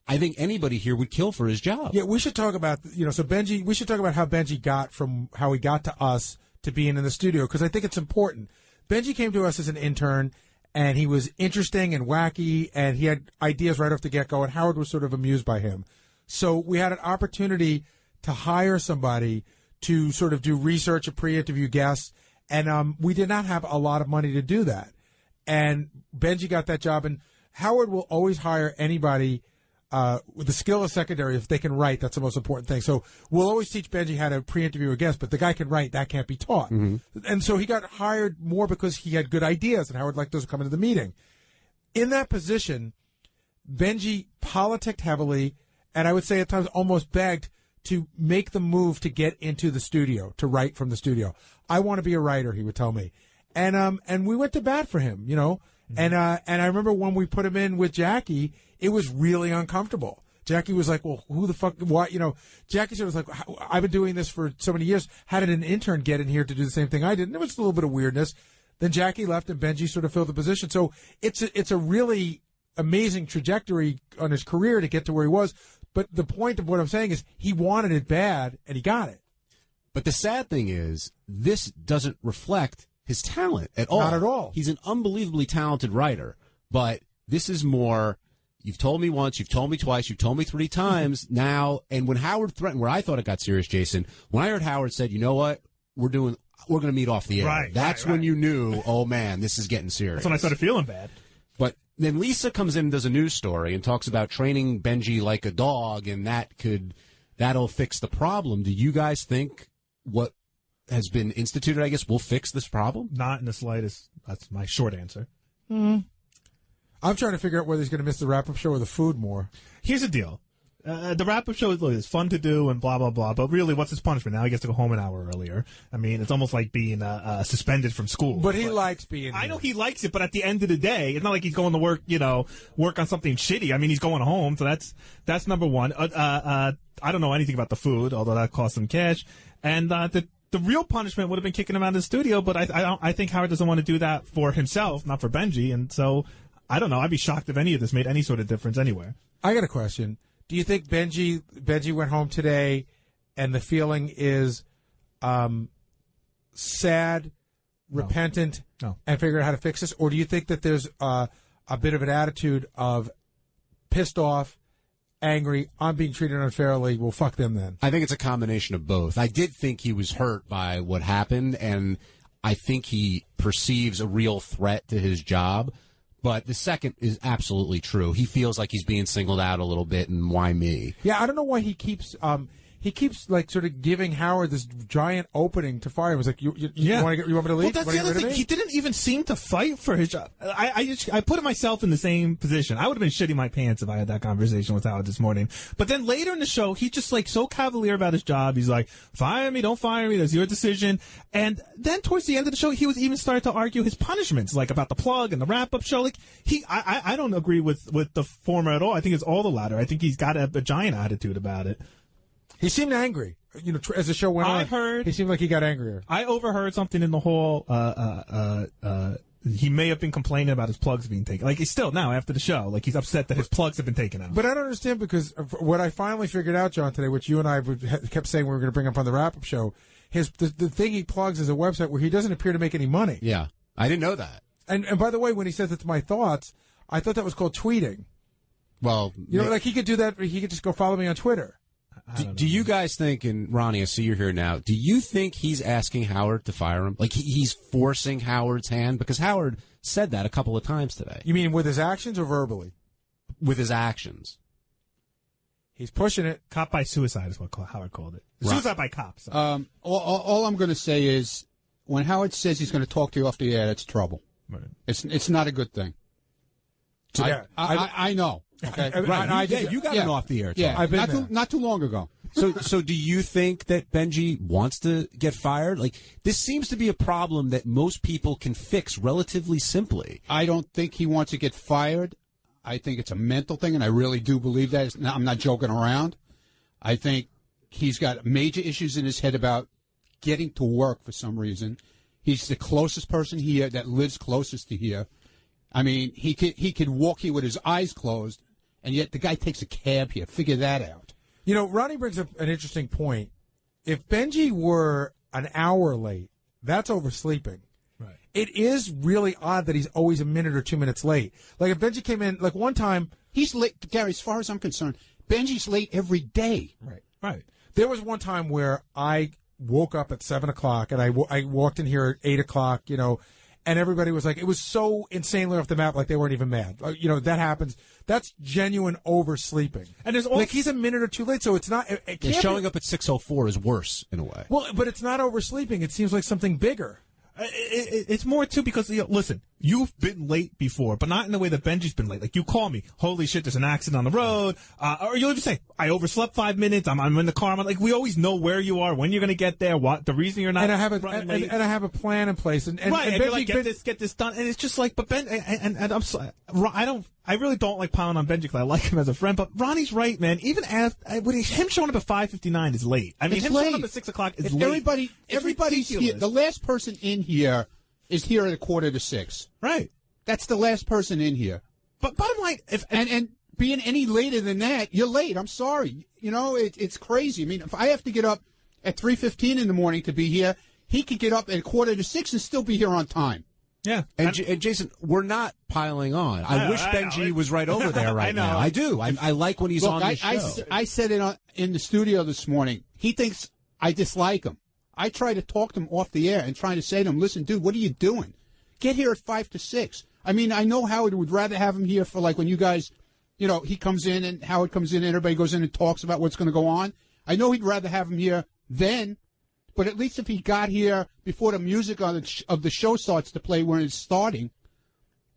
L: I think anybody here would kill for his job.
H: Yeah, we should talk about, you know, so Benji, we should talk about how Benji got from how he got to us to being in the studio, because I think it's important. Benji came to us as an intern, and he was interesting and wacky, and he had ideas right off the get-go, and Howard was sort of amused by him. So we had an opportunity to hire somebody to sort of do research and pre-interview guests, and we did not have a lot of money to do that. And Benji got that job, and Howard will always hire anybody with the skill of secondary. If they can write, that's the most important thing. So we'll always teach Benji how to pre-interview a guest, but the guy can write, that can't be taught. Mm-hmm. And so he got hired more because he had good ideas, and Howard liked those coming to the meeting. In that position, Benji politicked heavily, and I would say at times almost begged to make the move to get into the studio, to write from the studio. I want to be a writer, he would tell me. And we went to bat for him, you know. And I remember when we put him in with Jackie, it was really uncomfortable. Jackie was like, well, who the fuck, why, Jackie said, was like, I've been doing this for so many years. How did an intern get in here to do the same thing I did? And there was a little bit of weirdness. Then Jackie left and Benji sort of filled the position. So it's a really amazing trajectory on his career to get to where he was. But the point of what I'm saying is he wanted it bad and he got it.
L: But the sad thing is, this doesn't reflect his talent at all.
H: Not at all.
L: He's an unbelievably talented writer. But this is more, you've told me once, you've told me twice, you've told me 3 times now. And when Howard threatened, where I thought it got serious, Jason, when I heard Howard said, you know what, we're going to meet off the air.
J: Right,
L: That's when you knew, oh, man, this is getting serious.
J: That's when I started feeling bad.
L: But then Lisa comes in and does a news story and talks about training Benji like a dog, and that'll fix the problem. Do you guys think what has been instituted, I guess, will fix this problem?
J: Not in the slightest. That's my short answer.
H: I'm trying to figure out whether he's going to miss the wrap-up show or the food more.
J: Here's the deal. The wrap-up show is fun to do and blah, blah, blah. But really, what's his punishment? Now he gets to go home an hour earlier. I mean, it's almost like being suspended from school.
H: But he likes being
J: I know he likes it, but at the end of the day, it's not like he's going to work on something shitty. I mean, he's going home, so that's number one. I don't know anything about the food, although that cost him cash. And the real punishment would have been kicking him out of the studio, but I think Howard doesn't want to do that for himself, not for Benji. And so, I don't know. I'd be shocked if any of this made any sort of difference anywhere.
H: I got a question. Do you think Benji went home today and the feeling is sad, repentant, and figured out how to fix this? Or do you think that there's a bit of an attitude of pissed off, angry, I'm being treated unfairly, well, fuck them then?
L: I think it's a combination of both. I did think he was hurt by what happened, and I think he perceives a real threat to his job. But the second is absolutely true. He feels like he's being singled out a little bit, and why me?
H: Yeah, I don't know why he keeps like sort of giving Howard this giant opening to fire him. It was like, you want me to leave?
J: Well, that's the other thing. He didn't even seem to fight for his job. I put myself in the same position. I would have been shitting my pants if I had that conversation with Howard this morning. But then later in the show, he's just like so cavalier about his job. He's like, fire me, don't fire me, that's your decision. And then towards the end of the show, he was even starting to argue his punishments, like about the plug and the wrap-up show. Like I don't agree with the former at all. I think it's all the latter. I think he's got a giant attitude about it.
H: He seemed angry, as the show went on. He seemed like he got angrier.
J: I overheard something in the hall. He may have been complaining about his plugs being taken. Like, he's still now after the show. Like, he's upset that his plugs have been taken out.
H: But I don't understand, because what I finally figured out, John, today, which you and I kept saying we were going to bring up on the wrap-up show, the thing he plugs is a website where he doesn't appear to make any money.
L: Yeah, I didn't know that.
H: And by the way, when he says it's my thoughts, I thought that was called tweeting.
L: Well,
H: like he could do that. He could just go follow me on Twitter.
L: Do you guys think, and Ronnie, I see you're here now, do you think he's asking Howard to fire him? Like, he's forcing Howard's hand? Because Howard said that a couple of times today.
H: You mean with his actions or verbally?
L: With his actions.
H: He's pushing it.
J: Cop by suicide is what Howard called it. Right. Suicide by cops.
D: All I'm going to say is, when Howard says he's going to talk to you off the air, that's trouble.
J: Right.
D: It's not a good thing. I know. Okay.
L: You got an off the air.
D: Yeah, I've been not too long ago.
L: So do you think that Benji wants to get fired? Like, this seems to be a problem that most people can fix relatively simply.
D: I don't think he wants to get fired. I think it's a mental thing, and I really do believe that. I'm not joking around. I think he's got major issues in his head about getting to work for some reason. He's the closest person here that lives closest to here. I mean, he could walk here with his eyes closed, and yet the guy takes a cab here. Figure that out.
H: You know, Ronnie brings up an interesting point. If Benji were an hour late, that's oversleeping.
J: Right.
H: It is really odd that he's always a minute or 2 minutes late. Like, if Benji came in, like one time...
D: He's late, Gary, as far as I'm concerned. Benji's late every day.
H: Right. There was one time where I woke up at 7 o'clock, and I walked in here at 8 o'clock, and everybody was like, it was so insanely off the map, like they weren't even mad. That happens. That's genuine oversleeping. And there's also, like, he's a minute or two late, so it's not.
L: Showing up at 6:04 is worse in a way.
H: Well, but it's not oversleeping. It seems like something bigger.
J: It's more, too, because, listen, you've been late before, but not in the way that Benji's been late. Like, you call me, holy shit, there's an accident on the road, or you'll even say, I overslept 5 minutes, I'm in the car. I'm like, we always know where you are, when you're going to get there, what the reason you're not
H: and I have
J: late.
H: And I have a plan in place. And
J: right, and
H: Benji,
J: you're like, get this done. And it's just like, but Ben, and I'm sorry, I really don't like piling on Benji because I like him as a friend, but Ronnie's right, man. Even him showing up at 5:59 is late. I mean, him showing up at 6 o'clock is late.
D: Everybody's here. The last person in here is here at 5:45.
J: Right.
D: That's the last person in here.
J: But bottom line,
D: and being any later than that, you're late. I'm sorry. It's crazy. I mean, if I have to get up at 3:15 in the morning to be here, he could get up at 5:45 and still be here on time.
J: Yeah.
L: And Jason, we're not piling on. I wish Benji was right over there right now. I do. I like when he's on the show.
D: I said it in the studio this morning. He thinks I dislike him. I try to talk to him off the air and trying to say to him, listen, dude, what are you doing? Get here at 5 to 6. I mean, I know Howard would rather have him here for like when you guys, he comes in and Howard comes in and everybody goes in and talks about what's going to go on. I know he'd rather have him here then. But at least if he got here before the music of the show starts to play when it's starting,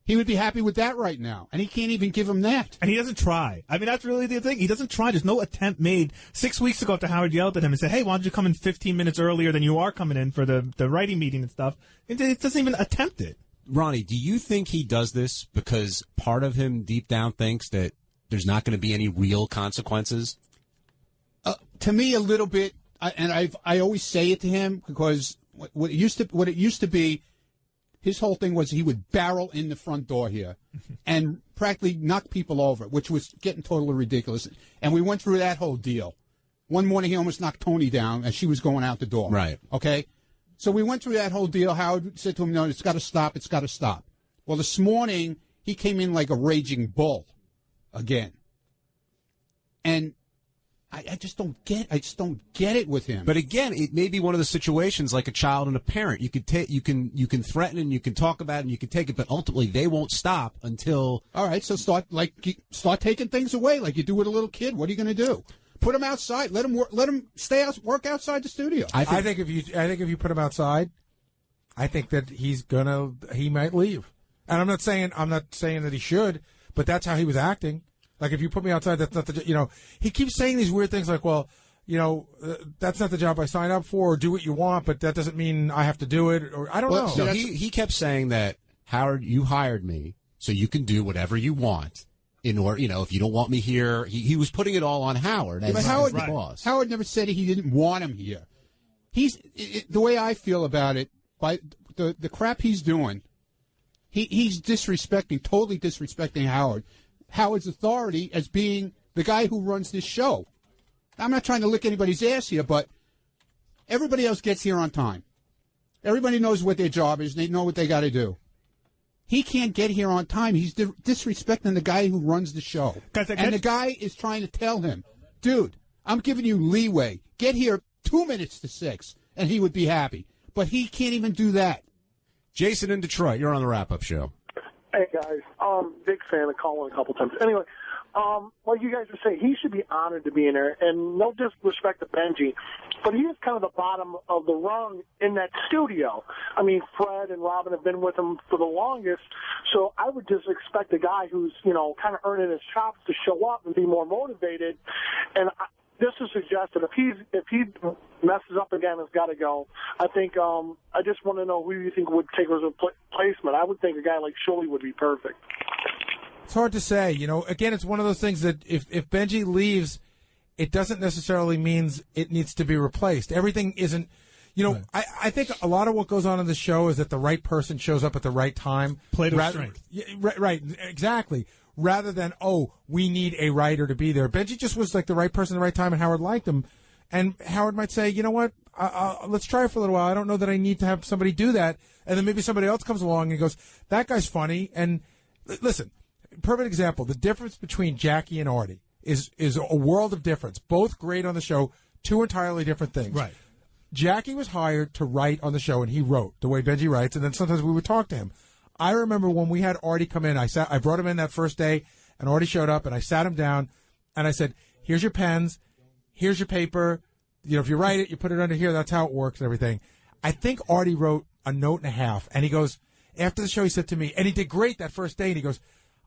D: he would be happy with that right now. And he can't even give him that.
J: And he doesn't try. I mean, that's really the thing. He doesn't try. There's no attempt made. 6 weeks ago after Howard yelled at him and said, hey, why don't you come in 15 minutes earlier than you are coming in for the writing meeting and stuff? It doesn't even attempt it.
L: Ronnie, do you think he does this because part of him deep down thinks that there's not going to be any real consequences?
D: To me, a little bit. I always say it to him because what it used to be, his whole thing was he would barrel in the front door here and practically knock people over, which was getting totally ridiculous. And we went through that whole deal. One morning he almost knocked Tony down as she was going out the door.
L: Right.
D: Okay? So we went through that whole deal. Howard said to him, no, it's got to stop. It's got to stop. Well, this morning he came in like a raging bull again. And I just don't get it with him.
L: But again, it may be one of the situations like a child and a parent. You can threaten and you can talk about it and you can take it, but ultimately they won't stop until.
D: All right, so start taking things away like you do with a little kid. What are you going to do? Put him outside. Let him work. Let him work outside the studio.
H: I think if you put him outside, I think that he might leave. And I'm not saying that he should, but that's how he was acting. Like, if you put me outside, that's not he keeps saying these weird things like, well, that's not the job I signed up for, or do what you want, but that doesn't mean I have to do it, or I don't know.
L: So he kept saying that, Howard, you hired me, so you can do whatever you want. In order, if you don't want me here, he was putting it all on Howard as the boss.
D: Howard never said he didn't want him here. The way I feel about it, by the crap he's doing, he's totally disrespecting Howard's authority as being the guy who runs this show. I'm not trying to lick anybody's ass here, but everybody else gets here on time. Everybody knows what their job is. They know what they got to do. He can't get here on time. He's disrespecting the guy who runs the show. And the guy is trying to tell him, dude, I'm giving you leeway. Get here 2 minutes to 6, and he would be happy. But he can't even do that.
L: Jason in Detroit, you're on the wrap-up show.
M: Hey, guys. Big fan of calling a couple times. Anyway, like you guys were saying, he should be honored to be in there, and no disrespect to Benji, but he is kind of the bottom of the rung in that studio. I mean, Fred and Robin have been with him for the longest, so I would just expect a guy who's, kind of earning his chops to show up and be more motivated, and this is suggested if he messes up again, it's got to go. I think I just want to know who you think would take his replacement. I would think a guy like Shirley would be perfect.
H: It's hard to say. Again, it's one of those things that if Benji leaves, it doesn't necessarily mean it needs to be replaced. Everything isn't. Right. I think a lot of what goes on in the show is that the right person shows up at the right time.
J: Play to strength.
H: Right, exactly. Rather than, we need a writer to be there. Benji just was like the right person at the right time, and Howard liked him. And Howard might say, you know what, let's try it for a little while. I don't know that I need to have somebody do that. And then maybe somebody else comes along and goes, that guy's funny. And listen, perfect example, the difference between Jackie and Artie is a world of difference. Both great on the show, two entirely different things.
J: Right.
H: Jackie was hired to write on the show, and he wrote the way Benji writes, and then sometimes we would talk to him. I remember when we had Artie come in, I brought him in that first day, and Artie showed up, and I sat him down, and I said, here's your pens, here's your paper, if you write it, you put it under here, that's how it works and everything. I think Artie wrote
O: a note and a half. And he goes, after the show, he said to me, and he did great that first day. And he goes,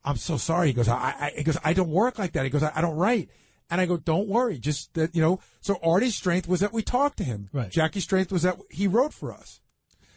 O: I'm so sorry. He goes, I don't work like that. He goes, I don't write. And I go, don't worry. Just that, so Artie's strength was that we talked to him.
J: Right.
O: Jackie's strength was that he wrote for us.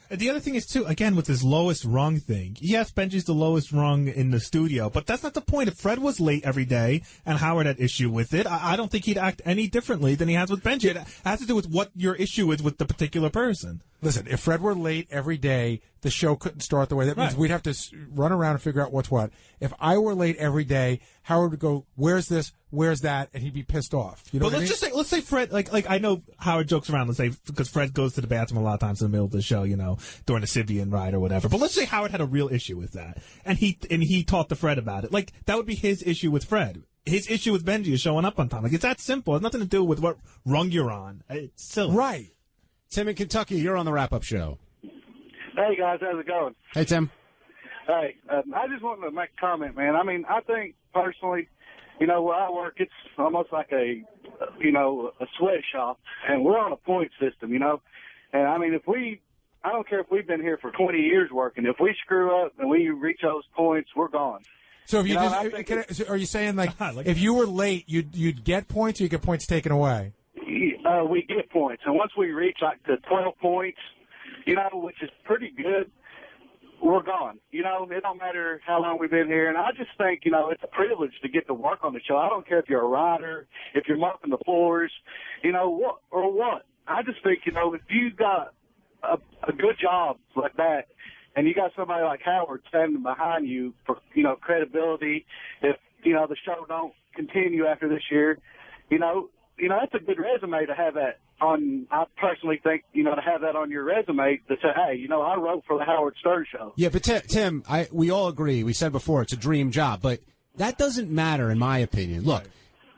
J: And the other thing is, too, again, with this lowest rung thing, yes, Benji's the lowest rung in the studio, but that's not the point. If Fred was late every day and Howard had issue with it, I don't think he'd act any differently than he has with Benji. It has to do with what your issue is with the particular person.
O: Listen, if Fred were late every day, the show couldn't start the way. That means we'd have to run around and figure out what's what. If I were late every day, Howard would go, where's this, where's that, and he'd be pissed off. You know
J: but let's say Fred, like I know Howard jokes around, let's say, because Fred goes to the bathroom a lot of times in the middle of the show, during the Sibian ride or whatever. But let's say Howard had a real issue with that, and he talked to Fred about it. Like, that would be his issue with Fred. His issue with Benji is showing up on time. Like, it's that simple. It's nothing to do with what rung you're on. It's silly.
O: Right.
L: Tim in Kentucky, you're on the wrap-up show.
Q: Hey, guys, how's it going?
L: Hey, Tim.
Q: Hey, I just wanted to make a comment, man. I mean, I think, personally, where I work, it's almost like a sweatshop, and we're on a point system, And, I mean, I don't care if we've been here for 20 years working. If we screw up and we reach those points, we're gone.
O: So if are you saying, like if you were late, you'd get points, or you get points taken away?
Q: We get points, and once we reach like the 12 points, which is pretty good, we're gone. It don't matter how long we've been here, and I just think it's a privilege to get to work on the show. I don't care if you're a writer, if you're mopping the floors, what. I just think if you got a good job like that, and you got somebody like Howard standing behind you for credibility, if the show don't continue after this year, that's a good resume to have that on. I personally think, to have that on your resume to say, hey, I wrote for the Howard Stern Show.
L: Yeah, but Tim, we all agree. We said before it's a dream job, but that doesn't matter in my opinion. Look,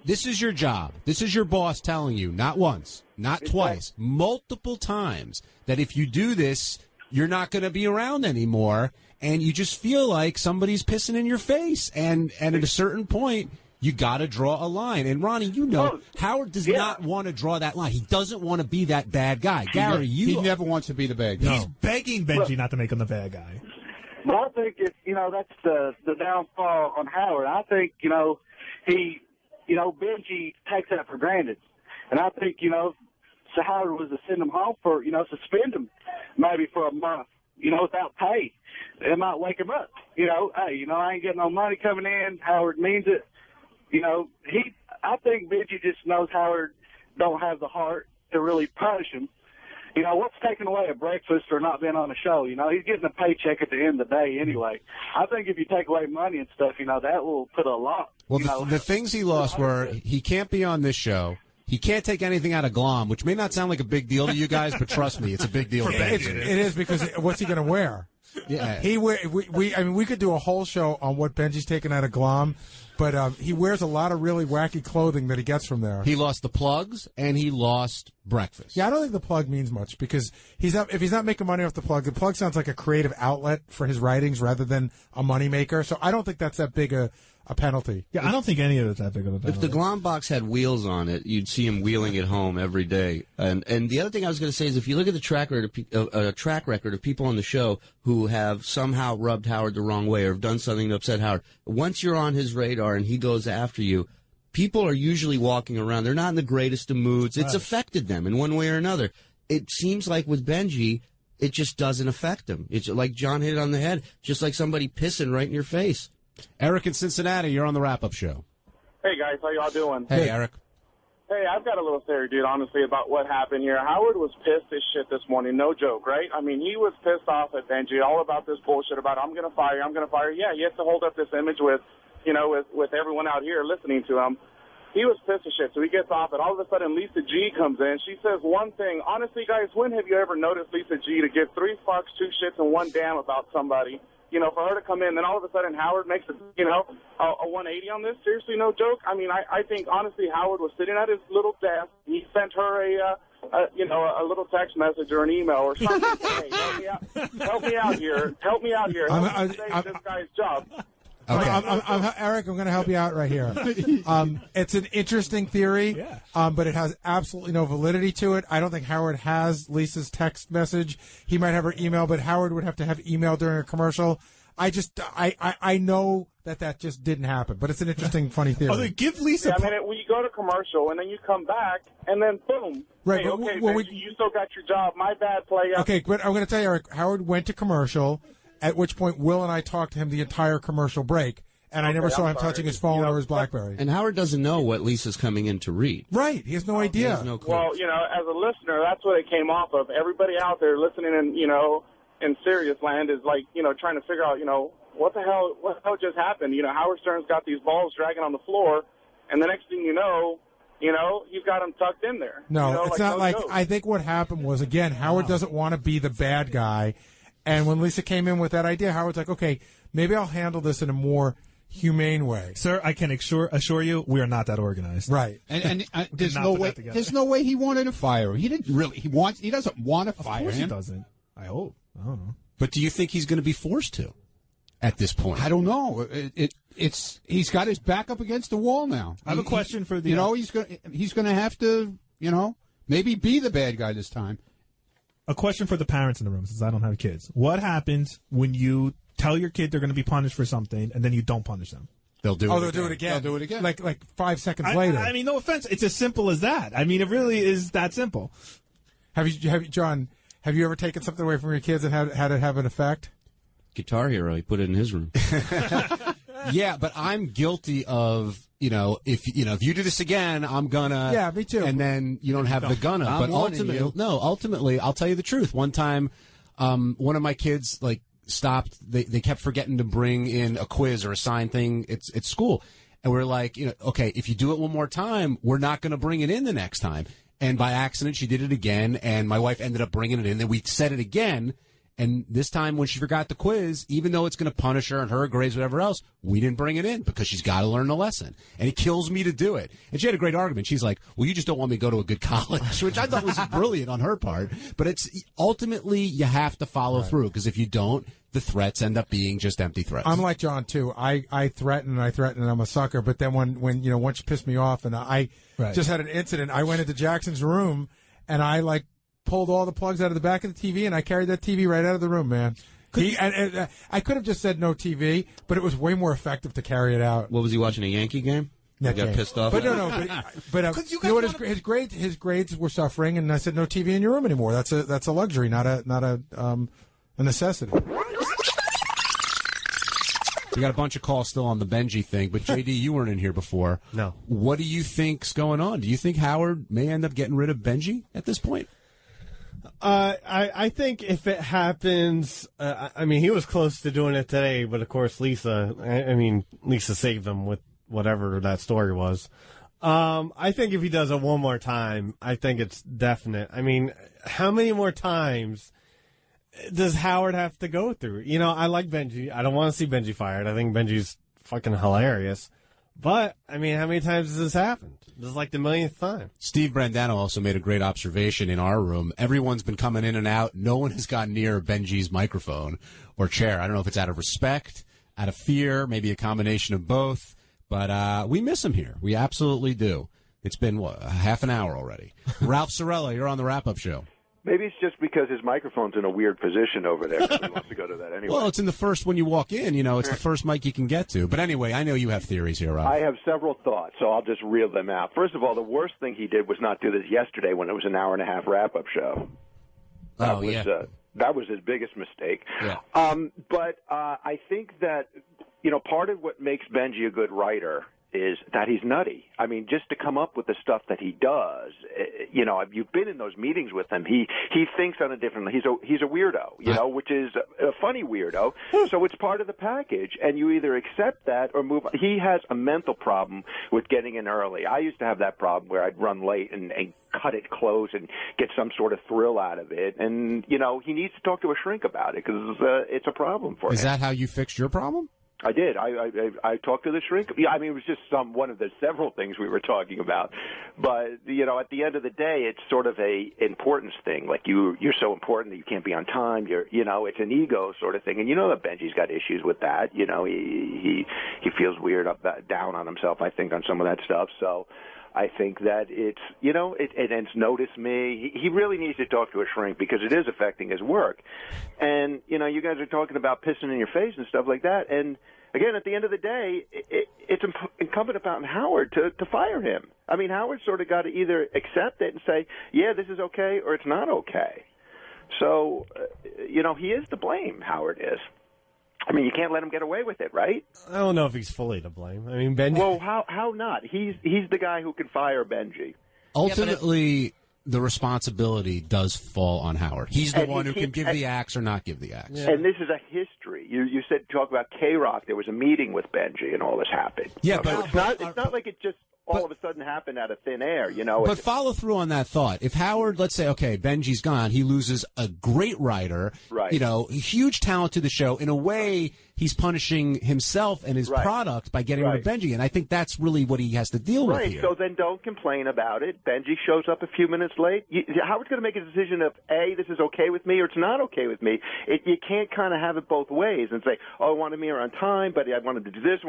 L: this is your job. This is your boss telling you, not once, not twice, multiple times, that if you do this, you're not going to be around anymore, and you just feel like somebody's pissing in your face. And at a certain point, you got to draw a line. And, Ronnie, Howard does not want to draw that line. He doesn't want to be that bad guy. Gary,
D: he never wants to be the bad guy.
J: He's begging Benji not to make him the bad guy.
Q: But I think that's the downfall on Howard. I think, he, Benji takes that for granted. And I think, so Howard was to send him home for, suspend him maybe for a month, without pay. It might wake him up. Hey, I ain't getting no money coming in. Howard means it. I think Benji just knows Howard don't have the heart to really punish him. What's taking away a breakfast or not being on the show? He's getting a paycheck at the end of the day anyway. I think if you take away money and stuff, that will put a lot.
L: Well, the things he lost were he can't be on this show. He can't take anything out of Glom, which may not sound like a big deal to you guys, but trust me, it's a big deal to Benji.
O: It is, because what's he going to wear?
L: Yeah,
O: we could do a whole show on what Benji's taken out of Glom, but he wears a lot of really wacky clothing that he gets from there.
L: He lost the plugs and he lost breakfast.
O: Yeah, I don't think the plug means much, because if he's not making money off the plug sounds like a creative outlet for his writings rather than a moneymaker. So I don't think that's that big a penalty.
J: Yeah, I don't think any of it's that big of a penalty.
N: If the Glom box had wheels on it, you'd see him wheeling it home every day. And the other thing I was going to say is, if you look at the track record of people on the show who have somehow rubbed Howard the wrong way or have done something to upset Howard, once you're on his radar and he goes after you, people are usually walking around. They're not in the greatest of moods. It's affected them in one way or another. It seems like with Benji, it just doesn't affect him. It's like John hit it on the head, just like somebody pissing right in your face.
L: Eric in Cincinnati, you're on the wrap-up show.
S: Hey, guys, how y'all doing?
L: Hey, Eric.
S: Hey, I've got a little theory, dude, honestly, about what happened here. Howard was pissed as shit this morning, no joke, right? I mean, he was pissed off at Benji, all about this bullshit about, I'm going to fire you. Yeah, he has to hold up this image with everyone out here listening to him. He was pissed as shit, so he gets off, and all of a sudden Lisa G comes in. She says one thing. Honestly, guys, when have you ever noticed Lisa G to give 3 fucks, 2 shits, and 1 damn about somebody? For her to come in, then all of a sudden Howard makes a 180 on this. Seriously, no joke. I mean, I think honestly Howard was sitting at his little desk. He sent her a little text message or an email or something. Hey, help me out here. Help me save this guy's job.
O: Okay. Eric, I'm going to help you out right here. It's an interesting theory, but it has absolutely no validity to it. I don't think Howard has Lisa's text message. He might have her email, but Howard would have to have email during a commercial. I know that just didn't happen, but it's an interesting, funny theory.
J: Give Lisa.
S: Yeah, you go to commercial, and then you come back, and then boom.
O: Right,
S: Hey,
O: but
S: okay,
O: when
S: Benji, you still got your job. My bad, player.
O: Okay, but I'm going to tell you, Eric, Howard went to commercial, at which point Will and I talked to him the entire commercial break, and I never saw him touching his phone or his BlackBerry.
N: And Howard doesn't know what Lisa's coming in to read.
O: Right, he has no idea.
N: He has no clue.
S: Well, as a listener, that's what it came off of. Everybody out there listening in Serious Land is trying to figure out, what the hell just happened? Howard Stern's got these balls dragging on the floor, and the next thing you know, you've got them tucked in there.
O: No, it's not like,
S: joke.
O: I think what happened was, again, Howard doesn't want to be the bad guy, and when Lisa came in with that idea, Howard's like, okay, maybe I'll handle this in a more humane way.
J: Sir, I can assure you we are not that organized.
O: Right.
D: And there's no way he wanted to fire him. He didn't really. He doesn't want to fire him.
J: He doesn't. I hope. I don't know.
L: But do you think he's going to be forced to at this point?
D: I don't know. He's got his back up against the wall now.
J: I have a question for the.
D: He's going to have to maybe be the bad guy this time.
J: A question for the parents in the room, since I don't have kids. What happens when you tell your kid they're going to be punished for something, and then you don't punish them?
L: They'll do
O: it again.
D: They'll do it again.
O: Like 5 seconds later.
J: I mean, no offense. It's as simple as that. I mean, it really is that simple.
O: Have you, John, have you ever taken something away from your kids and had it have an effect?
N: Guitar Hero, he put it in his room.
L: Yeah, but I'm guilty of, if you do this again, I'm gonna.
O: Yeah, me too.
L: And then you don't have the gonna. But ultimately, I'll tell you the truth. One time, one of my kids stopped. They kept forgetting to bring in a quiz or a signed thing at school, and we're like, okay, if you do it one more time, we're not going to bring it in the next time. And by accident, she did it again, and my wife ended up bringing it in. Then we said it again. And this time when she forgot the quiz, even though it's going to punish her and her grades, whatever else, we didn't bring it in because she's got to learn the lesson. And it kills me to do it. And she had a great argument. She's like, well, you just don't want me to go to a good college, which I thought was brilliant on her part. But it's ultimately you have to follow through because if you don't, the threats end up being just empty threats.
O: I'm like John, too. I threaten and I'm a sucker. But then when once you piss me off and I just had an incident, I went into Jackson's room and I pulled all the plugs out of the back of the TV, and I carried that TV right out of the room, man. I could have just said no TV, but it was way more effective to carry it out.
N: What was he watching, a Yankee game? He got pissed off?
O: But his grades were suffering, and I said no TV in your room anymore. That's a luxury, not a necessity.
L: We got a bunch of calls still on the Benji thing, but JD, you weren't in here before.
A: No.
L: What do you think's going on? Do you think Howard may end up getting rid of Benji at this point?
A: I think if it happens, he was close to doing it today, but of course Lisa saved him with whatever that story was. I think if he does it one more time, I think it's definite. I mean, how many more times does Howard have to go through? I like Benji. I don't want to see Benji fired. I think Benji's fucking hilarious. But, how many times has this happened? This is like the millionth time.
L: Steve Brandano also made a great observation in our room. Everyone's been coming in and out. No one has gotten near Benji's microphone or chair. I don't know if it's out of respect, out of fear, maybe a combination of both. But we miss him here. We absolutely do. It's been, half an hour already. Ralph Sorella, you're on the wrap-up show.
F: Maybe it's just because his microphone's in a weird position over there. He wants to go to that anyway.
L: Well, it's in the first when you walk in. It's the first mic you can get to. But anyway, I know you have theories here, Rob.
F: I have several thoughts, so I'll just reel them out. First of all, the worst thing he did was not do this yesterday when it was an hour-and-a-half wrap-up show. That was his biggest mistake.
L: Yeah.
F: But I think that, part of what makes Benji a good writer is that he's nutty. Just to come up with the stuff that he does, you've been in those meetings with him. He thinks on a different. He's a weirdo, which is a funny weirdo. So it's part of the package, and you either accept that or move on. He has a mental problem with getting in early. I used to have that problem where I'd run late and cut it close and get some sort of thrill out of it. And he needs to talk to a shrink about it because it's a problem for him.
L: Is that how you fixed your problem?
F: I did. I talked to the shrink. Yeah, I mean, it was just one of the several things we were talking about. But, at the end of the day, it's sort of a importance thing. Like, you're so important that you can't be on time. It's an ego sort of thing. And that Benji's got issues with that. He feels weird, down on himself, I think, on some of that stuff. So I think that it's, it's noticed me. He really needs to talk to a shrink because it is affecting his work. And, you guys are talking about pissing in your face and stuff like that. And, again, at the end of the day, it's incumbent upon Howard to fire him. I mean, Howard sort of got to either accept it and say, yeah, this is okay, or it's not okay. So, he is to blame, Howard is. I mean, you can't let him get away with it, right?
A: I don't know if he's fully to blame. I mean, Benji...
F: Well, how not? He's the guy who can fire Benji.
L: Ultimately, the responsibility does fall on Howard. He's the one who can give the axe or not give the axe.
F: Yeah. And this is a history. You said, talk about K-Rock. There was a meeting with Benji and all this happened.
L: Yeah, but...
F: It's not like it just... all of a sudden happened out of thin air,
L: But follow through on that thought. If Howard, let's say, okay, Benji's gone, he loses a great writer,
F: right.
L: Huge talent to the show. In a way, he's punishing himself and his product by getting rid of Benji, and I think that's really what he has to deal with here.
F: So then don't complain about it. Benji shows up a few minutes late. Howard's going to make a decision of, A, this is okay with me, or it's not okay with me. You can't kind of have it both ways and say, oh, I wanted me here on time, but I wanted to do this.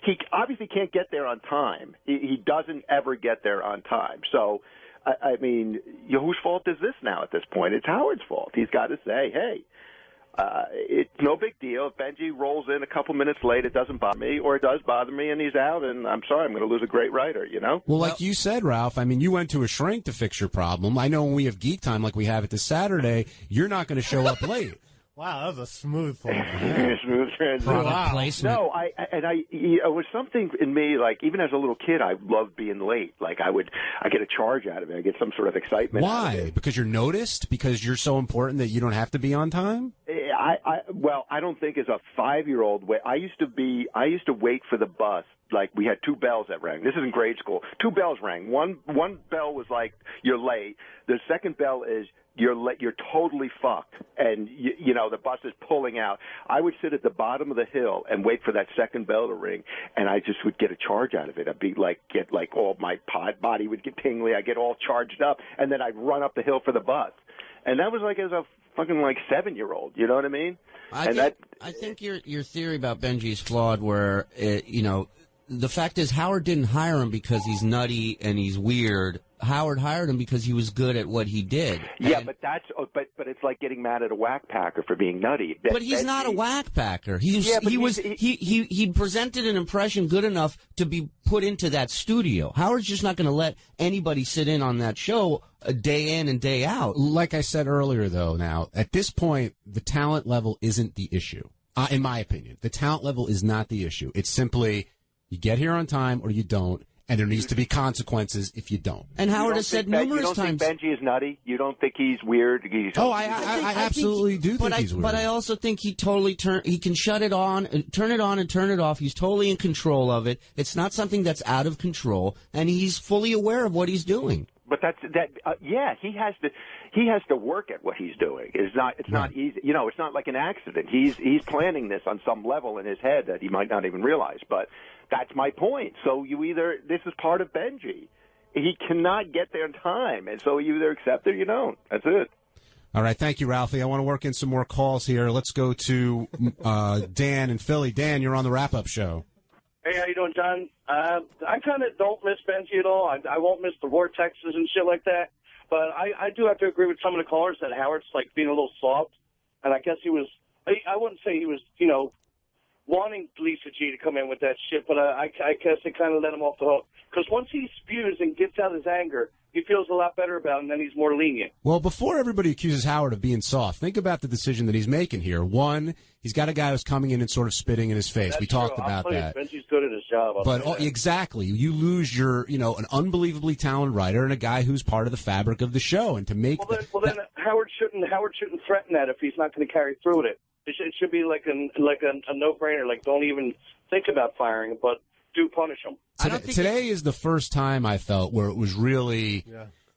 F: He obviously can't get there on time. He doesn't ever get there on time. So, I mean, whose fault is this now at this point? It's Howard's fault. He's got to say, hey, it's no big deal. If Benji rolls in a couple minutes late, it doesn't bother me, or it does bother me and he's out, and I'm sorry, I'm going to lose a great writer,
L: Well, like you said, Ralph, I mean, you went to a shrink to fix your problem. I know when we have Geek Time like we have it this Saturday, you're not going to show up late.
A: Wow, that was a smooth one.
F: Smooth transition.
K: Wow.
F: No, it was something in me, like, even as a little kid, I loved being late. Like, I get a charge out of it. I get some sort of excitement.
L: Why? Because you're noticed? Because you're so important that you don't have to be on time?
F: Well, I don't think as a 5-year-old, I used to wait for the bus. Like, we had 2 bells that rang. This is in grade school. 2 bells rang. One bell was like, you're late. The second bell is, you're totally fucked, and the bus is pulling out. I would sit at the bottom of the hill and wait for that second bell to ring, and I just would get a charge out of it. I'd be get all my body would get tingly. I'd get all charged up, and then I'd run up the hill for the bus. And that was like as a fucking 7-year-old. You know what I mean?
N: I think your theory about Benji is flawed. Where the fact is Howard didn't hire him because he's nutty and he's weird. Howard hired him because he was good at what he did.
F: Yeah, but but it's like getting mad at a whack packer for being nutty.
N: But he's not a whack packer. He presented an impression good enough to be put into that studio. Howard's just not going to let anybody sit in on that show a day in and day out.
L: Like I said earlier, though, now at this point, the talent level isn't the issue. In my opinion, the talent level is not the issue. It's simply you get here on time or you don't. And there needs to be consequences if you don't.
N: And Howard has said numerous times.
F: You don't think Benji is nutty? You don't think he's weird?
L: I absolutely do think he's weird.
N: But I also think he totally he can shut it on and turn it off. He's totally in control of it. It's not something that's out of control, and he's fully aware of what he's doing.
F: But yeah, he has to work at what he's doing. It's not easy. It's not like an accident. He's planning this on some level in his head that he might not even realize. But that's my point. So this is part of Benji. He cannot get there in time, and so you either accept it or you don't. That's it.
L: All right, thank you, Ralphie. I want to work in some more calls here. Let's go to Dan in Philly. Dan, you're on the wrap-up show.
I: Hey, how you doing, John? I kind of don't miss Benji at all. I won't miss the vortexes and shit like that. But I do have to agree with some of the callers that Howard's being a little soft. And I guess he was. I wouldn't say he was, wanting Lisa G to come in with that shit. But I guess it kind of let him off the hook. Because once he spews and gets out his anger, he feels a lot better about it, and then he's more lenient.
L: Well, before everybody accuses Howard of being soft, think about the decision that he's making here. One, he's got a guy who's coming in and sort of spitting in his face.
I: That's
L: we talked
I: true.
L: about that.
I: Benji's good at his job.
L: Exactly. You lose your, an unbelievably talented writer and a guy who's part of the fabric of the show. And to make
I: then Howard shouldn't threaten that if he's not going to carry through with it. It should be like a no-brainer. Don't even think about firing him, but do punish him.
L: Today is the first time I felt where it was really,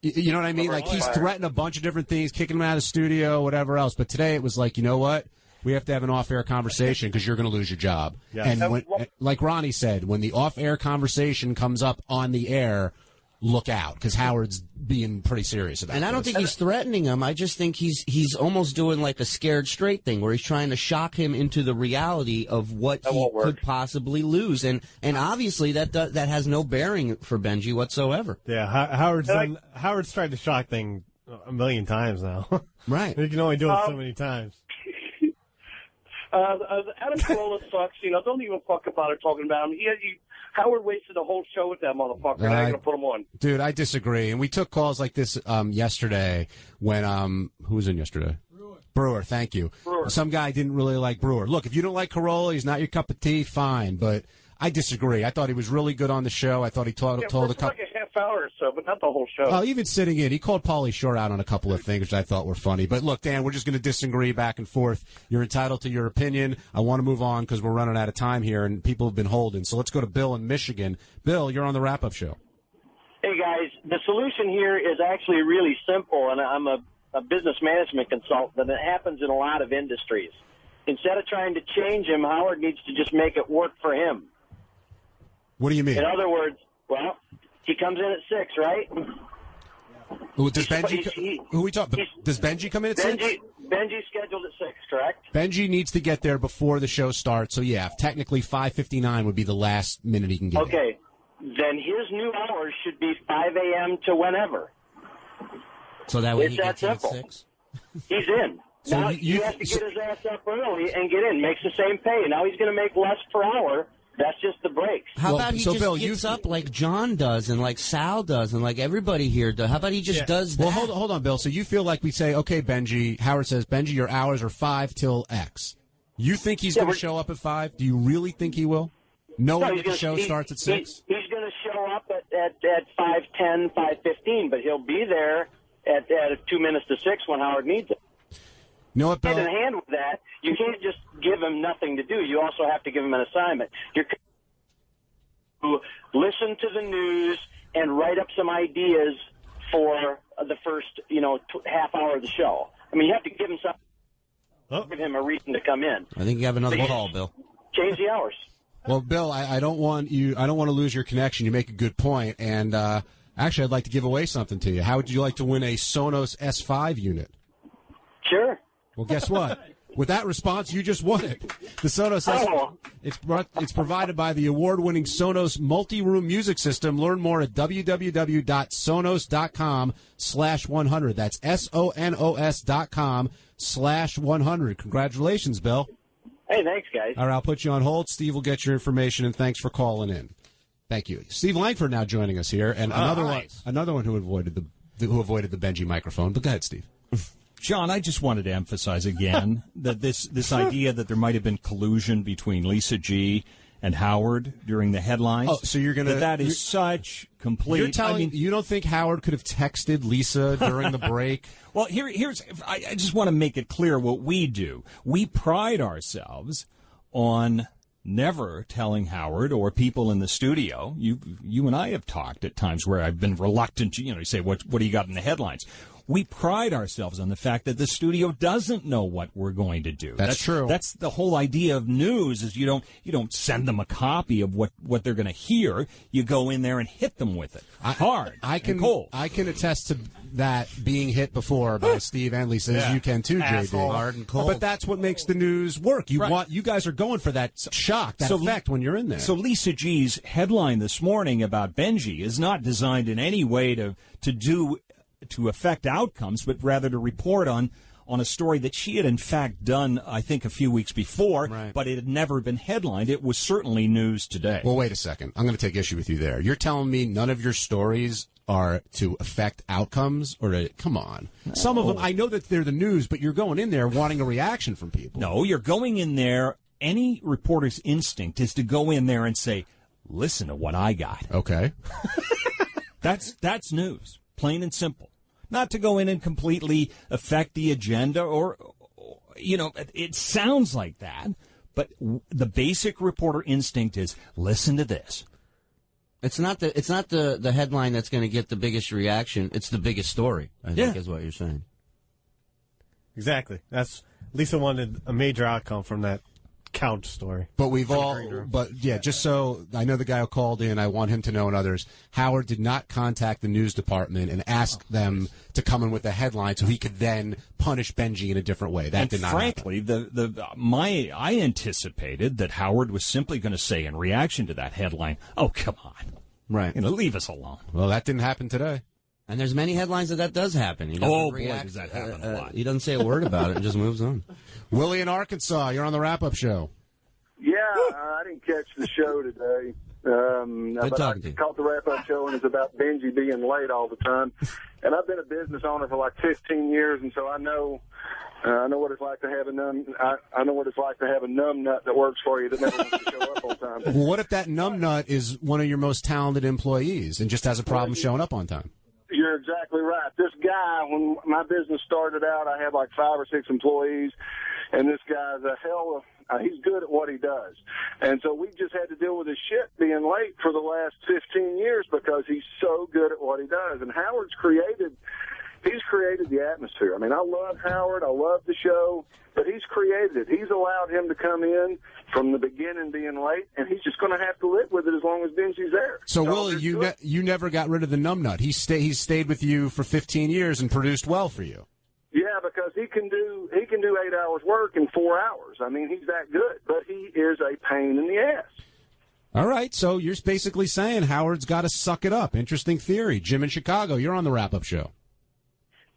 L: you know what I mean? Like he's threatened a bunch of different things, kicking him out of the studio, whatever else. But today it was like, you know what? We have to have an off-air conversation because you're going to lose your job.
A: Yes.
L: And like Ronnie said, when the off-air conversation comes up on the air, look out, because Howard's being pretty serious about it.
N: And I don't think he's threatening him. I just think he's almost doing like a scared straight thing, where he's trying to shock him into the reality of what he could possibly lose. And obviously that has no bearing for Benji whatsoever.
A: Yeah, Howard's tried to shock thing a million times now.
N: Right.
A: You can only do it so many times.
I: Adam Carolla sucks. Don't even fuck about it talking about him. Howard wasted the whole show with that motherfucker. And I ain't gonna put him on.
L: Dude, I disagree. And we took calls like this yesterday when who was in yesterday? Brewer, thank you.
I: Brewer.
L: Some guy didn't really like Brewer. Look, if you don't like Carolla, he's not your cup of tea, fine. But I disagree. I thought he was really good on the show. I thought he told a couple.
I: Like a half hour or so, but not the whole show.
L: Oh, even sitting in, he called Pauly Shore out on a couple of things which I thought were funny. But look, Dan, we're just going to disagree back and forth. You're entitled to your opinion. I want to move on because we're running out of time here and people have been holding. So let's go to Bill in Michigan. Bill, you're on the wrap-up show.
P: Hey, guys. The solution here is actually really simple, and I'm a business management consultant, and it happens in a lot of industries. Instead of trying to change him, Howard needs to just make it work for him.
L: What do you mean?
P: In other words, well, he comes in at 6, right?
L: Does Benji? Who we talk? Does Benji come in at 6?
P: Benji's scheduled at 6, correct?
L: Benji needs to get there before the show starts. So yeah, technically 5:59 would be the last minute he can get.
P: Okay, then his new hours should be 5 a.m. to whenever.
N: So that way
P: it's
N: he gets
P: that
N: in at
P: simple.
N: 6.
P: He's in.
L: So
P: now you have to get his ass up early and get in. Makes the same pay. Now he's going to make less per hour. That's just the breaks.
N: How about he just gets up like John does and like Sal does and like everybody here does? How about he just does that?
L: Well, hold on, Bill. So you feel like we say, okay, Benji, Howard says, Benji, your hours are 5 till X. You think he's going to show up at 5? Do you really think he will? Knowing that the show starts at 6?
P: He's going to show up at 5:10, 5:15, but he'll be there at 2 minutes to 6 when Howard needs it.
L: You know what, Bill?
P: Hand in hand with that, you can't just give him nothing to do. You also have to give him an assignment. You're to listen to the news and write up some ideas for the first, half hour of the show. I mean, you have to give him something, give him a reason to come in.
N: I think you have another call, Bill.
P: Change the hours.
L: Well, Bill, I don't want to lose your connection. You make a good point, and actually, I'd like to give away something to you. How would you like to win a Sonos S5 unit?
P: Sure.
L: Well, guess what? With that response, you just won it. The Sonos it's provided by the award-winning Sonos multi-room music system. Learn more at www.sonos.com/100. That's SONOS.com/100. Congratulations, Bill.
P: Hey, thanks, guys.
L: All right, I'll put you on hold. Steve will get your information, and thanks for calling in. Thank you. Steve Langford now joining us here, and another one who avoided the Benji microphone. But go ahead, Steve.
T: John, I just wanted to emphasize again that this idea that there might have been collusion between Lisa G and Howard during the headlines.
L: Oh, so you're going to...
T: That is such complete...
L: You're telling you don't think Howard could have texted Lisa during the break?
T: Well, here's... I just want to make it clear what we do. We pride ourselves on never telling Howard or people in the studio. You and I have talked at times where I've been reluctant to, say, what do you got in the headlines? We pride ourselves on the fact that the studio doesn't know what we're going to do.
L: That's true.
T: That's the whole idea of news is you don't send them a copy of what they're going to hear. You go in there and hit them with it hard and cold.
L: I can attest to that being hit before by Steve and Lisa, as you can too, JD.
N: Hard and cold.
L: But that's what makes the news work. You guys are going for that shock, that effect when you're in there.
T: So Lisa G's headline this morning about Benji is not designed in any way to affect outcomes, but rather to report on a story that she had in fact done, I think, a few weeks before, but it had never been headlined. It was certainly news today.
L: Well, wait a second. I'm going to take issue with you there. You're telling me none of your stories are to affect outcomes? Come on. No. Some of them, I know that they're the news, but you're going in there wanting a reaction from people.
T: No, you're going in there. Any reporter's instinct is to go in there and say, listen to what I got.
L: Okay.
T: That's news. Plain and simple. Not to go in and completely affect the agenda or it sounds like that, but the basic reporter instinct is listen to this.
N: It's not the headline that's going to get the biggest reaction. It's the biggest story, I think is what you're saying.
A: Exactly. That's Lisa wanted a major outcome from that couch story.
L: But just so I know the guy who called in, I want him to know and others, Howard did not contact the news department and ask them to come in with a headline so he could then punish Benji in a different way. That did not
T: frankly, I anticipated that Howard was simply going to say in reaction to that headline, "Oh, come on.
L: Right.
T: Leave us alone."
L: Well, that didn't happen today.
N: And there's many headlines that does happen. He
T: boy,
N: react,
T: does that happen a lot.
N: He doesn't say a word about it and just moves on.
L: Willie in Arkansas, you're on the wrap-up show.
B: Yeah, I didn't catch the show today. But I caught the wrap-up show, and it's about Benji being late all the time. And I've been a business owner for like 15 years, and so I know what it's like to have a I know what it's like to have a numb nut that works for you that never wants to show up on time.
L: Well, what if that numb nut is one of your most talented employees and just has a problem showing up on time?
B: You're exactly right. This guy, when my business started out, I had like 5 or 6 employees, and this guy's he's good at what he does. And so we just had to deal with his shit being late for the last 15 years because he's so good at what he does. And Howard's created the atmosphere. I mean, I love Howard. I love the show, but he's created it. He's allowed him to come in from the beginning being late, and he's just going to have to live with it as long as Benji's there.
L: So, Willie, you never got rid of the numbnut. He's stayed with you for 15 years and produced well for you.
B: Yeah, because he can do 8 hours work in 4 hours. I mean, he's that good, but he is a pain in the ass.
L: All right, so you're basically saying Howard's got to suck it up. Interesting theory. Jim in Chicago, you're on the wrap-up show.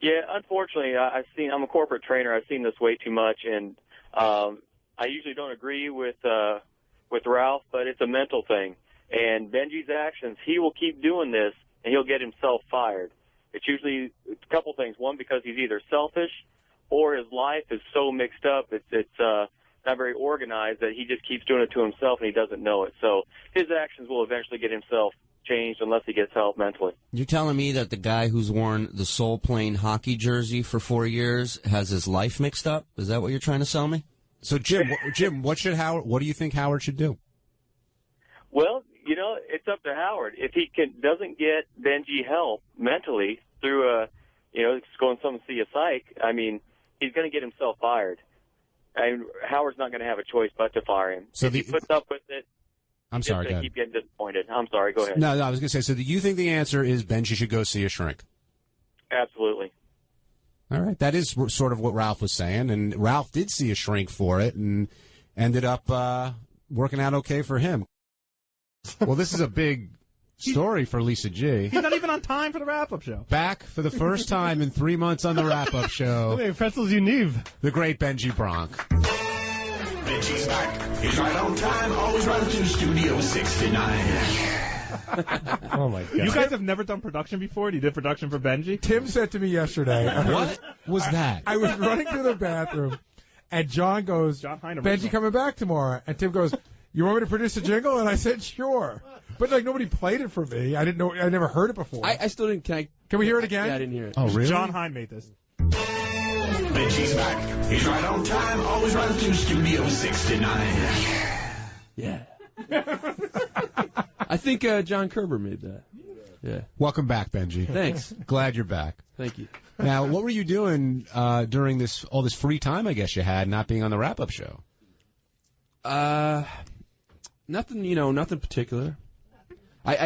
C: Yeah, unfortunately, I'm a corporate trainer. I've seen this way too much, and I usually don't agree with Ralph, but it's a mental thing. And Benji's actions, he will keep doing this, and he'll get himself fired. It's usually a couple things. One, because he's either selfish or his life is so mixed up, it's not very organized that he just keeps doing it to himself and he doesn't know it. So his actions will eventually get himself changed unless he gets help mentally.
N: You're telling me that the guy who's worn the Soul Plane hockey jersey for 4 years has his life mixed up? Is that what you're trying to sell me?
L: So, Jim, what do you think Howard should do?
C: Well, it's up to Howard. If he doesn't get Benji help mentally through going to see a psych, I mean, he's going to get himself fired. And Howard's not going to have a choice but to fire him. So if he puts up with it,
L: I'm sorry,
C: he's going to keep getting disappointed. I'm sorry, go ahead.
L: No, I was going to say, so do you think the answer is Benji should go see a shrink?
C: Absolutely.
L: All right, that is sort of what Ralph was saying, and Ralph did see a shrink for it and ended up working out okay for him. Well, this is a big story for Lisa G.
J: He's not even on time for the wrap-up show.
L: Back for the first time in 3 months on the wrap-up show.
J: Pretzels you need.
L: The great Benji Bronk.
V: Benji's back. He's right on time. Always running to the studio 69.
J: Oh, my God. You guys have never done production before? You did production for Benji?
O: Tim said to me yesterday.
L: What was that?
O: I was running to the bathroom, and John goes, Benji coming back tomorrow. And Tim goes, you want me to produce a jingle? And I said, sure. But, nobody played it for me. I didn't know. I never heard it before.
G: I still didn't.
O: Can we hear it again?
G: Yeah, I didn't hear it.
L: Oh, really?
J: John Hine made this.
V: Benji's back. He's right on time. Always running to Studio 69.
G: Yeah. I think John Kerber made that. Yeah.
L: Welcome back, Benji.
G: Thanks.
L: Glad you're back.
G: Thank you.
L: Now, what were you doing during all this free time, I guess you had, not being on the wrap-up show?
G: Nothing, nothing particular.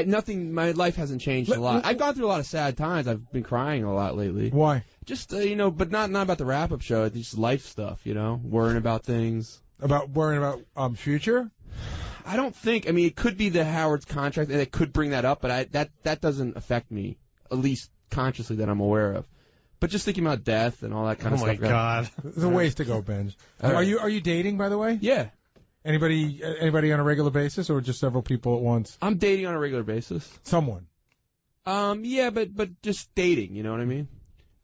G: Nothing. My life hasn't changed a lot. I've gone through a lot of sad times. I've been crying a lot lately.
O: Why?
G: Just but not about the wrap-up show. It's just life stuff. Worrying about things.
O: Worrying about future.
G: I don't think. I mean, it could be the Howard's contract, and it could bring that up. But that doesn't affect me, at least consciously, that I'm aware of. But just thinking about death and all that kind of stuff.
A: Oh my God!
O: There's a ways to go, Benj.
G: Right.
O: Are you dating, by the way?
G: Yeah.
O: Anybody on a regular basis, or just several people at once?
G: I'm dating on a regular basis.
O: Someone.
G: Yeah, but just dating. You know what I mean?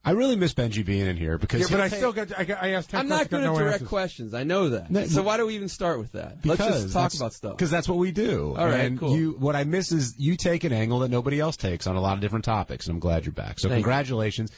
L: I really miss Benji being in here because.
O: Yeah, but I asked 10
G: I'm not good at direct
O: answers.
G: questions. I know that. So why do we even start with that? Let's just talk about stuff.
L: Because that's what we do.
G: All right,
L: and
G: cool.
L: What I miss is you take an angle that nobody else takes on a lot of different topics, and I'm glad you're back. So congratulations.